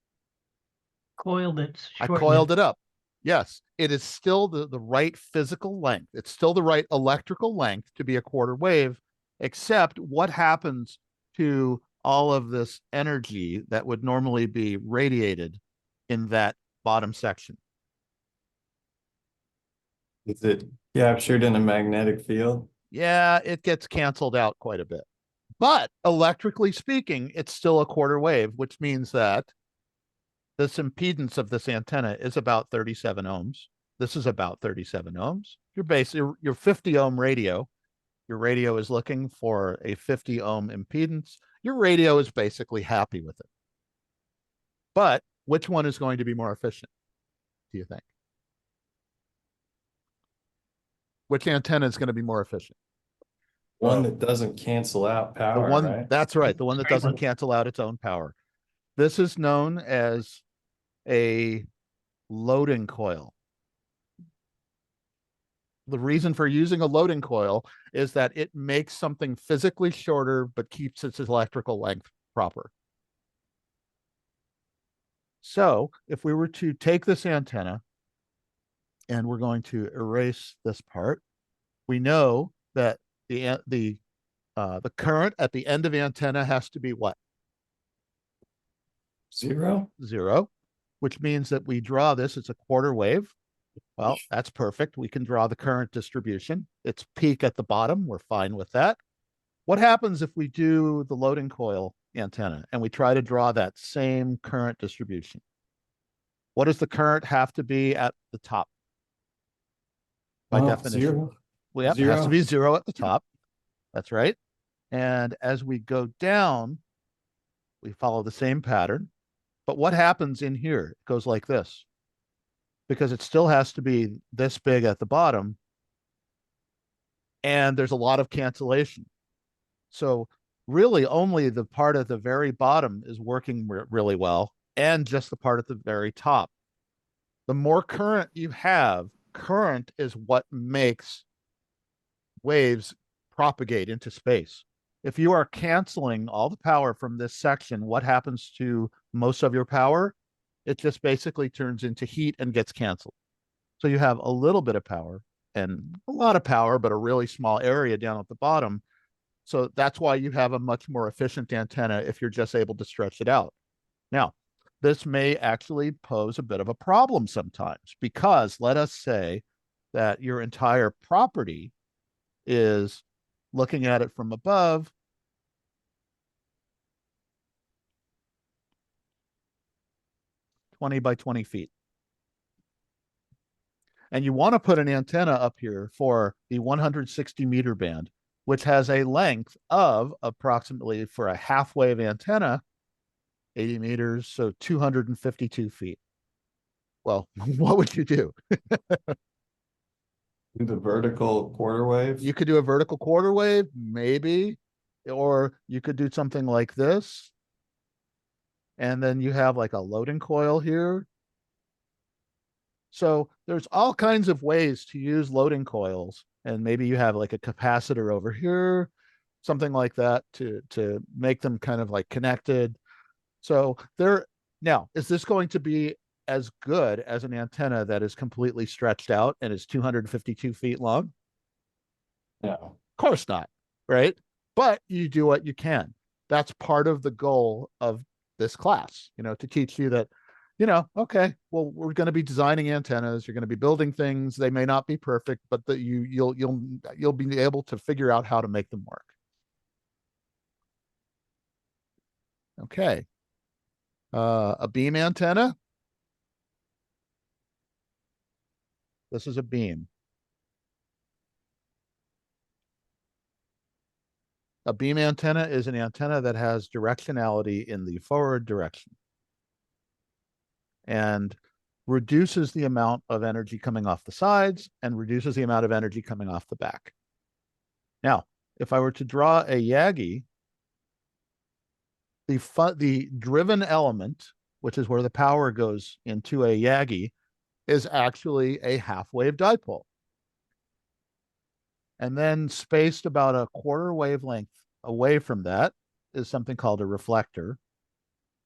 Coiled it. I coiled it up. Yes, it is still the right physical length. It's still the right electrical length to be a quarter wave, except what happens to all of this energy that would normally be radiated in that bottom section? Is it captured in a magnetic field? Yeah, it gets canceled out quite a bit. But electrically speaking, it's still a quarter wave, which means that this impedance of this antenna is about 37 ohms. This is about 37 ohms. Your 50 ohm radio, your radio is looking for a 50 ohm impedance. Your radio is basically happy with it. But which one is going to be more efficient, do you think? Which antenna is going to be more efficient? One that doesn't cancel out power, right? That's right. The one that doesn't cancel out its own power. This is known as a loading coil. The reason for using a loading coil is that it makes something physically shorter, but keeps its electrical length proper. So if we were to take this antenna and we're going to erase this part, we know that the current at the end of antenna has to be what? 0. 0, which means that we draw this, it's a quarter wave. Well, that's perfect. We can draw the current distribution. It's peak at the bottom. We're fine with that. What happens if we do the loading coil antenna and we try to draw that same current distribution? What does the current have to be at the top? By definition. 0. Well, yeah, it has to be 0 at the top. That's right. And as we go down, we follow the same pattern. But what happens in here? It goes like this. Because it still has to be this big at the bottom. And there's a lot of cancellation. So really only the part at the very bottom is working really well, and just the part at the very top. The more current you have, current is what makes waves propagate into space. If you are canceling all the power from this section, what happens to most of your power? It just basically turns into heat and gets canceled. So you have a little bit of power and a lot of power, but a really small area down at the bottom. So that's why you have a much more efficient antenna if you're just able to stretch it out. Now, this may actually pose a bit of a problem sometimes, because let us say that your entire property is, looking at it from above, (20 by 20 feet). And you want to put an antenna up here for the 160-meter band, which has a length of approximately, for a half wave antenna, 80 meters, so 252 feet. Well, what would you do? Do the vertical quarter wave? You could do a vertical quarter wave, maybe, or you could do something like this. And then you have like a loading coil here. So there's all kinds of ways to use loading coils. And maybe you have like a capacitor over here, something like that, to make them kind of like connected. So now, is this going to be as good as an antenna that is completely stretched out and is 252 feet long? No. Of course not, right? But you do what you can. That's part of the goal of this class, to teach you that, okay, well, we're going to be designing antennas. You're going to be building things. They may not be perfect, but you'll be able to figure out how to make them work. Okay. A beam antenna. This is a beam. A beam antenna is an antenna that has directionality in the forward direction and reduces the amount of energy coming off the sides and reduces the amount of energy coming off the back. Now, if I were to draw a Yagi, the driven element, which is where the power goes into a Yagi, is actually a half wave dipole. And then spaced about a quarter wavelength away from that is something called a reflector,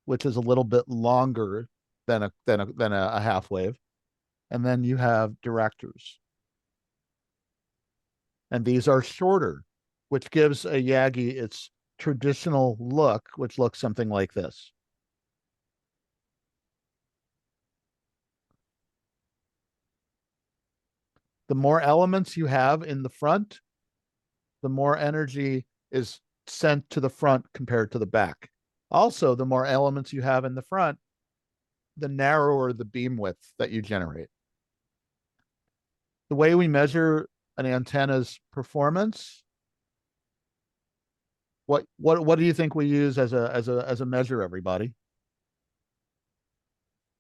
which is a little bit longer than a half wave. And then you have directors. And these are shorter, which gives a Yagi its traditional look, which looks something like this. The more elements you have in the front, the more energy is sent to the front compared to the back. Also, the more elements you have in the front, the narrower the beam width that you generate. The way we measure an antenna's performance, what do you think we use as a measure, everybody?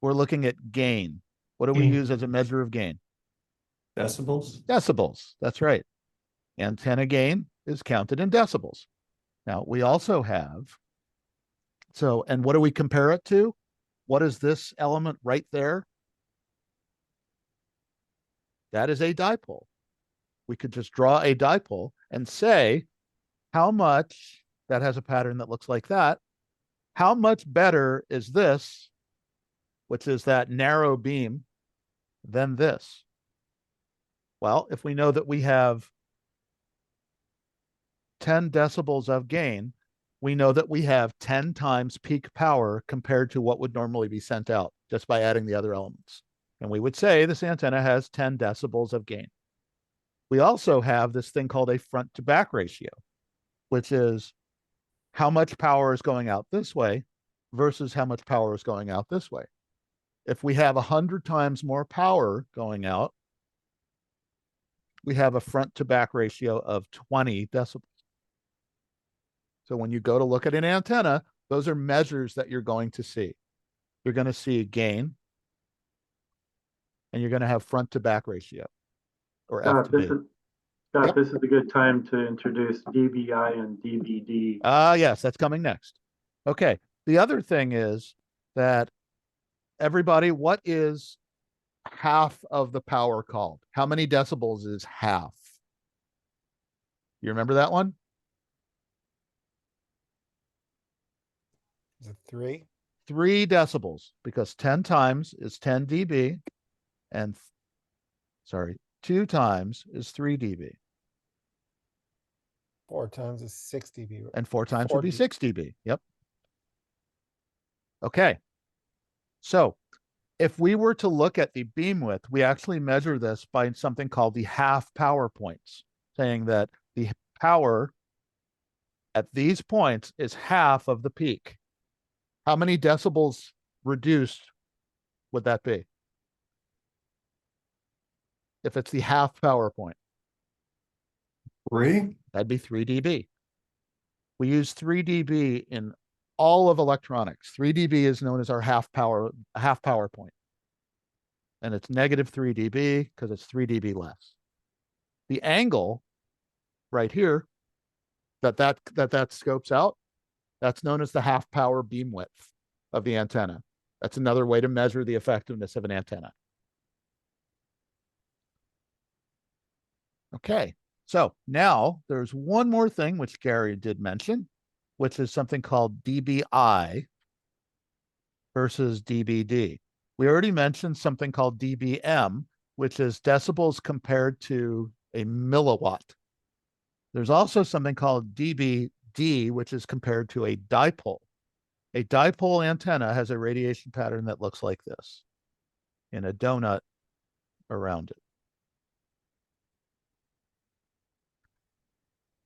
We're looking at gain. What do we use as a measure of gain? Decibels? Decibels, that's right. Antenna gain is counted in decibels. Now, we also have, and what do we compare it to? What is this element right there? That is a dipole. We could just draw a dipole and say how much, that has a pattern that looks like that, how much better is this, which is that narrow beam, than this? Well, if we know that we have 10 decibels of gain, we know that we have 10 times peak power compared to what would normally be sent out just by adding the other elements. And we would say this antenna has 10 decibels of gain. We also have this thing called a front to back ratio, which is how much power is going out this way versus how much power is going out this way. If we have 100 times more power going out, we have a front to back ratio of 20 decibels. So when you go to look at an antenna, those are measures that you're going to see. You're going to see gain, and you're going to have front to back ratio, or F to B. Scott, this is a good time to introduce DBI and DBD. Yes, that's coming next. Okay. The other thing is that everybody, what is half of the power called? How many decibels is half? You remember that one? Is it 3? 3 decibels, because 10 times is 10 dB, and 2 times is 3 dB. 4 times is 6 dB. And 4 times would be 6 dB. Yep. Okay. So if we were to look at the beam width, we actually measure this by something called the half power points, saying that the power at these points is half of the peak. How many decibels reduced would that be? If it's the half power point. 3? That'd be 3 dB. We use 3 dB in all of electronics. 3 dB is known as our half power point. And it's negative 3 dB because it's 3 dB less. The angle right here that scopes out, that's known as the half power beam width of the antenna. That's another way to measure the effectiveness of an antenna. Okay, so now there's one more thing which Gary did mention, which is something called dBi versus dBd. We already mentioned something called dBm, which is decibels compared to a milliwatt. There's also something called dBd, which is compared to a dipole. A dipole antenna has a radiation pattern that looks like this, in a donut around it.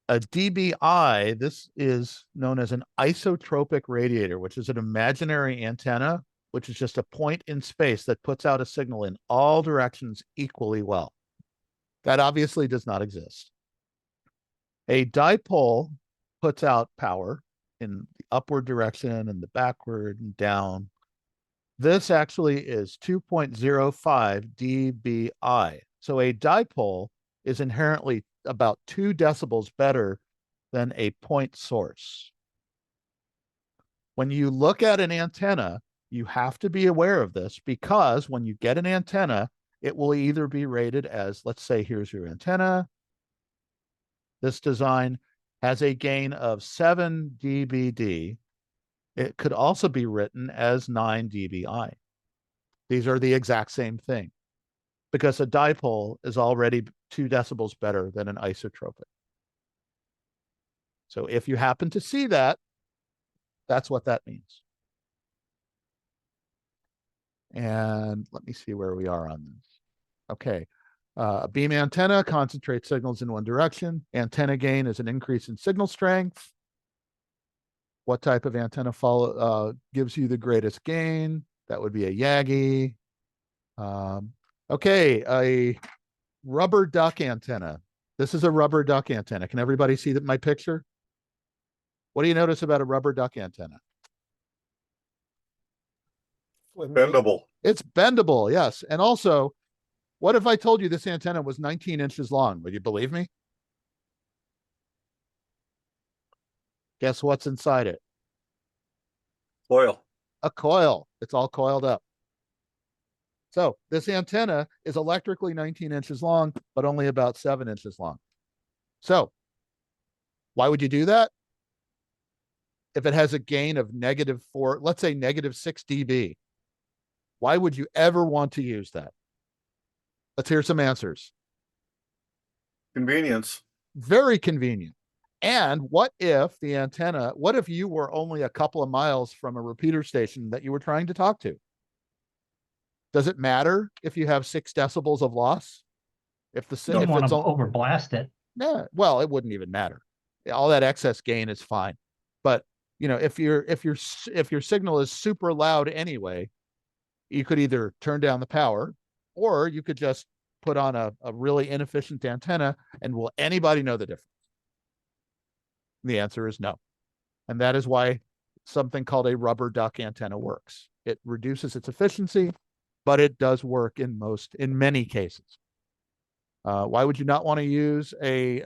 A dBi, this is known as an isotropic radiator, which is an imaginary antenna, which is just a point in space that puts out a signal in all directions equally well. That obviously does not exist. A dipole puts out power in the upward direction and the backward and down. This actually is 2.05 dBi. So a dipole is inherently about 2 decibels better than a point source. When you look at an antenna, you have to be aware of this, because when you get an antenna, it will either be rated as, let's say, here's your antenna. This design has a gain of 7 dBd. It could also be written as 9 dBi. These are the exact same thing, because a dipole is already 2 decibels better than an isotropic. So if you happen to see that, that's what that means. And let me see where we are on this. Okay. A beam antenna concentrates signals in one direction. Antenna gain is an increase in signal strength. What type of antenna gives you the greatest gain? That would be a Yagi. Okay, a rubber duck antenna. This is a rubber duck antenna. Can everybody see my picture? What do you notice about a rubber duck antenna? Bendable. It's bendable, yes. And also, what if I told you this antenna was 19 inches long? Would you believe me? Guess what's inside it? Coil. A coil. It's all coiled up. So this antenna is electrically 19 inches long, but only about 7 inches long. So why would you do that? If it has a gain of -4, let's say -6 dB, why would you ever want to use that? Let's hear some answers. Convenience. Very convenient. And what if you were only a couple of miles from a repeater station that you were trying to talk to? Does it matter if you have 6 decibels of loss? If You don't want to overblast it. Yeah, well, it wouldn't even matter. All that excess gain is fine. But if your signal is super loud anyway, you could either turn down the power, or you could just put on a really inefficient antenna. And will anybody know the difference? The answer is no. And that is why something called a rubber duck antenna works. It reduces its efficiency, but it does work in many cases. Why would you not want to use a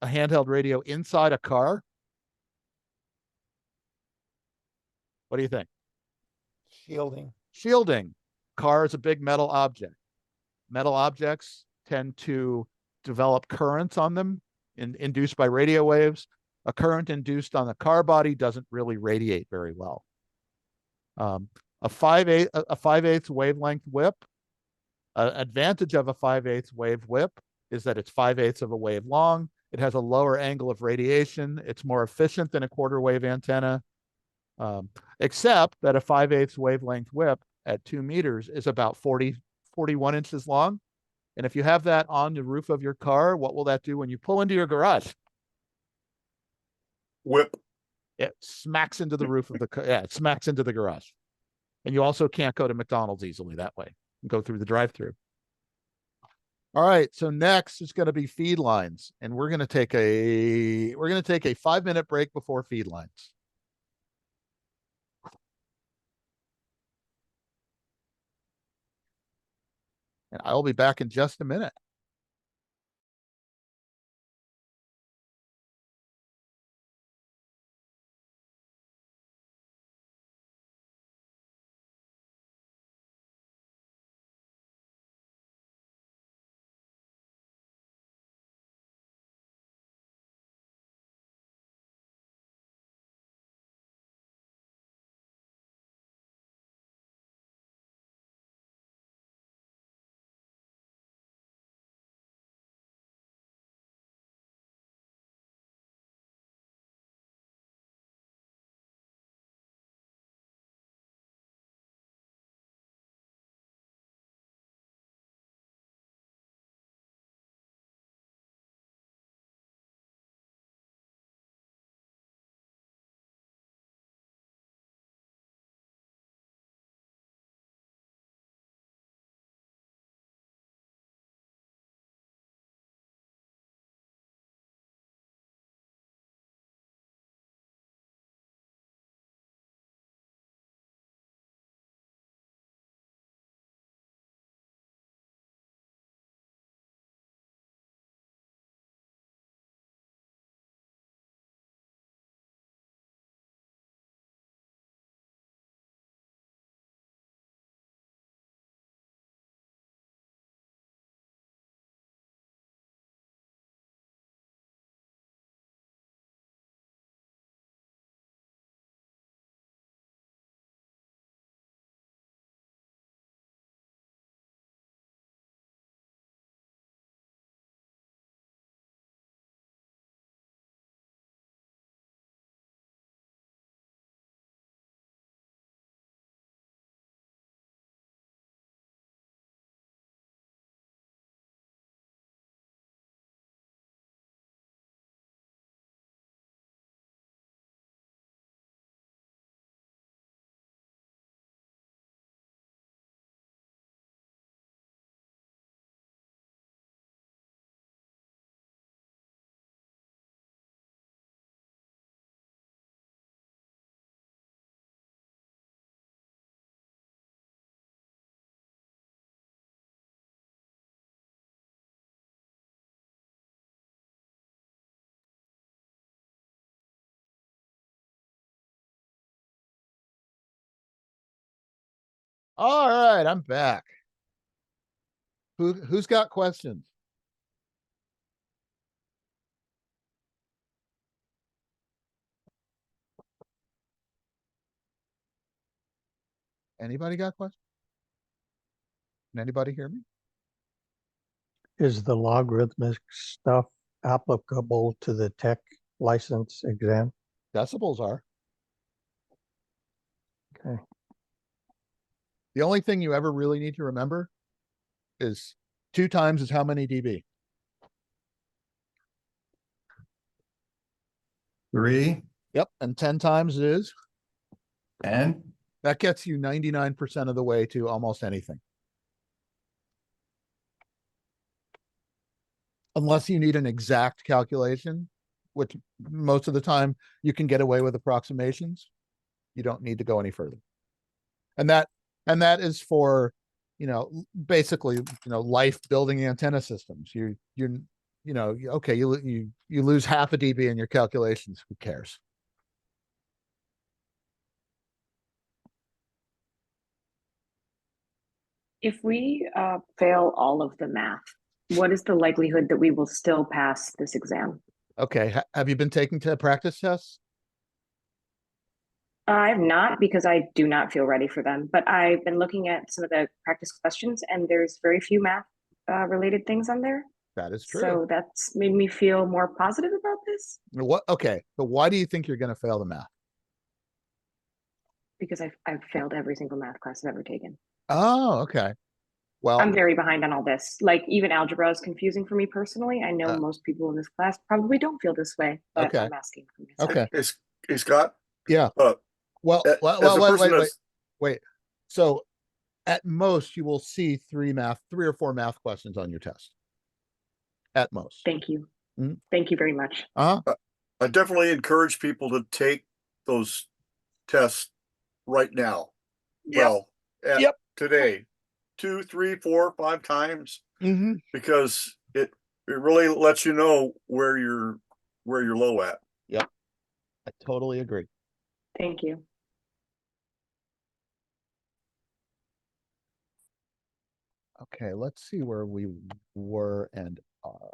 handheld radio inside a car? What do you think? Shielding. Shielding. Car is a big metal object. Metal objects tend to develop currents on them induced by radio waves. A current induced on the car body doesn't really radiate very well. A 5/8 wavelength whip. Advantage of a 5/8 wave whip is that it's 5/8 of a wave long. It has a lower angle of radiation. It's more efficient than a quarter wave antenna, except that a 5/8 wavelength whip at 2 meters is about 41 inches long. And if you have that on the roof of your car, what will that do when you pull into your garage? Whip. It smacks into the roof of the car. Yeah, it smacks into the garage. And you also can't go to McDonald's easily that way and go through the drive-through. All right, so next is going to be feed lines, and we're going to take a 5-minute break before feed lines. And I'll be back in just a minute. All right, I'm back. Who's got questions? Anybody got questions? Can anybody hear me? Is the logarithmic stuff applicable to the tech license exam? Decibels are. Okay. The only thing you ever really need to remember is 2 times is how many dB? 3. Yep, and 10 times is? 10. That gets you 99% of the way to almost anything. Unless you need an exact calculation, which most of the time you can get away with approximations. You don't need to go any further. And that is for, basically, life building antenna systems. Okay, you lose half a dB in your calculations. Who cares? If we fail all of the math, what is the likelihood that we will still pass this exam? Okay, have you been taking practice tests? I have not, because I do not feel ready for them, but I've been looking at some of the practice questions and there's very few math related things on there. That is true. So that's made me feel more positive about this. Okay, but why do you think you're going to fail the math? Because I've failed every single math class I've ever taken. Oh, okay. Well, I'm very behind on all this. Like, even algebra is confusing for me personally. I know most people in this class probably don't feel this way, but okay. I'm asking for myself. Okay. Hey, Scott. Yeah. Well, wait. So at most you will see three or four math questions on your test. At most. Thank you. Mm-hmm. Thank you very much. I definitely encourage people to take those tests right now. Yep. Well, today, 2, 3, 4, 5 times, because it really lets you know where you're low at. Yep. I totally agree. Thank you. Okay, let's see where we were and are.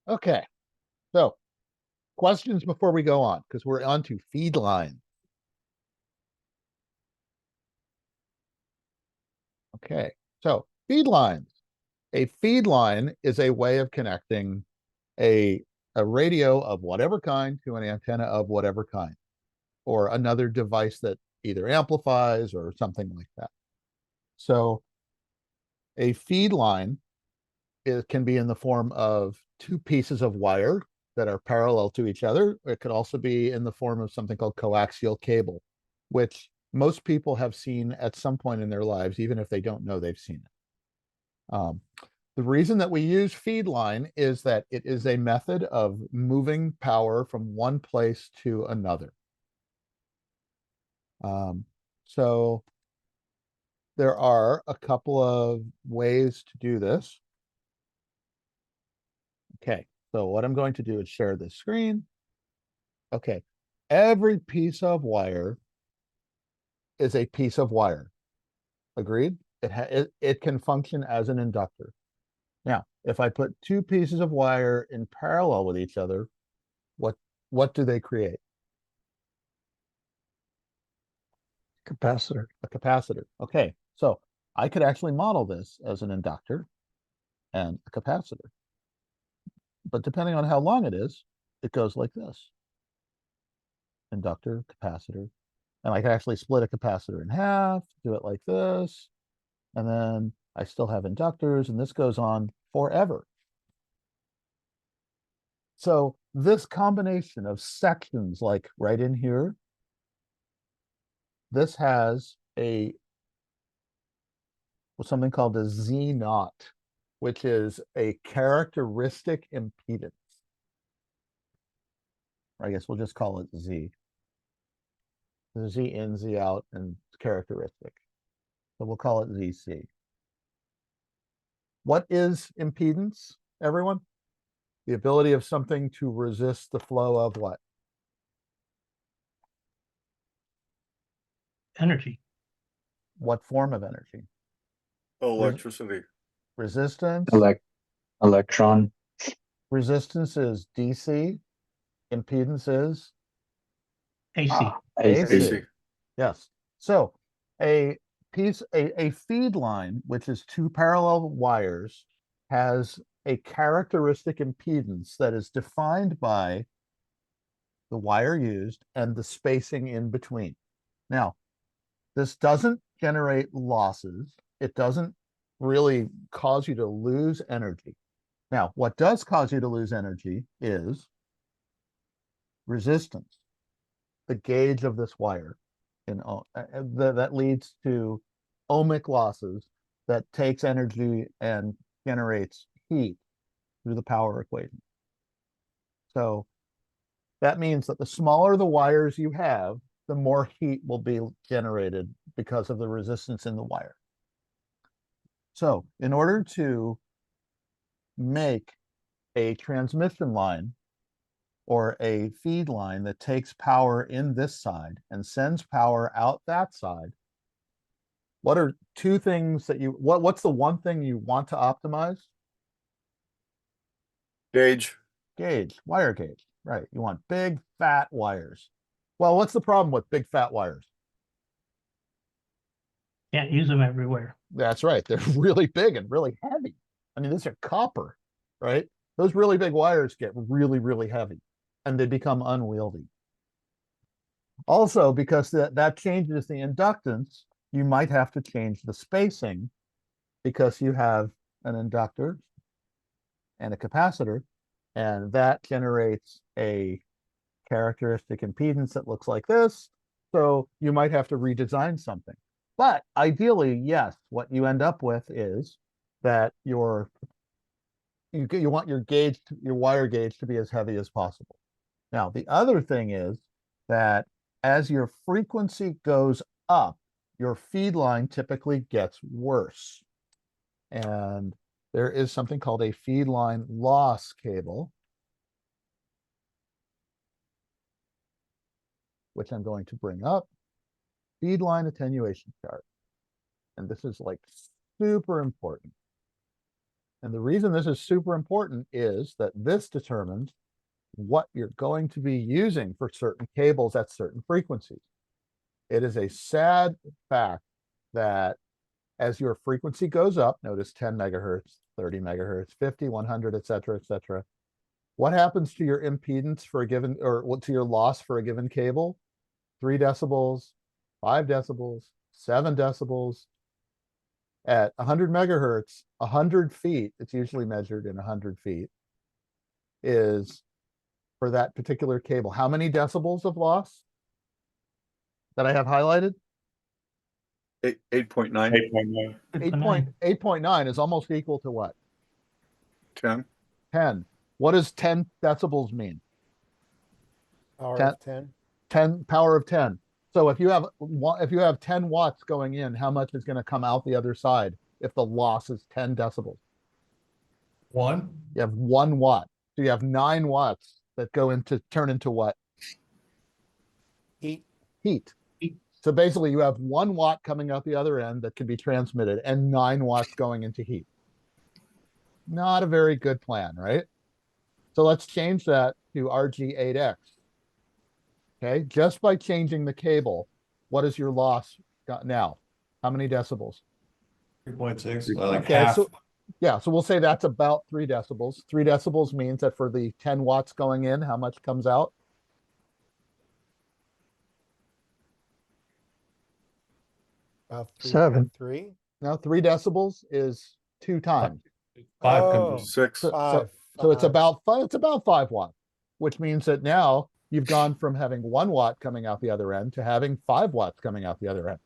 Okay, so questions before we go on, because we're on to feed line. Okay, so feed lines. A feed line is a way of connecting a radio of whatever kind to an antenna of whatever kind, or another device that either amplifies or something like that. So a feed line can be in the form of two pieces of wire that are parallel to each other. It could also be in the form of something called coaxial cable, which most people have seen at some point in their lives, even if they don't know they've seen it. The reason that we use feed line is that it is a method of moving power from one place to another. So there are a couple of ways to do this. Okay, so what I'm going to do is share this screen. Okay, every piece of wire is a piece of wire. Agreed? It can function as an inductor. Now, if I put two pieces of wire in parallel with each other, what do they create? Capacitor. A capacitor. Okay, so I could actually model this as an inductor and a capacitor. But depending on how long it is, it goes like this. Inductor, capacitor. And I can actually split a capacitor in half, do it like this. And then I still have inductors, and this goes on forever. So this combination of sections, like right in here, this has something called a Z naught, which is a characteristic impedance. I guess we'll just call it Z. The Z in, Z out, and characteristic. So we'll call it ZC. What is impedance, everyone? The ability of something to resist the flow of what? Energy. What form of energy? Electricity. Resistance. Electron. Resistance is DC. Impedance is AC. AC. Yes. So a feed line, which is two parallel wires, has a characteristic impedance that is defined by the wire used and the spacing in between. Now, this doesn't generate losses. It doesn't really cause you to lose energy. Now, what does cause you to lose energy is resistance, the gauge of this wire. That leads to ohmic losses that takes energy and generates heat through the power equation. So That means that the smaller the wires you have, the more heat will be generated because of the resistance in the wire. So in order to make a transmission line or a feed line that takes power in this side and sends power out that side, what are two things that what's the one thing you want to optimize? Gauge. Gauge, wire gauge, right? You want big fat wires. Well, what's the problem with big fat wires? Can't use them everywhere. That's right. They're really big and really heavy. I mean, these are copper, right? Those really big wires get really, really heavy and they become unwieldy. Also, because that changes the inductance, you might have to change the spacing because you have an inductor and a capacitor, and that generates a characteristic impedance that looks like this. So you might have to redesign something. But ideally, yes, what you end up with is that you want your wire gauge to be as heavy as possible. Now, the other thing is that as your frequency goes up, your feed line typically gets worse. And there is something called a feed line loss cable, which I'm going to bring up. Feed line attenuation chart. And this is like super important. And the reason this is super important is that this determines what you're going to be using for certain cables at certain frequencies. It is a sad fact that as your frequency goes up, notice 10 megahertz, 30 megahertz, 50, 100, et cetera, what happens to your impedance for a given, or to your loss for a given cable? 3 decibels, 5 decibels, 7 decibels. At 100 megahertz, 100 feet, it's usually measured in 100 feet, is for that particular cable. How many decibels of loss that I have highlighted? 8.9. 8.9 is almost equal to what? 10. 10. What does 10 decibels mean? Power 10, of 10. 10 power of 10. So if you have 10 watts going in, how much is going to come out the other side if the loss is 10 decibels? 1. You have 1 watt. So you have 9 watts that turn into what? Heat. So basically you have 1 watt coming out the other end that can be transmitted and 9 watts going into heat. Not a very good plan, right? So let's change that to RG8X. Okay, just by changing the cable, what is your loss got now? How many decibels? 3.6, like Okay, half. so yeah, so we'll say that's about 3 decibels. 3 decibels means that for the 10 watts going in, how much comes out? About 7. 3.3. Now 3 decibels is 2 times. 5 Oh, comes in. 6. So it's about 5 watts, which means that now you've gone from having 1 watt coming out the other end to having 5 watts coming out the other end.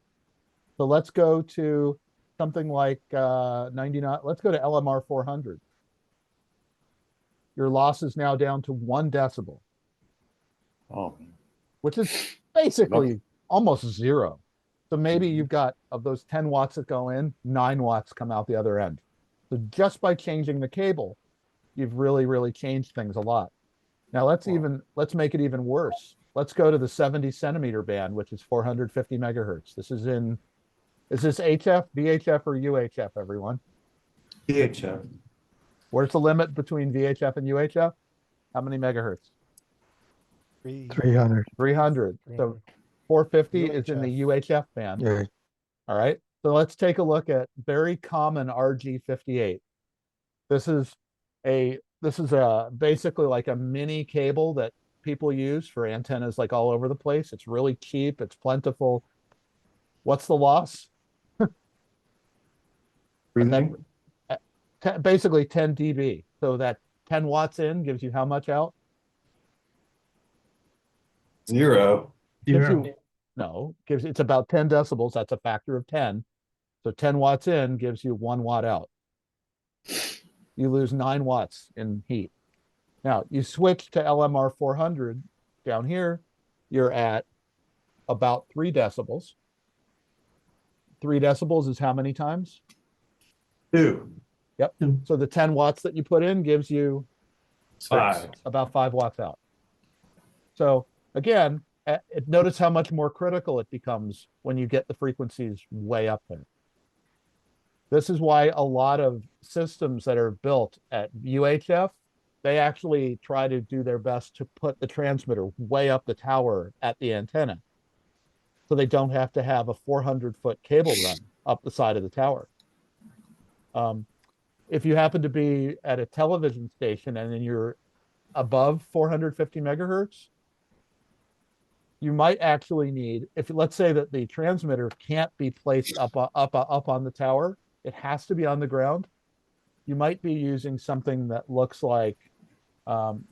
So let's go to something like 99. Let's go to LMR 400. Your loss is now down to 1 decibel, Oh, which is basically almost 0. So maybe you've got, of those 10 watts that go in, 9 watts come out the other end. So just by changing the cable, you've really, really changed things a lot. Now let's make it even worse. Let's go to the 70 centimeter band, which is 450 megahertz. Is this HF, VHF, or UHF, everyone? VHF. Where's the limit between VHF and UHF? How many megahertz? 300. 300. So 450 is in the UHF band. Yeah. All right. So let's take a look at very common RG58. This is basically like a mini cable that people use for antennas like all over the place. It's really cheap. It's plentiful. What's the loss? Basically 10 dB. So that 10 watts in gives you how much out? 0. It's about 10 decibels. That's a factor of 10. So 10 watts in gives you 1 watt out. You lose 9 watts in heat. Now you switch to LMR 400 Down here, you're at about 3 decibels. 3 decibels is how many times? 2. Yep. So the 10 watts that you put in gives you 5. about 5 watts out. So again, notice how much more critical it becomes when you get the frequencies way up there. This is why a lot of systems that are built at UHF, they actually try to do their best to put the transmitter way up the tower at the antenna. So they don't have to have a 400-foot cable run up the side of the tower. If you happen to be at a television station and then you're above 450 megahertz, you might actually need, if let's say that the transmitter can't be placed up on the tower, it has to be on the ground. You might be using something that looks like,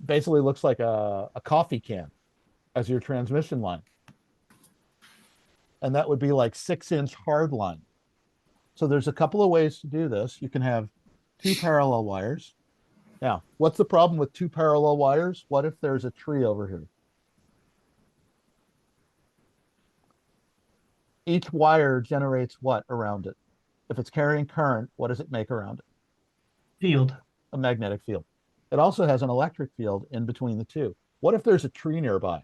basically looks like a coffee can as your transmission line. And that would be like 6-inch hard line. So there's a couple of ways to do this. You can have 2 parallel wires. Now, what's the problem with 2 parallel wires? What if there's a tree over here? Each wire generates what around it? If it's carrying current, what does it make around it? Field. A magnetic field. It also has an electric field in between the two. What if there's a tree nearby?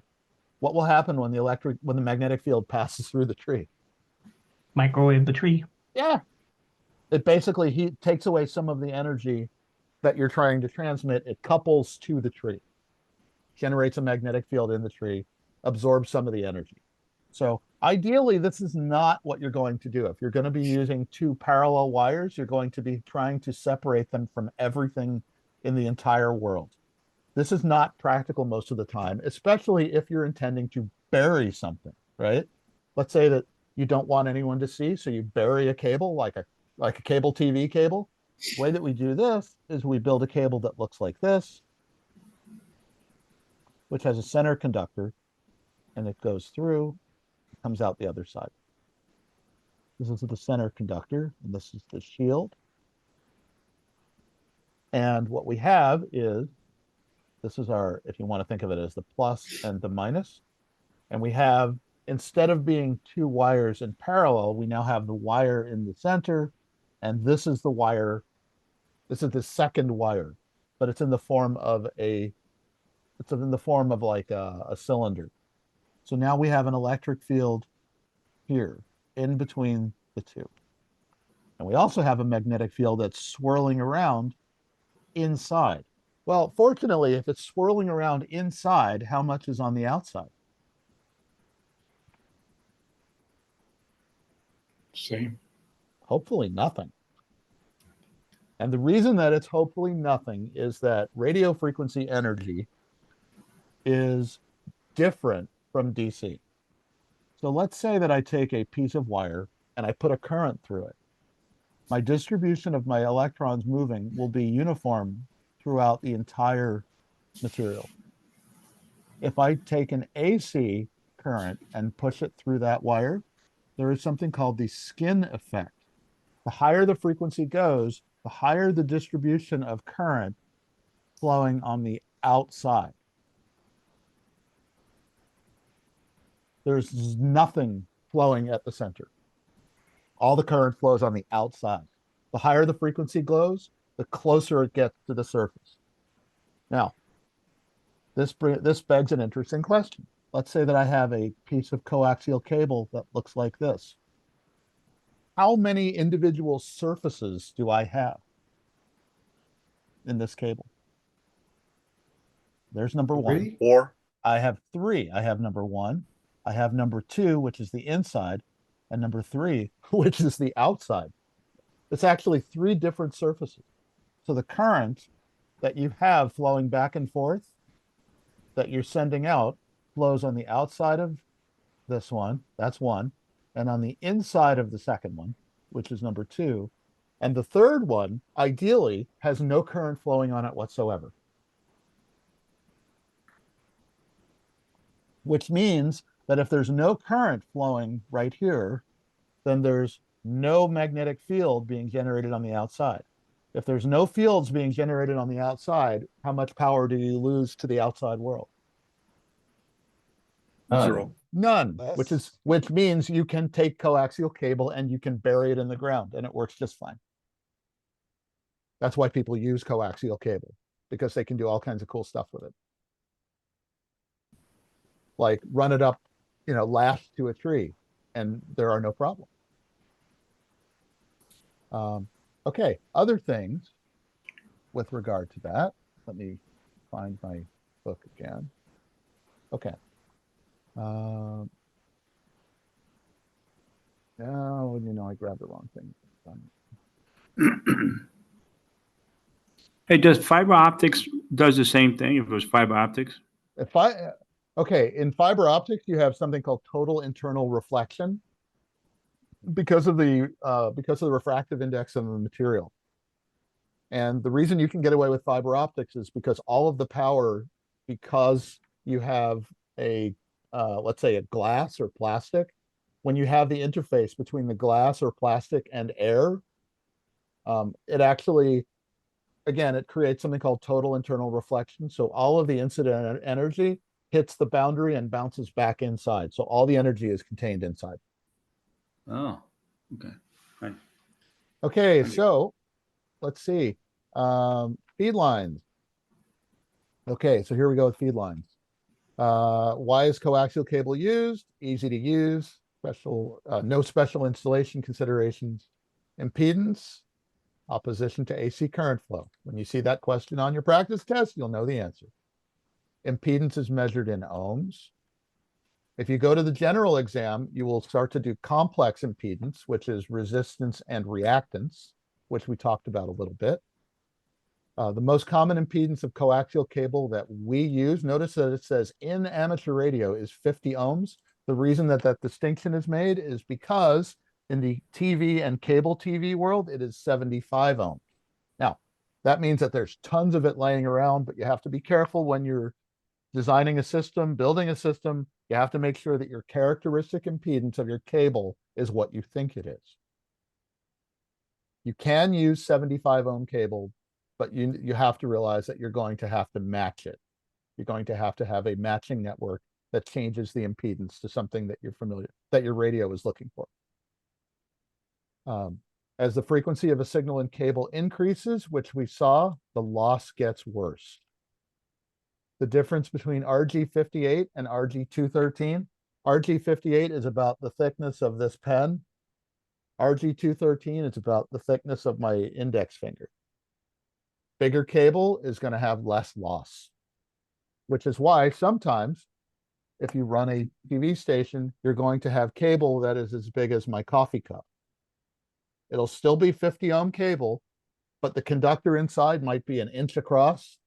What will happen when the magnetic field passes through the tree? Microwave the tree. Yeah. It basically takes away some of the energy that you're trying to transmit. It couples to the tree, generates a magnetic field in the tree, absorbs some of the energy. So ideally, this is not what you're going to do. If you're going to be using 2 parallel wires, you're going to be trying to separate them from everything in the entire world. This is not practical most of the time, especially if you're intending to bury something, right? Let's say that you don't want anyone to see, so you bury a cable like a cable TV cable. The way that we do this is we build a cable that looks like this, which has a center conductor, and it goes through, comes out the other side. This is the center conductor, and this is the shield. And what we have is, this is our, if you want to think of it as the plus and the minus. And we have, instead of being 2 wires in parallel, we now have the wire in the center, and this is the wire, this is the second wire, but it's in the form of like a cylinder. So now we have an electric field here in between the two. And we also have a magnetic field that's swirling around inside. Well, fortunately, if it's swirling around inside, how much is on the outside? Same. Hopefully nothing. And the reason that it's hopefully nothing is that radio frequency energy is different from DC. So let's say that I take a piece of wire and I put a current through it. My distribution of my electrons moving will be uniform throughout the entire material. If I take an AC current and push it through that wire, there is something called the skin effect. The higher the frequency goes, the higher the distribution of current flowing on the outside. There's nothing flowing at the center. All the current flows on the outside. The higher the frequency goes, the closer it gets to the surface. Now, this begs an interesting question. Let's say that I have a piece of coaxial cable that looks like this. How many individual surfaces do I have in this cable? There's number 1. 4. I have 3. I have number 1. I have number 2, which is the inside, and number 3, which is the outside. It's actually 3 different surfaces. So the current that you have flowing back and forth that you're sending out flows on the outside of this one, that's 1, and on the inside of the second one, which is number 2, and the third one, ideally, has no current flowing on it whatsoever. Which means that if there's no current flowing right here, then there's no magnetic field being generated on the outside. If there's no fields being generated on the outside, how much power do you lose to the outside world? Zero. None, which That's- means you can take coaxial cable and you can bury it in the ground and it works just fine. That's why people use coaxial cable, because they can do all kinds of cool stuff with it. Like run it up, lashed to a tree, and there are no problems. Okay, other things with regard to that. Let me find my book again. Okay. No, I grabbed the wrong thing. Hey, does fiber optics does the same thing if it was fiber optics? Okay, in fiber optics, you have something called total internal reflection because of the refractive index of the material. And the reason you can get away with fiber optics is because all of the power, because you have a let's say a glass or plastic, when you have the interface between the glass or plastic and air, it actually, again, it creates something called total internal reflection. So all of the incident energy hits the boundary and bounces back inside. So all the energy is contained inside. Oh, okay. Right. Okay, so let's see. Feed lines. Okay, so here we go with feed lines. Why is coaxial cable used? Easy to use, no special installation considerations. Impedance, opposition to AC current flow. When you see that question on your practice test, you'll know the answer. Impedance is measured in ohms. If you go to the general exam, you will start to do complex impedance, which is resistance and reactance, which we talked about a little bit. The most common impedance of coaxial cable that we use, notice that it says in amateur radio, is 50 ohms. The reason that that distinction is made is because in the TV and cable TV world, it is 75 ohms. Now, that means that there's tons of it laying around, but you have to be careful when you're designing a system, building a system. You have to make sure that your characteristic impedance of your cable is what you think it is. You can use 75 ohm cable, but you have to realize that you're going to have to match it. You're going to have a matching network that changes the impedance to something that that your radio is looking for. As the frequency of a signal in cable increases, which we saw, the loss gets worse. The difference between RG58 and RG213, RG58 is about the thickness of this pen. RG213 is about the thickness of my index finger. Bigger cable is going to have less loss, which is why sometimes if you run a TV station, you're going to have cable that is as big as my coffee cup. It'll still be 50 ohm cable, but the conductor inside might be an inch across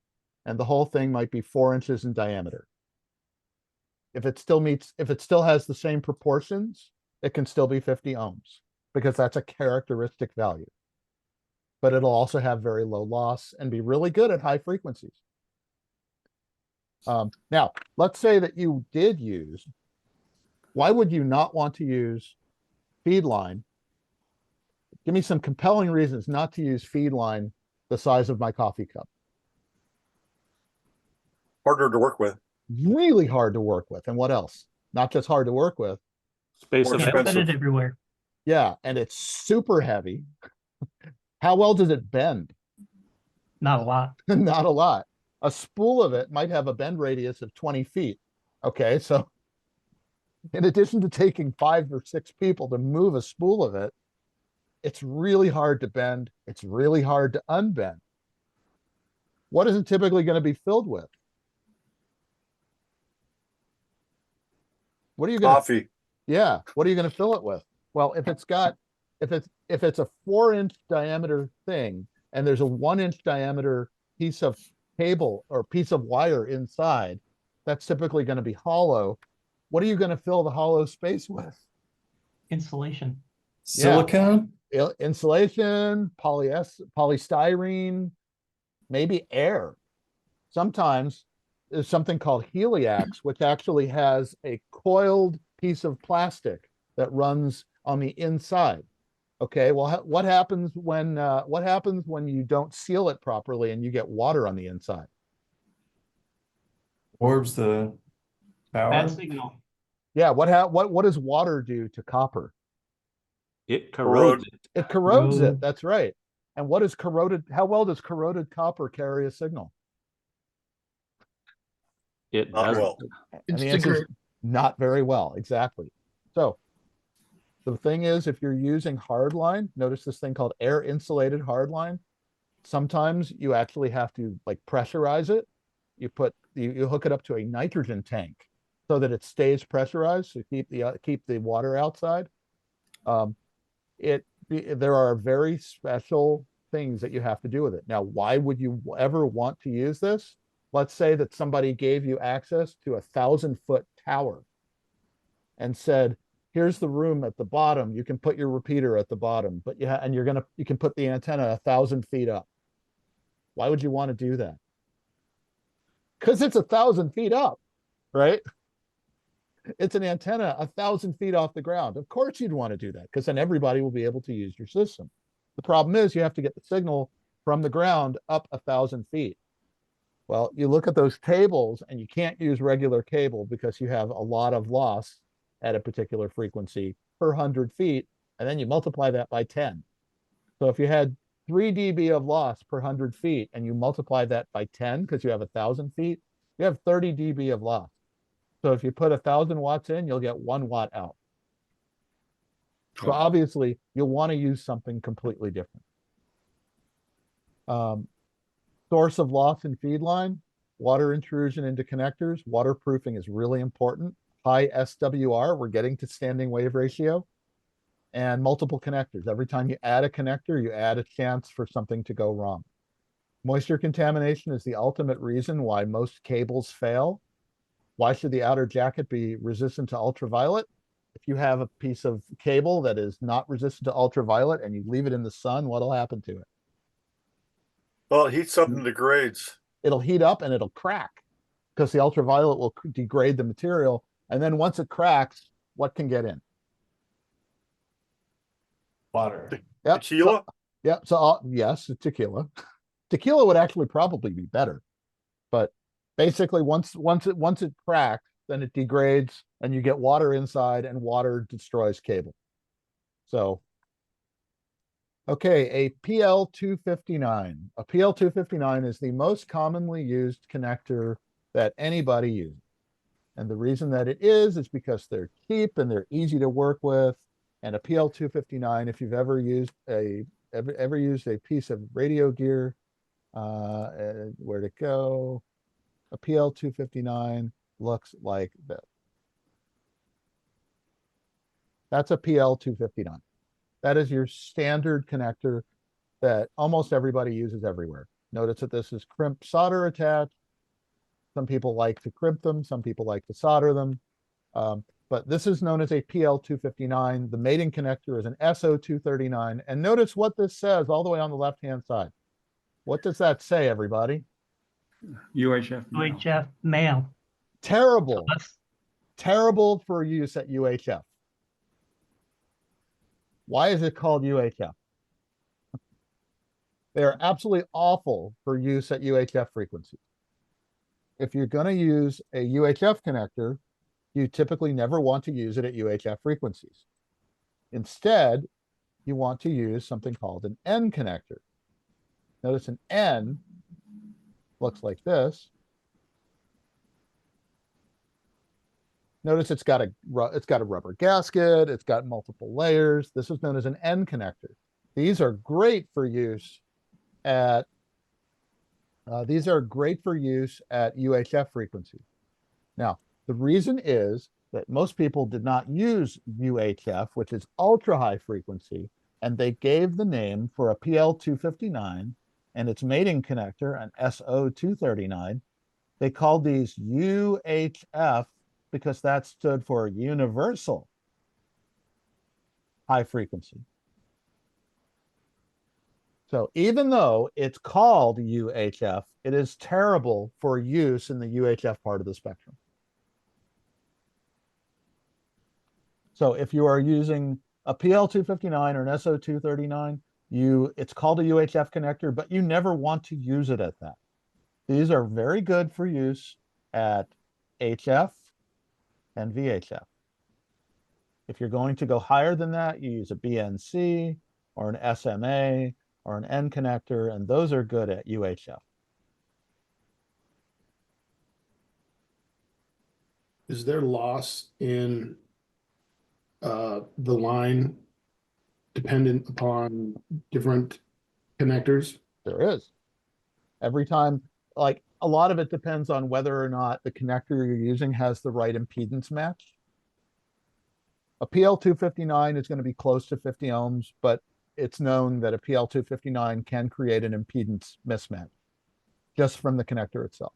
and the whole thing might be 4 inches in diameter. If it still has the same proportions, it can still be 50 ohms because that's a characteristic value. But it'll also have very low loss and be really good at high frequencies. Now, let's say that you did use, why would you not want to use feed line? Give me some compelling reasons not to use feed line the size of my coffee cup. Harder to work with. Really hard to work with. And what else? Not just hard to work with. Space More available. expensive. It everywhere. Yeah, and it's super heavy. How well does it bend? Not a lot. Not a lot. A spool of it might have a bend radius of 20 feet. Okay, so in addition to taking 5 or 6 people to move a spool of it, it's really hard to bend. It's really hard to unbend. What is it typically going to be filled with? What are you going to? Coffee. Yeah, what are you going to fill it with? Well, if it's a 4-inch diameter thing and there's a 1-inch diameter piece of cable or piece of wire inside, that's typically going to be hollow. What are you going to fill the hollow space with? Insulation. Silicone? Yeah. Insulation, polystyrene, maybe air. Sometimes there's something called heliax, which actually has a coiled piece of plastic that runs on the inside. Okay, well, what happens when you don't seal it properly and you get water on the inside? Orbs the power? Bad signal. Yeah, what does water do to copper? It corrodes it. It corrodes it. That's right. And what is corroded? How well does corroded copper carry a signal? It Not doesn't. well. And the answer is not very well. Exactly. So the thing is, if you're using hardline, notice this thing called air insulated hardline. Sometimes you actually have to like pressurize it. You hook it up to a nitrogen tank so that it stays pressurized to keep the water outside. There are very special things that you have to do with it. Now, why would you ever want to use this? Let's say that somebody gave you access to 1,000-foot tower and said, here's the room at the bottom. You can put your repeater at the bottom, but you can put the antenna 1,000 feet up. Why would you want to do that? Because it's 1,000 feet up, right? It's an antenna 1,000 feet off the ground. Of course you'd want to do that, because then everybody will be able to use your system. The problem is you have to get the signal from the ground up 1,000 feet. Well, you look at those tables and you can't use regular cable because you have a lot of loss at a particular frequency per 100 feet, and then you multiply that by 10. So if you had 3 dB of loss per 100 feet and you multiply that by 10 because you have 1,000 feet, you have 30 dB of loss. So if you put 1,000 watts in, you'll get 1 watt out. So obviously you'll want to use something completely different. Source of loss in feed line, water intrusion into connectors. Waterproofing is really important. High SWR, we're getting to standing wave ratio, and multiple connectors. Every time you add a connector, you add a chance for something to go wrong. Moisture contamination is the ultimate reason why most cables fail. Why should the outer jacket be resistant to ultraviolet? If you have a piece of cable that is not resistant to ultraviolet and you leave it in the sun, what'll happen to it? Well, it heats up and degrades. It'll heat up and it'll crack because the ultraviolet will degrade the material. And then once it cracks, what can get in? Water. Yep. Tequila? Yes, tequila. Tequila would actually probably be better. But basically once it cracks, then it degrades and you get water inside, and water destroys cable. So okay, a PL259. A PL259 is the most commonly used connector that anybody uses. And the reason that it is because they're cheap and they're easy to work with. And a PL259, if you've ever used a piece of radio gear, where'd it go? A PL259 looks like this. That's a PL259. That is your standard connector that almost everybody uses everywhere. Notice that this is crimp solder attached. Some people like to crimp them. Some people like to solder them. But this is known as a PL259. The mating connector is an SO239. And notice what this says all the way on the left-hand side. What does that say, everybody? UHF. UHF male. Terrible. Terrible for use at UHF. Why is it called UHF? They are absolutely awful for use at UHF frequencies. If you're going to use a UHF connector, you typically never want to use it at UHF frequencies. Instead, you want to use something called an N connector. Notice an N looks like this. Notice it's got a rubber gasket. It's got multiple layers. This is known as an N connector. These are great for use at UHF frequencies. Now, the reason is that most people did not use UHF, which is ultra high frequency, and they gave the name for a PL259 and its mating connector, an SO239. They called these UHF because that stood for universal high frequency. So even though it's called UHF, it is terrible for use in the UHF part of the spectrum. So if you are using a PL259 or an SO239, it's called a UHF connector, but you never want to use it at that. These are very good for use at HF and VHF. If you're going to go higher than that, you use a BNC or an SMA or an N connector, and those are good at UHF. Is there loss in the line dependent upon different connectors? There is. Every time, like a lot of it depends on whether or not the connector you're using has the right impedance match. A PL259 is going to be close to 50 ohms, but it's known that a PL259 can create an impedance mismatch just from the connector itself,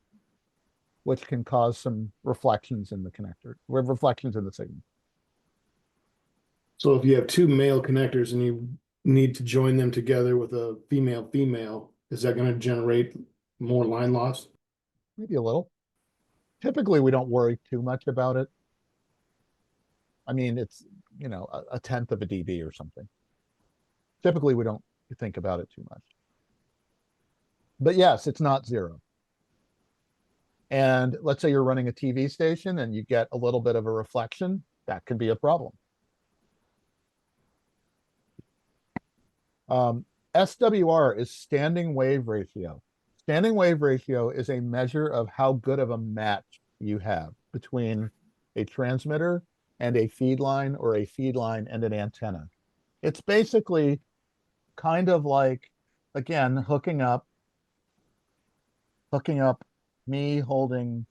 which can cause some reflections in the connector, reflections in the signal. So if you have two male connectors and you need to join them together with a female, is that going to generate more line loss? Maybe a little. Typically, we don't worry too much about it. I mean, it's, you know, a tenth of a dB or something. Typically, we don't think about it too much. But yes, it's not zero. And let's say you're running a TV station and you get a little bit of a reflection, that could be a problem. SWR is standing wave ratio. Standing wave ratio is a measure of how good of a match you have between a transmitter and a feed line, or a feed line and an antenna. It's basically kind of like, again, hooking up me holding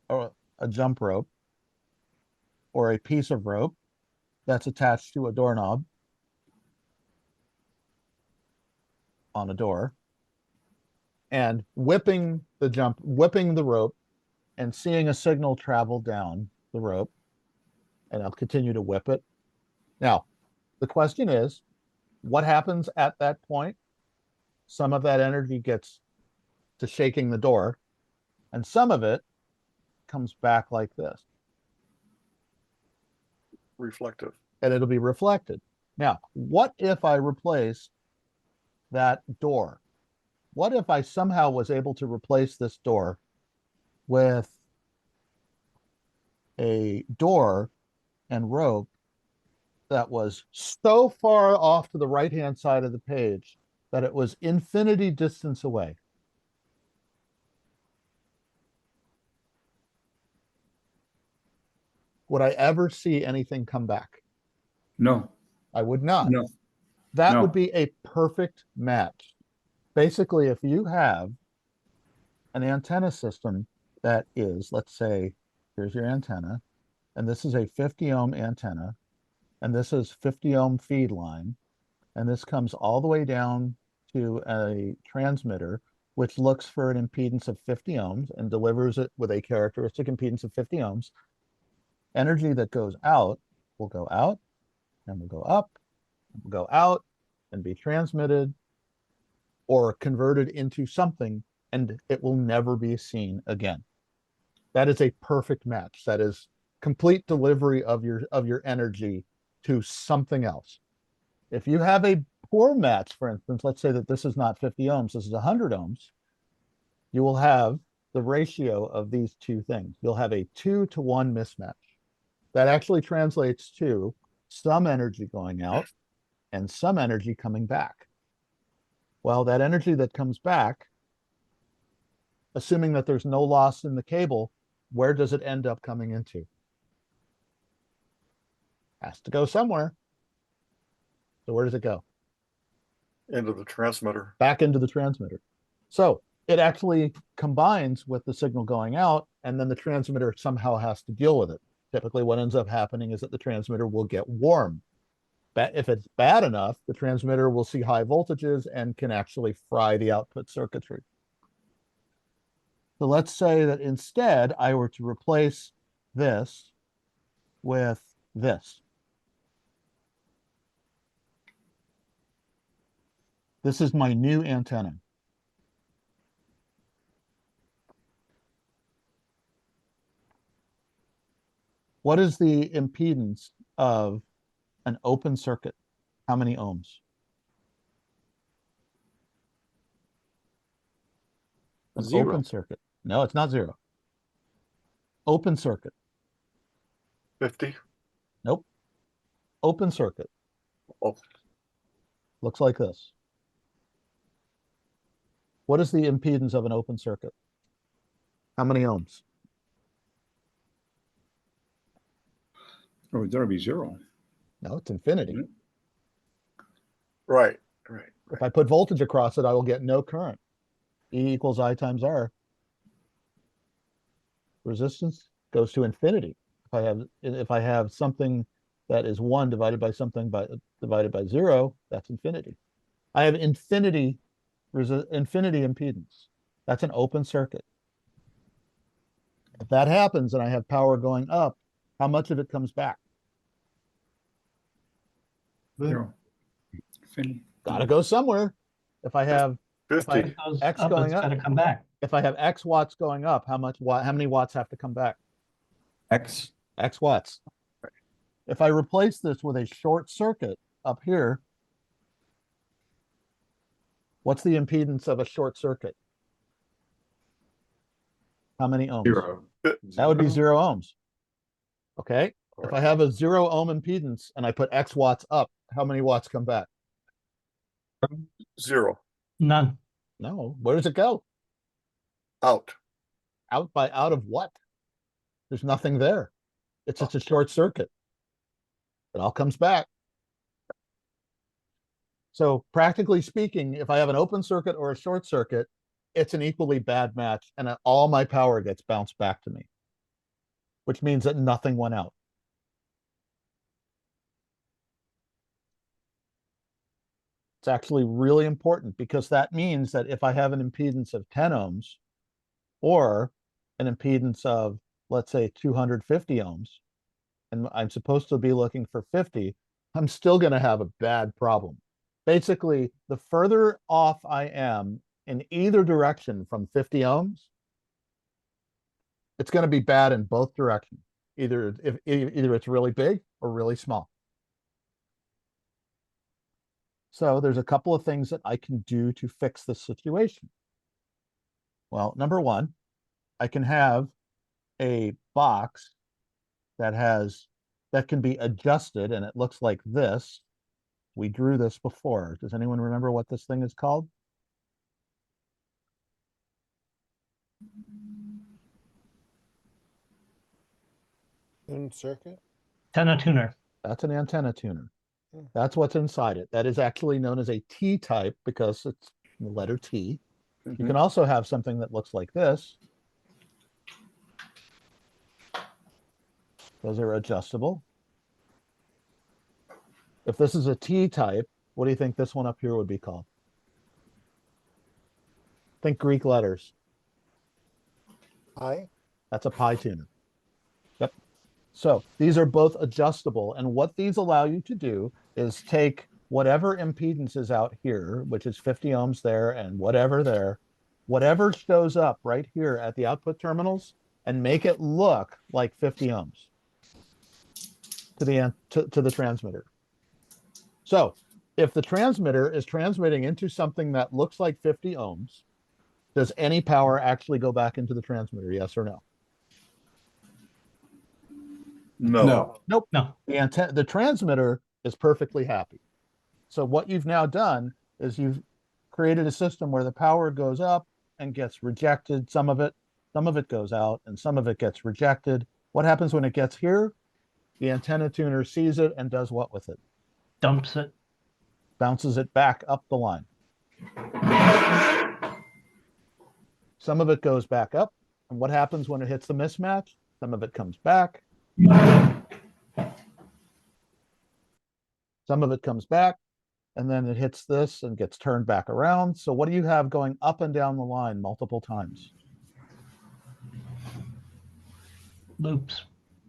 a jump rope or a piece of rope that's attached to a doorknob on a door, and whipping the rope and seeing a signal travel down the rope, and I'll continue to whip it. Now, the question is, what happens at that point? Some of that energy gets to shaking the door, and some of it comes back like this. Reflective. And it'll be reflected. Now, what if I replace that door? What if I somehow was able to replace this door with a door and rope that was so far off to the right-hand side of the page that it was infinity distance away? Would I ever see anything come back? No. I would not. No. That No. would be a perfect match. Basically, if you have an antenna system that is, let's say, here's your antenna, and this is a 50 ohm antenna, and this is 50 ohm feed line, and this comes all the way down to a transmitter, which looks for an impedance of 50 ohms and delivers it with a characteristic impedance of 50 ohms. Energy that goes out will go out, and will go up, and will go out, and be transmitted or converted into something, and it will never be seen again. That is a perfect match. That is complete delivery of your energy to something else. If you have a poor match, for instance, let's say that this is not 50 ohms, this is 100 ohms, you will have the ratio of these two things. You'll have a 2-to-1 mismatch. That actually translates to some energy going out and some energy coming back. Well, that energy that comes back, assuming that there's no loss in the cable, where does it end up coming into? Has to go somewhere. So where does it go? Into the transmitter. Back into the transmitter. So it actually combines with the signal going out, and then the transmitter somehow has to deal with it. Typically what ends up happening is that the transmitter will get warm. But if it's bad enough, the transmitter will see high voltages and can actually fry the output circuitry. So let's say that instead I were to replace this with this. This is my new antenna. What is the impedance of an open circuit? How many ohms? An Zero. open circuit. No, it's not zero. Open circuit. 50. Nope. open circuit. Oh. Looks like this. What is the impedance of an open circuit? How many ohms? Oh, it ought be 0. No, it's infinity. Right. If I put voltage across it, I will get no current. E equals I times R. Resistance goes to infinity. If I have something that is 1 divided by something divided by 0, that's infinity. I have infinity impedance. That's an open circuit. If that happens and I have power going up, how much of it comes back? 0. Gotta go somewhere. If I have 50. X Up, going it's up, gotta come back. if I have X watts going up, how many watts have to come back? X. X watts. If I replace this with a short circuit up here, what's the impedance of a short circuit? How many ohms? 0. That would be 0 ohms. Okay. If I have a 0 ohm impedance and I put X watts up, how many watts come back? 0. None. No. Where does it go? Out. Out of what? There's nothing there. It's just a short circuit. It all comes back. So practically speaking, if I have an open circuit or a short circuit, it's an equally bad match, and all my power gets bounced back to me, which means that nothing went out. It's actually really important because that means that if I have an impedance of 10 ohms or an impedance of, let's say, 250 ohms, and I'm supposed to be looking for 50, I'm still going to have a bad problem. Basically, the further off I am in either direction from 50 ohms, it's going to be bad in both directions. Either it's really big or really small. So there's a couple of things that I can do to fix this situation. Well, number one, I can have a box that can be adjusted, and it looks like this. We drew this before. Does anyone remember what this thing is called? Tune circuit? Antenna tuner. That's an antenna tuner. That's what's inside it. That is actually known as a T-type because it's the letter T. You can also have something that looks like this. Those are adjustable. If this is a T-type, what do you think this one up here would be called? Think Greek letters. Pi? That's a pi tuner. Yep. So these are both adjustable. And what these allow you to do is take whatever impedance is out here, which is 50 ohms there and whatever there, whatever shows up right here at the output terminals, and make it look like 50 ohms to the transmitter. So if the transmitter is transmitting into something that looks like 50 ohms, does any power actually go back into the transmitter? Yes or no? No. Nope. No. The transmitter is perfectly happy. So what you've now done is you've created a system where the power goes up and gets rejected. Some of it goes out, and some of it gets rejected. What happens when it gets here? The antenna tuner sees it and does what with it? Dumps it. Bounces it back up the line. Some of it goes back up. And what happens when it hits the mismatch? Some of it comes back. Some of it comes back, and then it hits this and gets turned back around. So what do you have going up and down the line multiple times? Loops.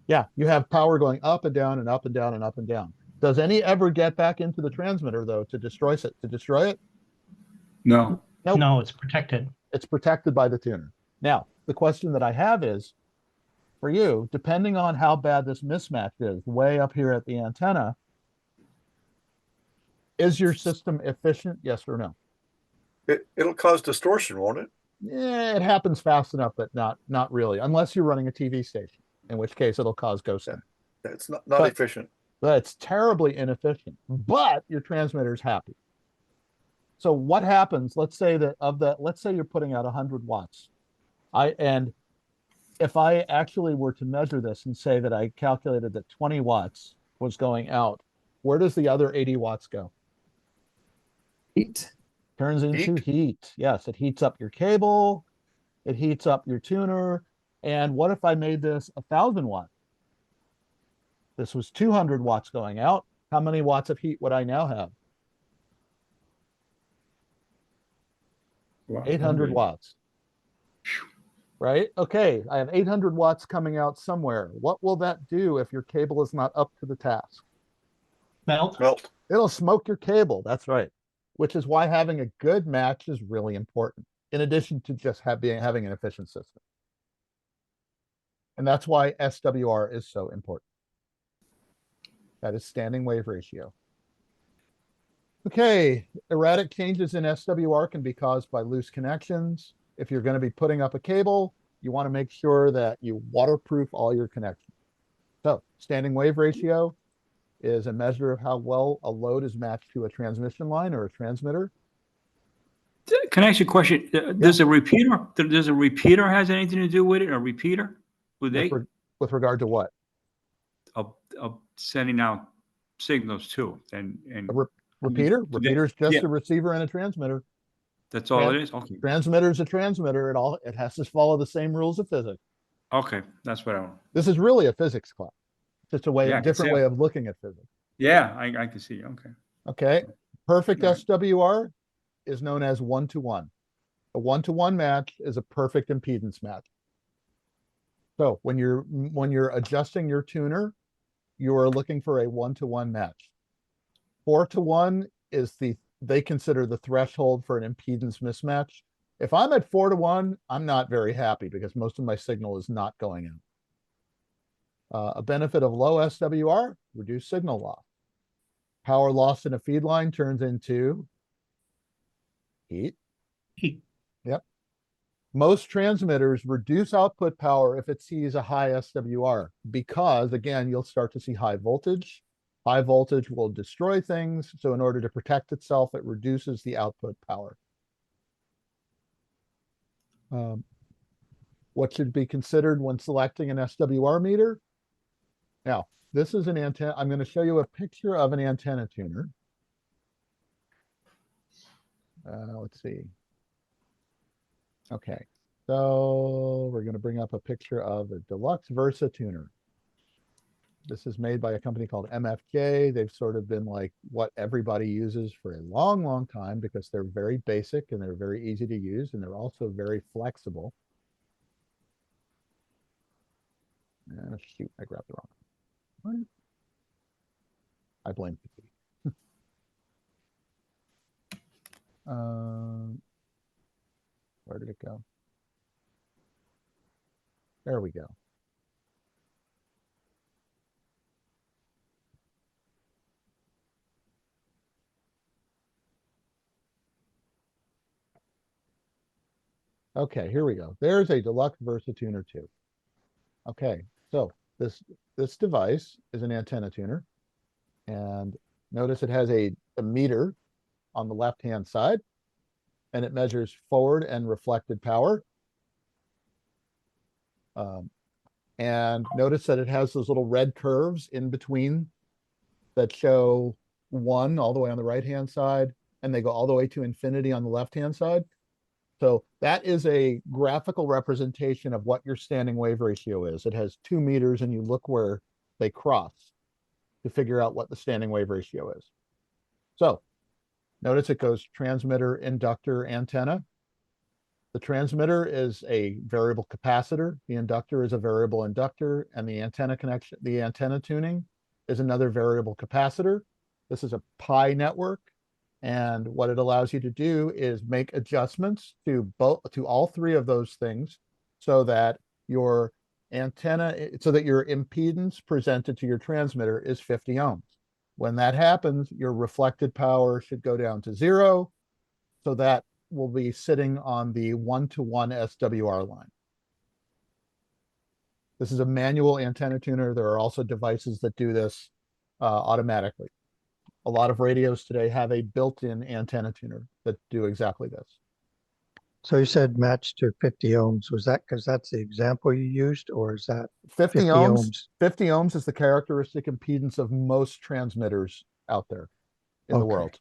Yeah, you have power going up and down and up and down and up and down. Does any ever get back into the transmitter, though, to destroy it? No. Nope. No, it's protected. It's protected by the tuner. Now, the question that I have is, for you, depending on how bad this mismatch is, way up here at the antenna, is your system efficient? Yes or no? It'll cause distortion, won't it? Yeah, it happens fast enough, but not really, unless you're running a TV station, in which case it'll cause ghosting. It's not efficient. That's terribly inefficient, but your transmitter's happy. So what happens? Let's say that let's say you're putting out 100 watts. And if I actually were to measure this and say that I calculated that 20 watts was going out, where does the other 80 watts go? Heat. Turns into heat. Yes, it heats up your cable, it heats up your tuner. And what if I made this 1,000 watts? This was 200 watts going out. How many watts of heat would I now have? 800 watts. Right? Okay, I have 800 watts coming out somewhere. What will that do if your cable is not up to the task? Melt. Melt. It'll smoke your cable. That's right. Which is why having a good match is really important, in addition to just having an efficient system. And that's why SWR is so important. That is standing wave ratio. Okay, erratic changes in SWR can be caused by loose connections. If you're going to be putting up a cable, you want to make sure that you waterproof all your connections. So standing wave ratio is a measure of how well a load is matched to a transmission line or a transmitter. Can I ask you a question? Does a repeater has anything to do with it? A repeater? With regard to what? Of sending out signals too. And repeater? Repeater is just yeah. a receiver and a transmitter. That's all it is? Okay. Transmitter is a transmitter. It has to follow the same rules of physics. Okay, that's what I want. This is really a physics class. It's just a different way of looking at physics. Yeah, I can see. Okay. Okay. Perfect SWR is known as 1-to-1. A 1-to-1 match is a perfect impedance match. So when you're adjusting your tuner, you are looking for a 1-to-1 match. 4-to-1 is they consider the threshold for an impedance mismatch. If I'm at 4-to-1, I'm not very happy because most of my signal is not going out. A benefit of low SWR, reduced signal loss. Power lost in a feed line turns into heat. Yep. Most transmitters reduce output power if it sees a high SWR because, again, you'll start to see high voltage. High voltage will destroy things. So in order to protect itself, it reduces the output power. What should be considered when selecting an SWR meter? Now, this is an antenna. I'm going to show you a picture of an antenna tuner. Let's see. Okay, so we're going to bring up a picture of a deluxe Versa tuner. This is made by a company called MFJ. They've sort of been like what everybody uses for a long, long time because they're very basic and they're very easy to use and they're also very flexible. Shoot, I grabbed the wrong one. I blame the where did it go? There we go. Okay, here we go. There's a deluxe Versa tuner 2. Okay, so this device is an antenna tuner. And notice it has a meter on the left-hand side. And it measures forward and reflected power. And notice that it has those little red curves in between that show 1 all the way on the right-hand side. And they go all the way to infinity on the left-hand side. So that is a graphical representation of what your standing wave ratio is. It has 2 meters and you look where they cross to figure out what the standing wave ratio is. So notice it goes transmitter, inductor, antenna. The transmitter is a variable capacitor. The inductor is a variable inductor, and the antenna connection, the antenna tuning is another variable capacitor. This is a pi network. And what it allows you to do is make adjustments to all 3 of those things so that your antenna, so that your impedance presented to your transmitter is 50 ohms. When that happens, your reflected power should go down to 0. So that will be sitting on the 1-to-1 SWR line. This is a manual antenna tuner. There are also devices that do this. automatically. A lot of radios today have a built-in antenna tuner that do exactly this. So you said match to 50 ohms. Was that because that's the example you used, or is that 50 ohms? 50 ohms is the characteristic impedance of most transmitters out there in the world.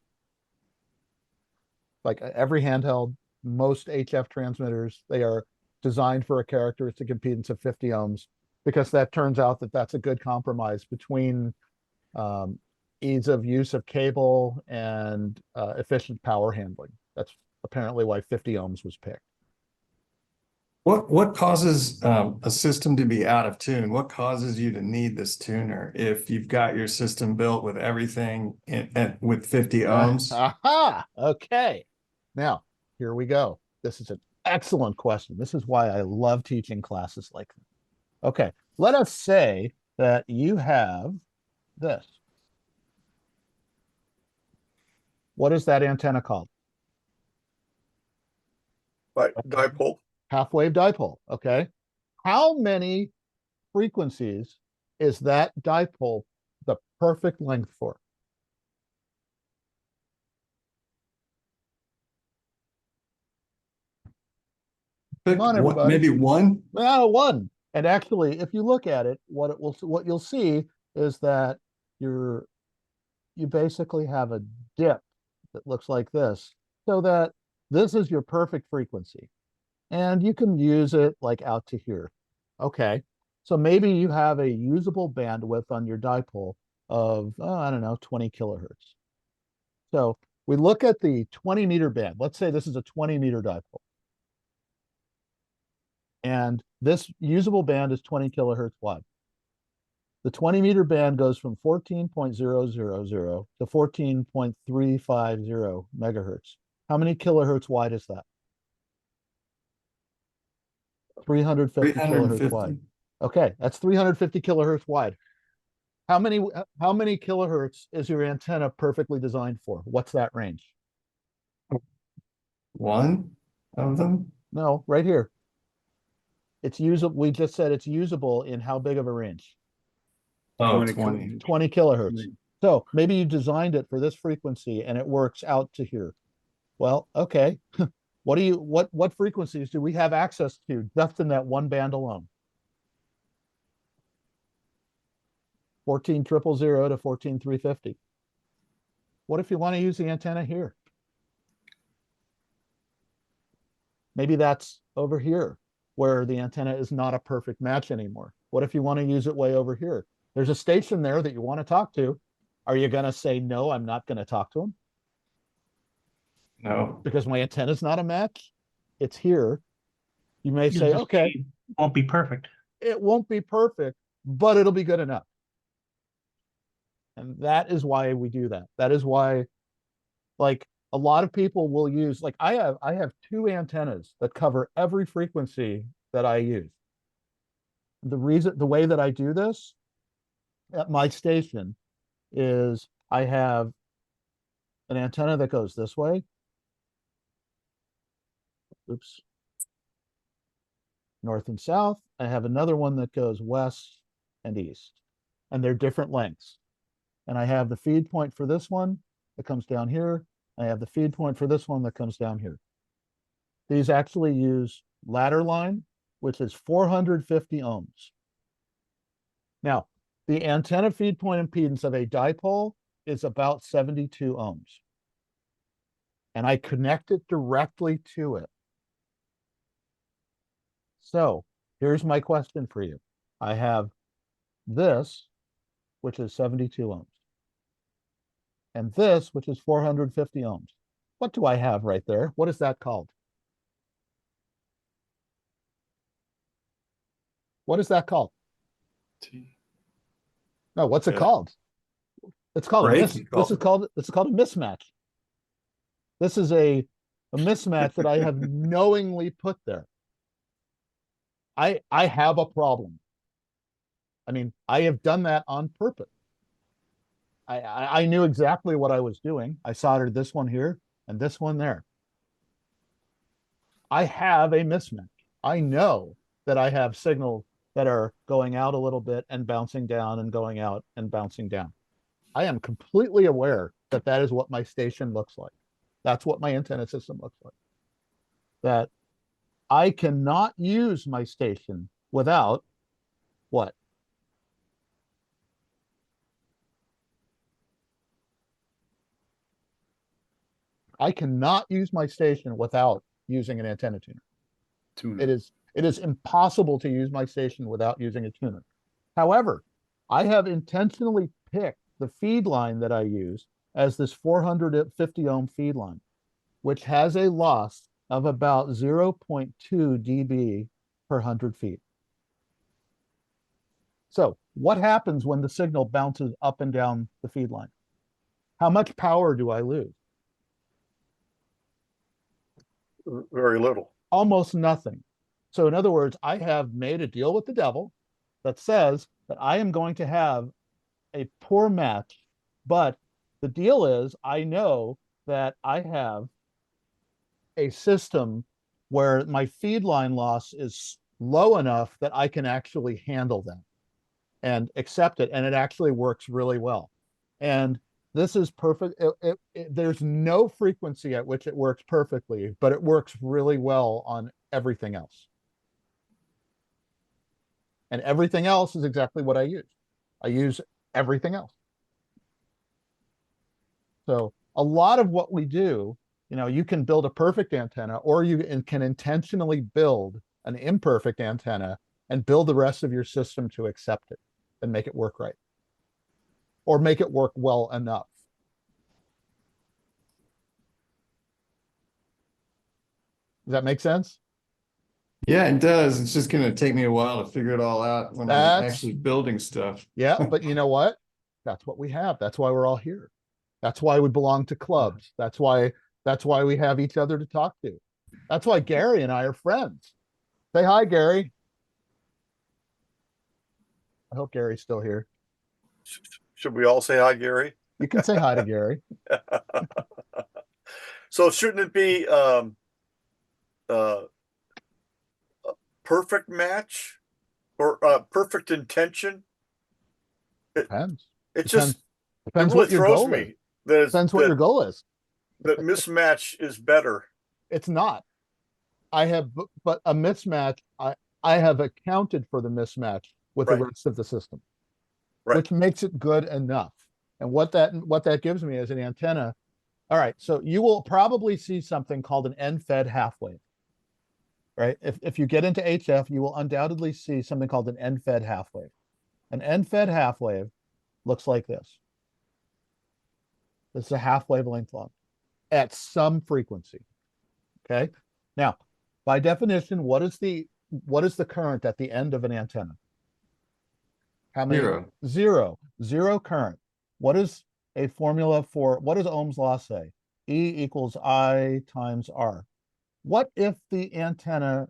Like every handheld, most HF transmitters, they are designed for a characteristic impedance of 50 ohms because that turns out that that's a good compromise between ease of use of cable and efficient power handling. That's apparently why 50 ohms was picked. What causes a system to be out of tune? What causes you to need this tuner if you've got your system built with everything with 50 ohms? Aha! Okay. Now, here we go. This is an excellent question. This is why I love teaching classes like this. Okay, let us say that you have this. What is that antenna called? Dipole. Half-wave dipole, okay. How many frequencies is that dipole the perfect length for? Come on, everybody. Maybe one? One. And actually, if you look at it, what you'll see is that you basically have a dip that looks like this, so that this is your perfect frequency. And you can use it like out to here. Okay. So maybe you have a usable bandwidth on your dipole of, I don't know, 20 kilohertz. So we look at the 20-meter band. Let's say this is a 20-meter dipole. And this usable band is 20 kilohertz wide. The 20-meter band goes from 14.000 to 14.350 megahertz. How many kilohertz wide is that? 350 kilohertz wide. Okay, that's 350 kilohertz wide. How many kilohertz is your antenna perfectly designed for? What's that range? One of them? No, right here. It's usable. We just said it's usable in how big of a range? Oh, 20 kilohertz. So maybe you designed it for this frequency and it works out to here. Well, okay. What frequencies do we have access to just in that one band alone? 14,000 to 14,350. What if you want to use the antenna here? Maybe that's over here where the antenna is not a perfect match anymore. What if you want to use it way over here? There's a station there that you want to talk to. Are you going to say, no, I'm not going to talk to them? No. Because my antenna is not a match? It's here. You may say, okay. It won't be perfect. It won't be perfect, but it'll be good enough. And that is why we do that. That is why, like, a lot of people will use, like, I have two antennas that cover every frequency that I use. The way that I do this at my station is I have an antenna that goes this way. Oops. North and south. I have another one that goes west and east, and they're different lengths. And I have the feed point for this one that comes down here. I have the feed point for this one that comes down here. These actually use ladder line, which is 450 ohms. Now, the antenna feed point impedance of a dipole is about 72 ohms. And I connect it directly to it. So here's my question for you. I have this, which is 72 ohms. And this, which is 450 ohms. What do I have right there? What is that called? What is that called? No, what's it called? It's called this is called a mismatch. This is a mismatch that I have knowingly put there. I have a problem. I mean, I have done that on purpose. I knew exactly what I was doing. I soldered this one here and this one there. I have a mismatch. I know that I have signals that are going out a little bit and bouncing down and going out and bouncing down. I am completely aware that that is what my station looks like. That's what my antenna system looks like. That I cannot use my station without what? I cannot use my station without using an antenna tuner. It is impossible to use my station without using a tuner. However, I have intentionally picked the feed line that I use as this 450 ohm feed line, which has a loss of about 0.2 dB per 100 feet. So what happens when the signal bounces up and down the feed line? How much power do I lose? Very little. Almost nothing. So in other words, I have made a deal with the devil that says that I am going to have a poor match, but the deal is I know that I have a system where my feed line loss is low enough that I can actually handle them and accept it, and it actually works really well. And this is perfect. There's no frequency at which it works perfectly, but it works really well on everything else. And everything else is exactly what I use. I use everything else. So a lot of what we do, you know, you can build a perfect antenna, or you can intentionally build an imperfect antenna and build the rest of your system to accept it and make it work right, or make it work well enough. Does that make sense? Yeah, it does. It's just gonna take me a while to figure it all out when I'm That's- actually building stuff. Yeah, but you know what? That's what we have. That's why we're all here. That's why we belong to clubs. That's why we have each other to talk to. That's why Gary and I are friends. Say hi, Gary. I hope Gary's still here. Should we all say hi, Gary? You can say hi to Gary. So shouldn't it be a perfect match or perfect intention? Depends. It Depends. just Depends it really what your throws goal me. is. That Depends what your goal is. That mismatch is better. It's not. I have, but a mismatch, I have accounted for the mismatch with the rest of the system, which makes it good enough. And what that gives me is an antenna. All right, so you will probably see something called an N-fed half wave, right? If you get into HF, you will undoubtedly see something called an N-fed half wave. An N-fed half wave looks like this. This is a half wavelength long at some frequency. Okay. Now, by definition, what is the current at the end of an antenna? How many? Zero. Zero current. What is a formula for, what does Ohm's law say? E equals I times R. What if the antenna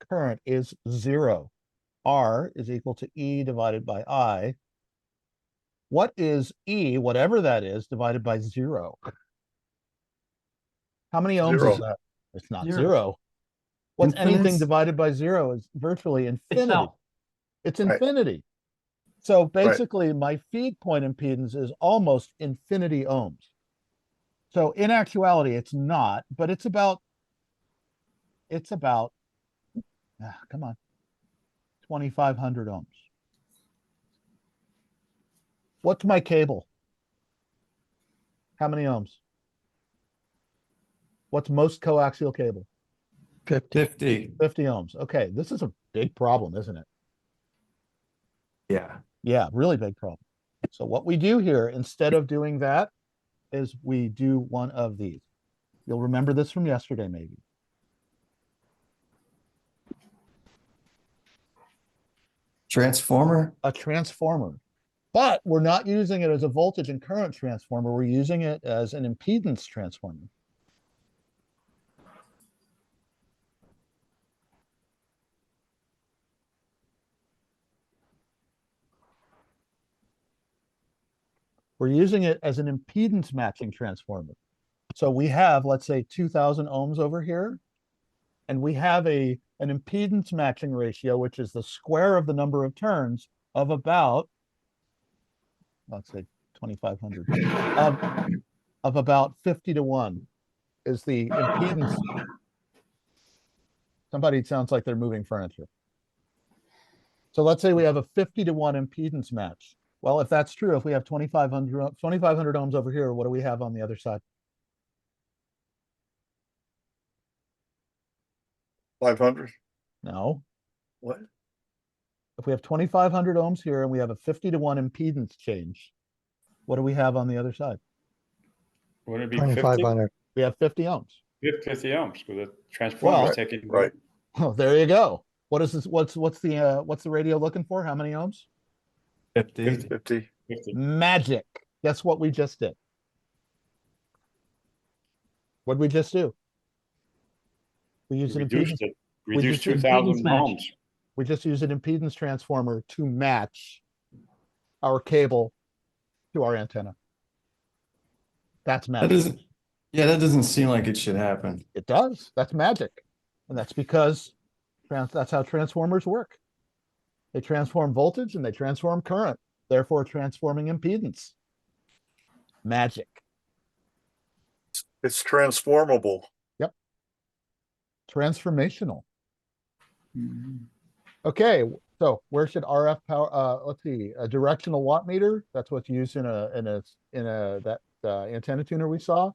current is zero? R is equal to E divided by I. What is E, whatever that is, divided by zero? How many ohms is that? It's not zero. What's anything divided by zero is virtually infinity. It's infinity. So basically, my feed point impedance is almost infinity ohms. So in actuality, it's not, but it's about, come on, 2,500 ohms. What's my cable? How many ohms? What's most coaxial cable? 50. 50 ohms. Okay, this is a big problem, isn't it? Yeah. Yeah, really big problem. So what we do here, instead of doing that, is we do one of these. You'll remember this from yesterday, maybe. Transformer? A transformer. But we're not using it as a voltage and current transformer. We're using it as an impedance transformer. We're using it as an impedance matching transformer. So we have, let's say, 2,000 ohms over here, and we have an impedance matching ratio, which is the square of the number of turns of about, let's say, 2,500 of about 50 to 1 is the impedance. Somebody sounds like they're moving furniture. So let's say we have a 50 to 1 impedance match. Well, if that's true, if we have 2,500 ohms over here, what do we have on the other side? 500. No. What? If we have 2,500 ohms here and we have a 50 to 1 impedance change, what do we have on the other side? Would it be 50? 2,500. We have 50 ohms. 50 ohms with a transformer Well, taking. Right. Oh, there you go. What is this? What's the radio looking for? How many ohms? 50. 50. Magic. Guess what we just did? What did we just do? We used an Reduced impedance. it. we Reduced just 2,000 impedance match. ohms. We just used an impedance transformer to match our cable to our antenna. That's That magic. doesn't, yeah, that doesn't seem like it should happen. It does. That's magic. And that's because that's how transformers work. They transform voltage and they transform current, therefore transforming impedance. Magic. It's transformable. Yep. Transformational. Okay, so where should RF power? Let's see, a directional watt meter. That's what's used in that antenna tuner we saw.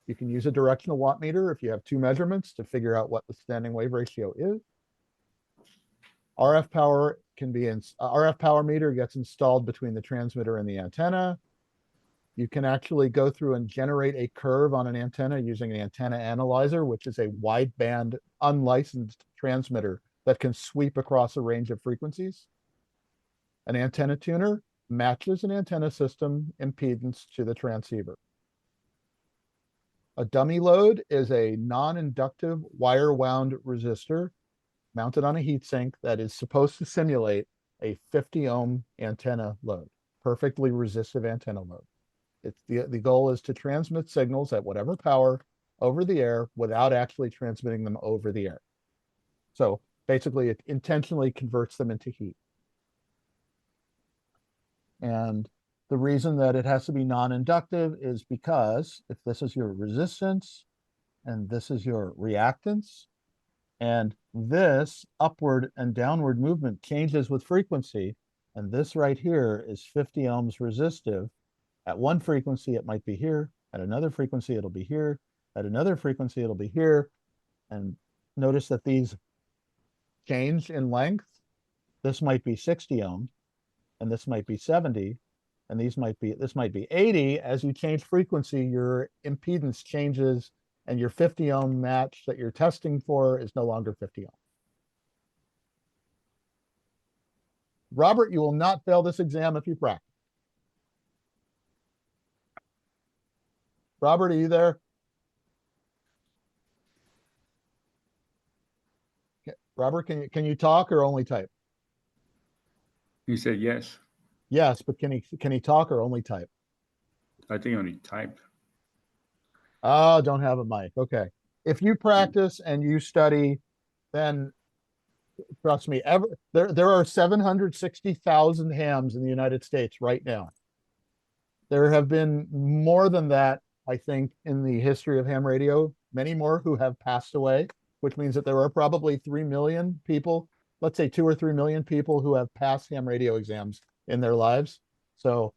You can use a directional watt meter if you have two measurements to figure out what the standing wave ratio is. RF power can be in RF power meter gets installed between the transmitter and the antenna. You can actually go through and generate a curve on an antenna using an antenna analyzer, which is a wideband unlicensed transmitter that can sweep across a range of frequencies. An antenna tuner matches an antenna system impedance to the transceiver. A dummy load is a non-inductive wire wound resistor mounted on a heatsink that is supposed to simulate a 50 ohm antenna load, perfectly resistive antenna load. It's the goal is to transmit signals at whatever power over the air without actually transmitting them over the air. So basically it intentionally converts them into heat. And the reason that it has to be non-inductive is because if this is your resistance and this is your reactance, and this upward and downward movement changes with frequency, and this right here is 50 ohms resistive. At one frequency, it might be here. At another frequency, it'll be here. At another frequency, it'll be here. And notice that these change in length. This might be 60 ohms, and this might be 70, and this might be 80. As you change frequency, your impedance changes, and your 50 ohm match that you're testing for is no longer 50 ohm. Robert, you will not fail this exam if you practice. Robert, are you there? Okay. Robert, can you talk or only type? He said yes. Yes, but can he talk or only type? I think only type. Oh, don't have a mic. Okay. If you practice and you study, then trust me, there are 760,000 hams in the United States right now. There have been more than that, I think, in the history of ham radio, many more who have passed away, which means that there are probably 3 million people, let's say 2 or 3 million people who have passed ham radio exams in their lives. So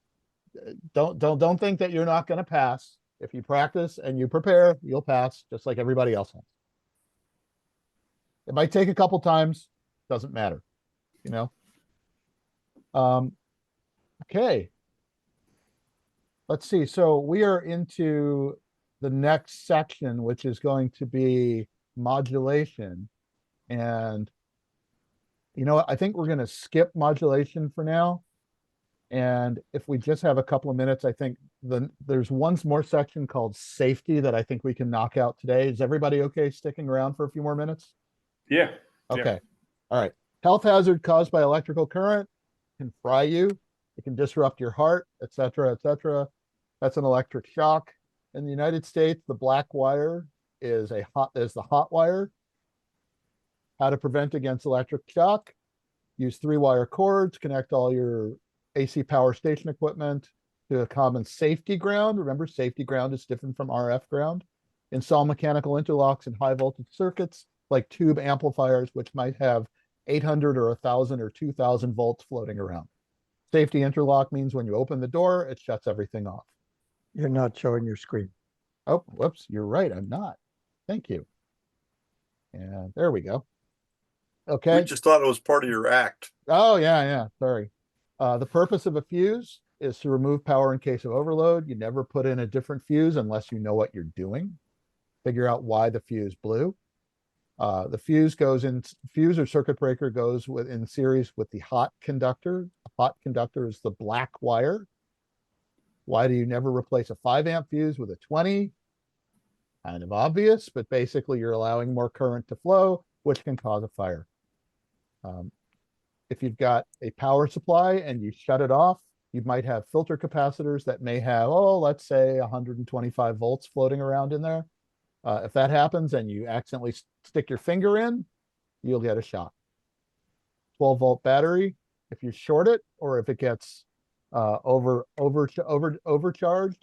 don't think that you're not going to pass. If you practice and you prepare, you'll pass just like everybody else has. It might take a couple times, doesn't matter, you know? Okay. Let's see. So we are into the next section, which is going to be modulation. And, you know what? I think we're going to skip modulation for now. And if we just have a couple of minutes, I think there's one more section called safety that I think we can knock out today. Is everybody okay sticking around for a few more minutes? Yeah. Okay. All right. Health hazard caused by electrical current can fry you. It can disrupt your heart, et cetera, et cetera. That's an electric shock. In the United States, the black wire is the hot wire. How to prevent against electric shock? Use 3-wire cords, connect all your AC power station equipment to a common safety ground. Remember, safety ground is different from RF ground. Install mechanical interlocks in high voltage circuits like tube amplifiers, which might have 800 or 1,000 or 2,000 volts floating around. Safety interlock means when you open the door, it shuts everything off. You're not showing your screen. Oh, whoops, you're right, I'm not. Thank you. And there we go. Okay. We just thought it was part of your act. Oh, yeah, sorry. The purpose of a fuse is to remove power in case of overload. You never put in a different fuse unless you know what you're doing. Figure out why the fuse blew. The fuse or circuit breaker goes in series with the hot conductor. The hot conductor is the black wire. Why do you never replace a 5 amp fuse with a 20? Kind of obvious, but basically you're allowing more current to flow, which can cause a fire. If you've got a power supply and you shut it off, you might have filter capacitors that may have, let's say 125 volts floating around in there. If that happens and you accidentally stick your finger in, you'll get a shock. 12-volt battery, if you short it or if it gets overcharged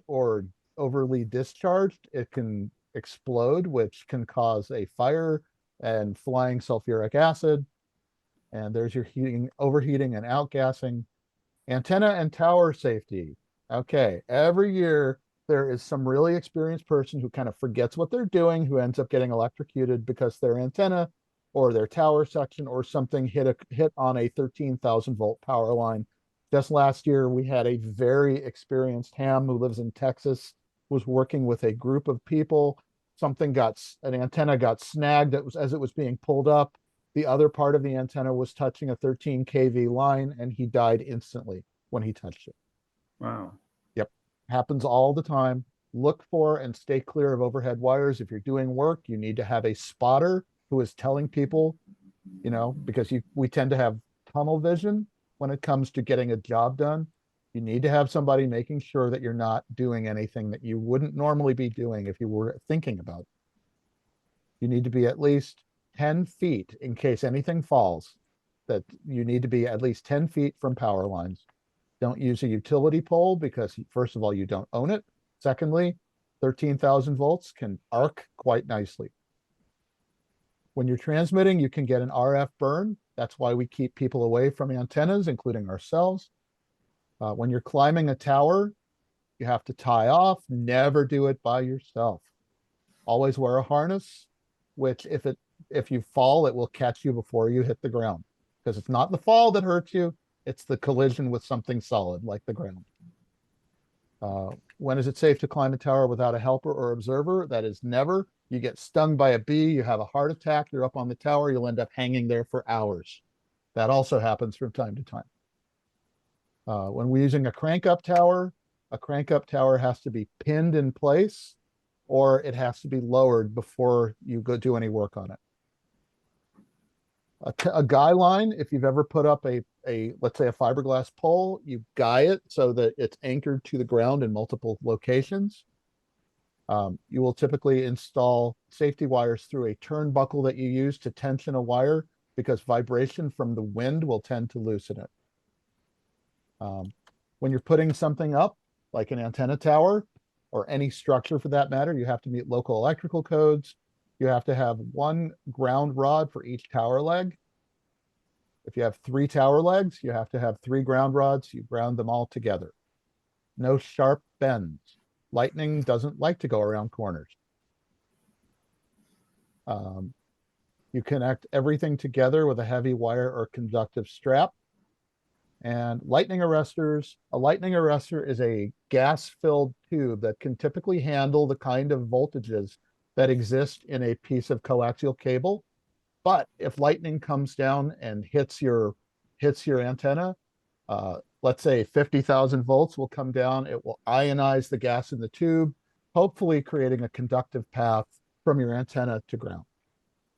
or overly discharged, it can explode, which can cause a fire and flying sulfuric acid. And there's your overheating and outgassing. Antenna and tower safety. Okay, every year there is some really experienced person who kind of forgets what they're doing, who ends up getting electrocuted because their antenna or their tower section or something hit on a 13,000 volt power line. Just last year, we had a very experienced ham who lives in Texas, was working with a group of people. An antenna got snagged as it was being pulled up. The other part of the antenna was touching a 13 kV line, and he died instantly when he touched it. Wow. Yep. Happens all the time. Look for and stay clear of overhead wires. If you're doing work, you need to have a spotter who is telling people, because we tend to have tunnel vision when it comes to getting a job done. You need to have somebody making sure that you're not doing anything that you wouldn't normally be doing if you were thinking about it. You need to be at least 10 feet in case anything falls, that you need to be at least 10 feet from power lines. Don't use a utility pole because, first of all, you don't own it. Secondly, 13,000 volts can arc quite nicely. When you're transmitting, you can get an RF burn. That's why we keep people away from antennas, including ourselves. When you're climbing a tower, you have to tie off. Never do it by yourself. Always wear a harness, which if you fall, it will catch you before you hit the ground. Because it's not the fall that hurts you, it's the collision with something solid like the ground. When is it safe to climb a tower without a helper or observer? That is never. You get stung by a bee, you have a heart attack, you're up on the tower, you'll end up hanging there for hours. That also happens from time to time. When we're using a crank-up tower has to be pinned in place, or it has to be lowered before you go do any work on it. A guy line, if you've ever put up let's say a fiberglass pole, you guy it so that it's anchored to the ground in multiple locations. You will typically install safety wires through a turnbuckle that you use to tension a wire because vibration from the wind will tend to loosen it. When you're putting something up, like an antenna tower or any structure for that matter, you have to meet local electrical codes. You have to have one ground rod for each tower leg. If you have 3 tower legs, you have to have 3 ground rods. You ground them all together. No sharp bends. Lightning doesn't like to go around corners. You connect everything together with a heavy wire or conductive strap. And lightning arresters, a lightning arrestor is a gas-filled tube that can typically handle the kind of voltages that exist in a piece of coaxial cable. But if lightning comes down and hits your antenna, let's say 50,000 volts will come down, it will ionize the gas in the tube, hopefully creating a conductive path from your antenna to ground.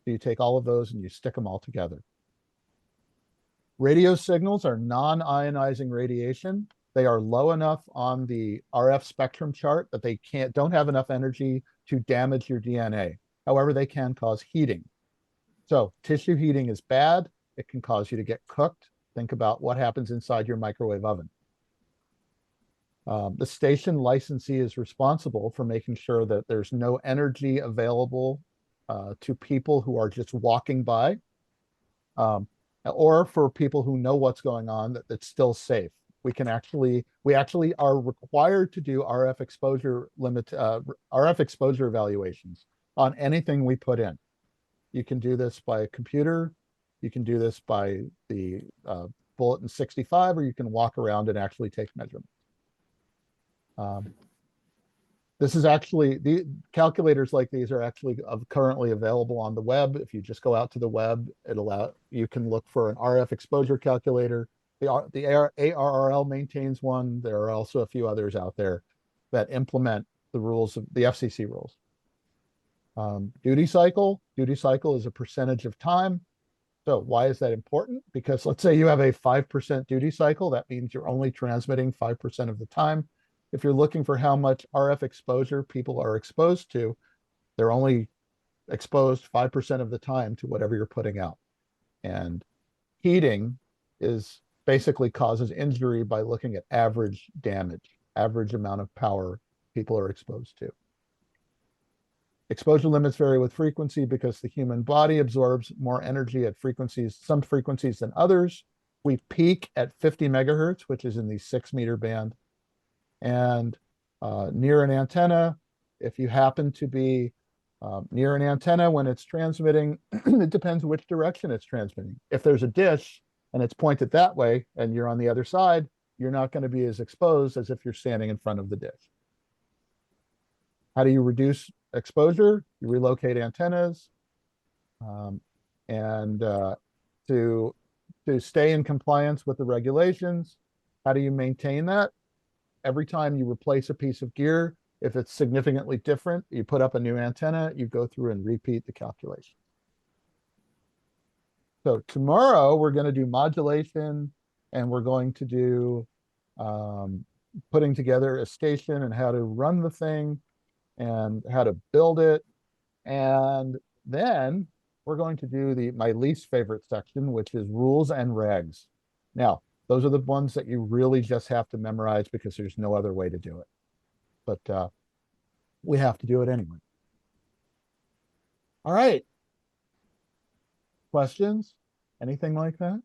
So you take all of those and you stick them all together. Radio signals are non-ionizing radiation. They are low enough on the RF spectrum chart that they don't have enough energy to damage your DNA. However, they can cause heating. So tissue heating is bad. It can cause you to get cooked. Think about what happens inside your microwave oven. The station licensee is responsible for making sure that there's no energy available to people who are just walking by, or for people who know what's going on, that it's still safe. We actually are required to do RF exposure RF exposure evaluations on anything we put in. You can do this by a computer, you can do this by the Bulletin 65, or you can walk around and actually take measurements. This is actually, the calculators like these are actually currently available on the web. If you just go out to the web, you can look for an RF exposure calculator. The ARRL maintains one. There are also a few others out there that implement the rules of the FCC rules. Duty cycle is a percentage of time. So why is that important? Because let's say you have a 5% duty cycle, that means you're only transmitting 5% of the time. If you're looking for how much RF exposure people are exposed to, they're only exposed 5% of the time to whatever you're putting out. And heating basically causes injury by looking at average damage, average amount of power people are exposed to. Exposure limits vary with frequency because the human body absorbs more energy at some frequencies than others. We peak at 50 megahertz, which is in the 6-meter band. And near an antenna, if you happen to be near an antenna when it's transmitting, it depends which direction it's transmitting. If there's a dish and it's pointed that way and you're on the other side, you're not going to be as exposed as if you're standing in front of the dish. How do you reduce exposure? You relocate antennas. And to stay in compliance with the regulations, how do you maintain that? Every time you replace a piece of gear, if it's significantly different, you put up a new antenna, you go through and repeat the calculation. So tomorrow we're going to do modulation, and we're going to do putting together a station and how to run the thing and how to build it. And then we're going to do my least favorite section, which is rules and regs. Now, those are the ones that you really just have to memorize because there's no other way to do it. But we have to do it anyway. All right. Questions? Anything like that?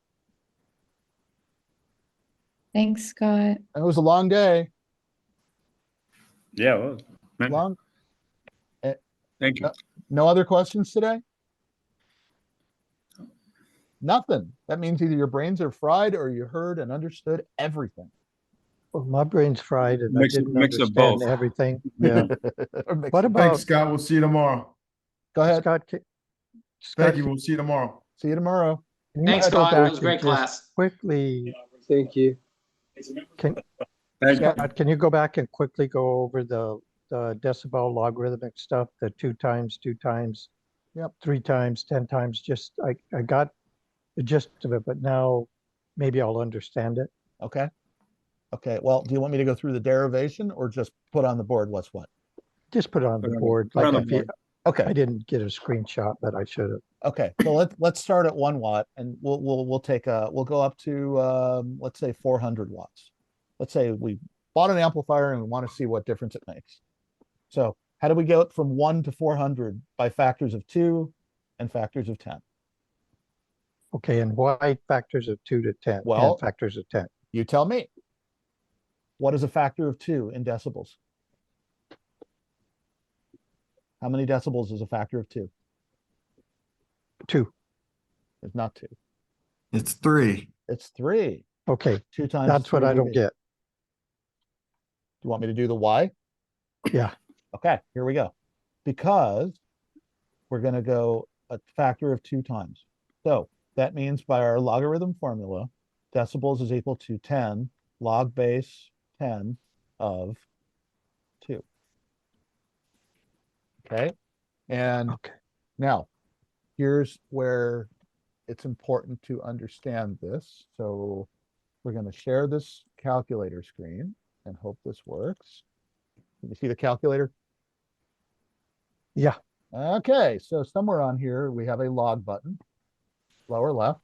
Thanks, Scott. It was a long day. Yeah, well, Long. thank you. No other questions today? Nothing. That means either your brains are fried or you heard and understood everything. Well, my brain's fried and Mix I didn't of understand both. everything. Yeah. What about Thanks, Scott. We'll see you tomorrow. Go ahead. Scott? Thank you. We'll see you tomorrow. See you tomorrow. Can you Thanks, go Scott. It back was a and great just class. Quickly, Thank you. Scott, can you go back and quickly go over the decibel logarithmic stuff, the 2 times, 2 times, yep, 3 times, 10 times? Just I got the gist of it, but now maybe I'll understand it. Okay. Okay. Well, do you want me to go through the derivation or just put on the board what's what? Just put it on the board. Like if you, okay. I didn't get a screenshot, but I should have. Okay. So let's start at 1 watt, and we'll go up to let's say 400 watts. Let's say we bought an amplifier and we want to see what difference it makes. So how do we go from 1 to 400? By factors of 2 and factors of 10. Okay, and why factors of 2 to 10? Well, and factors of 10. You tell me. What is a factor of 2 in decibels? How many decibels is a factor of 2? 2. It's not 2. It's 3. It's 3. Okay. 2 times. That's what I don't get. Do you want me to do the why? Yeah. Okay, here we go. Because we're going to go a factor of 2 times. So that means by our logarithm formula, decibels is equal to 10 log base 10 of 2. Okay. And now here's where it's important to understand this. So we're going to share this calculator screen and hope this works. Can you see the calculator? Yeah. Okay. So somewhere on here, we have a log button, lower left,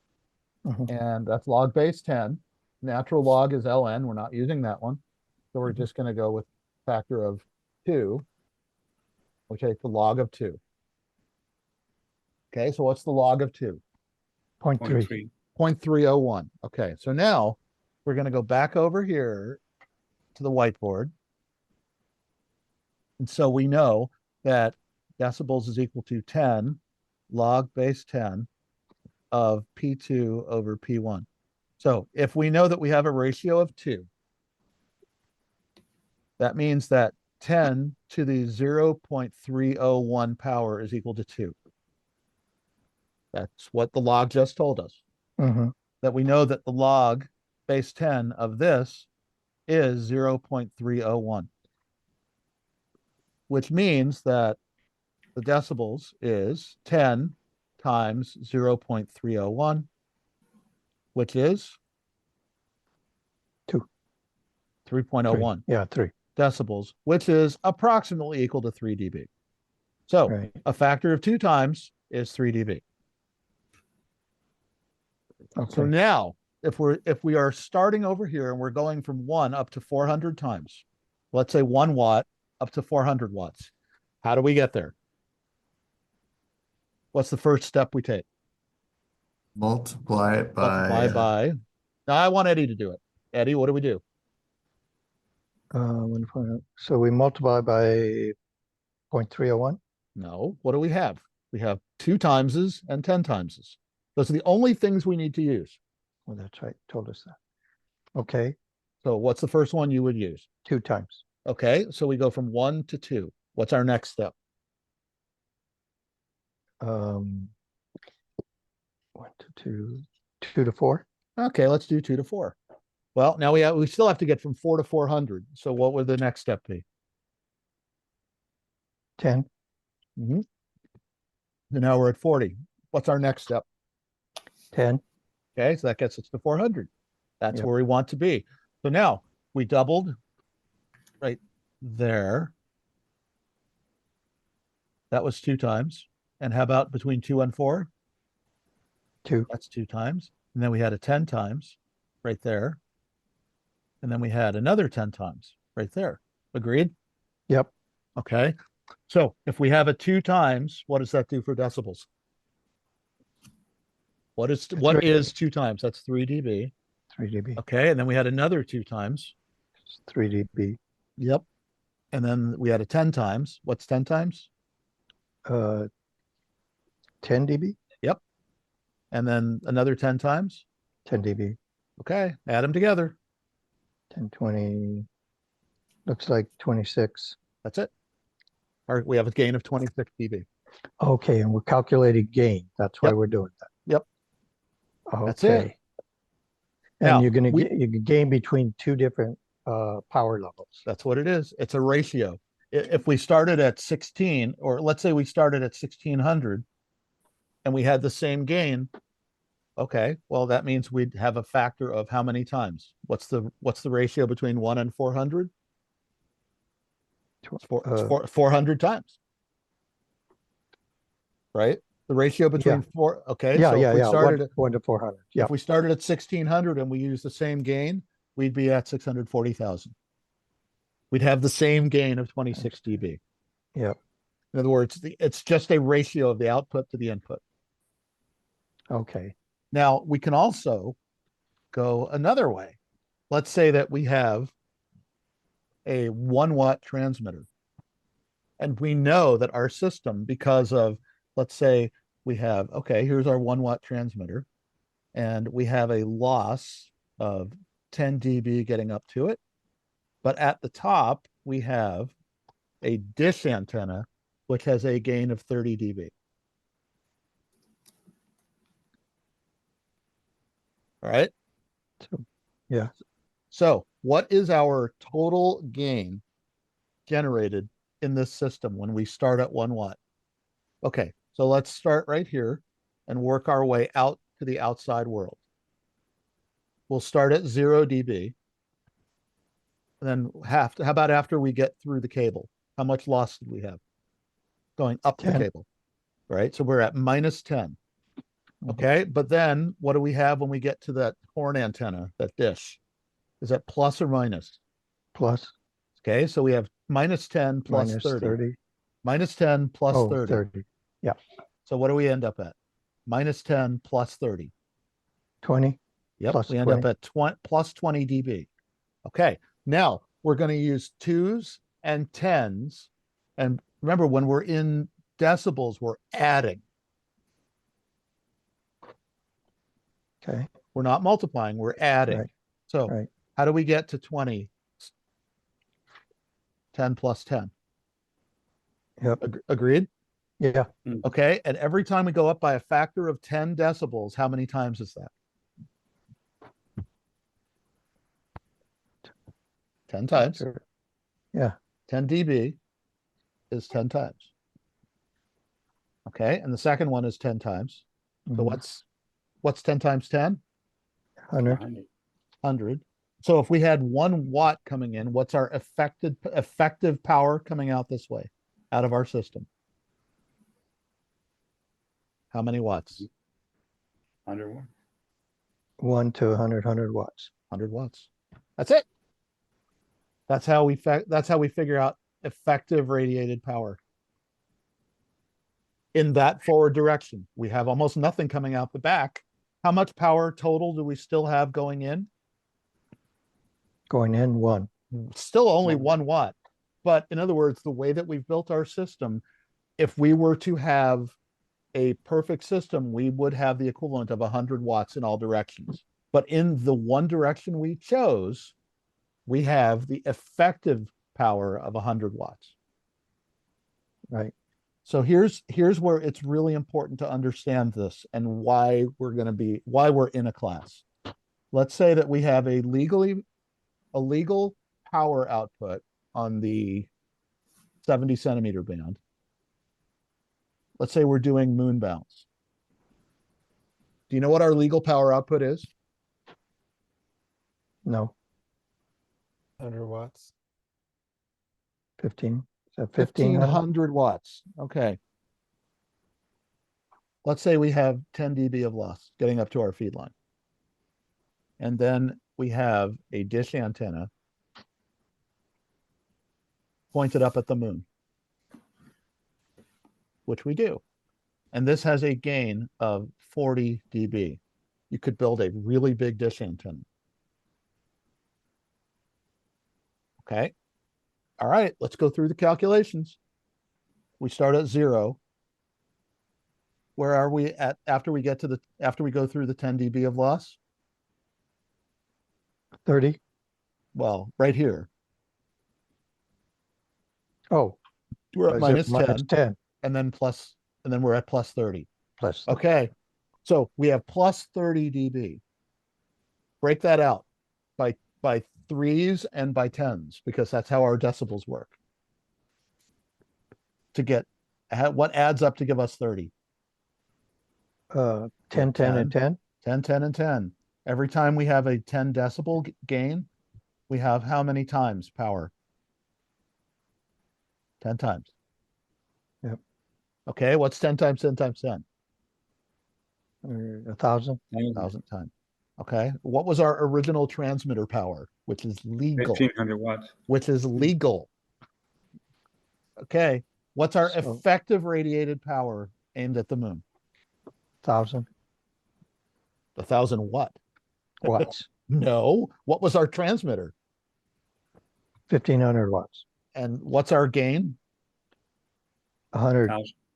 and that's log base 10. Natural log is ln. We're not using that one. So we're just going to go with factor of 2. We'll take the log of 2. Okay, so what's the log of 2? 0.3. 0.301. Okay, so now we're going to go back over here to the whiteboard. And so we know that decibels is equal to 10 log base 10 of P2 over P1. So if we know that we have a ratio of 2, that means that 10 to the 0.301 power is equal to 2. That's what the log just told us. Mm-hmm. That we know that the log base 10 of this is 0.301, which means that the decibels is 10 times 0.301, which is 2. 3.01. Yeah, 3. Decibels, which is approximately equal to 3 dB. So Right. a factor of 2 times is 3 dB. Okay. So now, if we are starting over here and we're going from 1 up to 400 times, let's say 1 watt up to 400 watts, how do we get there? What's the first step we take? Multiply it Multiply by. Now I want Eddie to do it. Eddie, what do we do? So we multiply by 0.301. No, what do we have? We have 2 timeses and 10 timeses. Those are the only things we need to use. Well, that's right. Told us that. Okay. So what's the first one you would use? 2 times. Okay, so we go from 1 to 2. What's our next step? 1 to 2, 2 to 4. Okay, let's do 2 to 4. Well, now we still have to get from 4 to 400. So what would the next step be? 10. Mm-hmm. And now we're at 40. What's our next step? 10. Okay, so that gets us to 400. That's Yep. where we want to be. So now we doubled right there. That was 2 times. And how about between 2 and 4? 2. That's 2 times. And then we had a 10 times right there. And then we had another 10 times right there. Agreed? Yep. Okay. So if we have a 2 times, what does that do for decibels? What is 2 times? That's 3 dB. 3 dB. Okay. And then we had another 2 times. It's 3 dB. Yep. And then we had a 10 times. What's 10 times? 10 dB. Yep. And then another 10 times? 10 dB. Okay. Add them together. 10, 20. Looks like 26. That's it. We have a gain of 26 dB. Okay, and we're calculating gain. That's why we're doing that. Yep. Okay. That's it. And Now, you're going to get you can gain between 2 different power levels. That's what it is. It's a ratio. If we started at 16, or let's say we started at 1600 and we had the same gain, okay, well, that means we'd have a factor of how many times? What's the ratio between 1 and 400? It's 400 times. Right? The ratio between 4. Okay. Yeah, so yeah, if we yeah. started 1 to 400. Yeah. If we started at 1600 and we used the same gain, we'd be at 640,000. We'd have the same gain of 26 dB. Yeah. In other words, it's just a ratio of the output to the input. Okay. Now, we can also go another way. Let's say that we have a 1 watt transmitter. And we know that our system, because of, let's say we have, okay, here's our 1 watt transmitter, and we have a loss of 10 dB getting up to it. But at the top, we have a dish antenna, which has a gain of 30 dB. All right. Yeah. So what is our total gain generated in this system when we start at 1 watt? Okay, so let's start right here and work our way out to the outside world. We'll start at 0 dB. And then how about after we get through the cable? How much loss did we have? Going up 10. the cable, right? So we're at minus 10. Okay, but then what do we have when we get to that horn antenna, that dish? Is that plus or minus? Plus Okay, so we have minus 10 plus minus 30. 30. Minus 10 plus Oh, 30. 30. Yeah. So what do we end up at? Minus 10 plus 30. 20. Yep, Plus we end 20. up at plus 20 dB. Okay, now we're going to use 2s and 10s. And remember, when we're in decibels, we're adding. Okay. We're not multiplying, we're adding. Right. So Right. how do we get to 20? 10 plus 10. Yep. Agreed? Yeah. Okay, and every time we go up by a factor of 10 decibels, how many times is that? 10 times. Sure. Yeah. 10 dB is 10 times. Okay, and the second one is 10 times. So Mhm. what's 10 times 10? 100. 100. So if we had 1 watt coming in, what's our effective power coming out this way, out of our system? How many watts? 101. 1 to 100 watts. 100 watts. That's it. That's how we figure out effective radiated power. In that forward direction, we have almost nothing coming out the back. How much power total do we still have going in? Going in 1. Still only 1 watt. But in other words, the way that we've built our system, if we were to have a perfect system, we would have the equivalent of 100 watts in all directions. But in the one direction we chose, we have the effective power of 100 watts. Right. So here's where it's really important to understand this and why we're in a class. Let's say that we have a legal power output on the 70 centimeter band. Let's say we're doing moon bounce. Do you know what our legal power output is? No. 100 watts. 15. Is that 1500? 1500 watts. Okay. Let's say we have 10 dB of loss getting up to our feed line. And then we have a dish antenna pointed up at the moon, which we do. And this has a gain of 40 dB. You could build a really big dish antenna. Okay. All right, let's go through the calculations. We start at 0. Where are we at after we go through the 10 dB of loss? 30. Well, right here. Oh. We're at minus 10, 10. and then we're at plus 30. Plus. Okay. So we have plus 30 dB. Break that out by 3s and by 10s, because that's how our decibels work. To get what adds up to give us 30? 10, 10, and 10. 10, 10, and 10. Every time we have a 10 decibel gain, we have how many times power? 10 times. Yep. Okay, what's 10 times 10 times 10? 1,000. 1,000 times. Okay, what was our original transmitter power, which is legal? 1,500 watts. Which is legal. Okay, what's our So- effective radiated power aimed at the moon? 1,000 1,000 what? watts. No, what was our transmitter? 1,500 watts. And what's our gain? 100.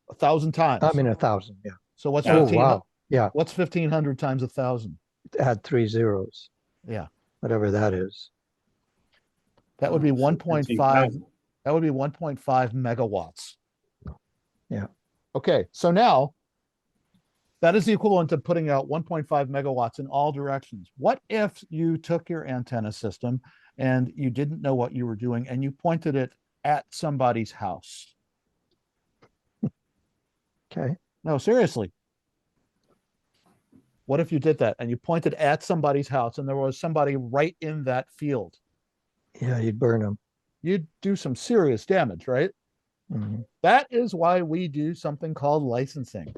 1,000 times. I mean 1,000. Yeah. So what's Oh 15? wow. Yeah. What's 1,500 times 1,000? Add 3 zeros. Yeah, Whatever that is. that would be 1.5. 15,000. That would be 1.5 megawatts. Yeah. Okay, so now that is the equivalent of putting out 1.5 megawatts in all directions. What if you took your antenna system and you didn't know what you were doing and you pointed it at somebody's house? Okay. No, seriously. What if you did that and you pointed at somebody's house and there was somebody right in that field? Yeah, you'd burn them. You'd do some serious damage, right? Mhm. That is why we do something called licensing.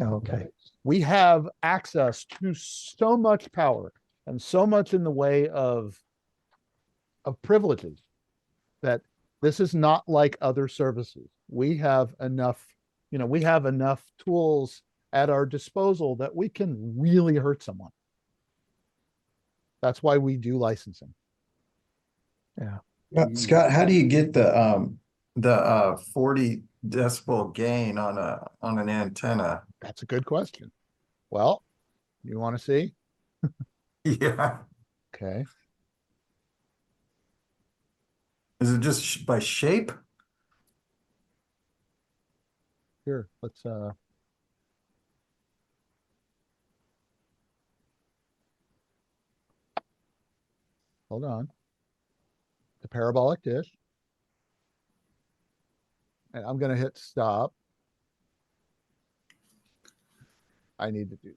Okay. We have access to so much power and so much in the way of of privileges that this is not like other services. We have enough, we have enough tools at our disposal that we can really hurt someone. That's why we do licensing. Yeah. Scott, how do you get the 40 decibel gain on an antenna? That's a good question. Well, you want to see? Yeah. Okay. Is it just by shape? Here, let's hold on. The parabolic dish. And I'm going to hit stop. I need to do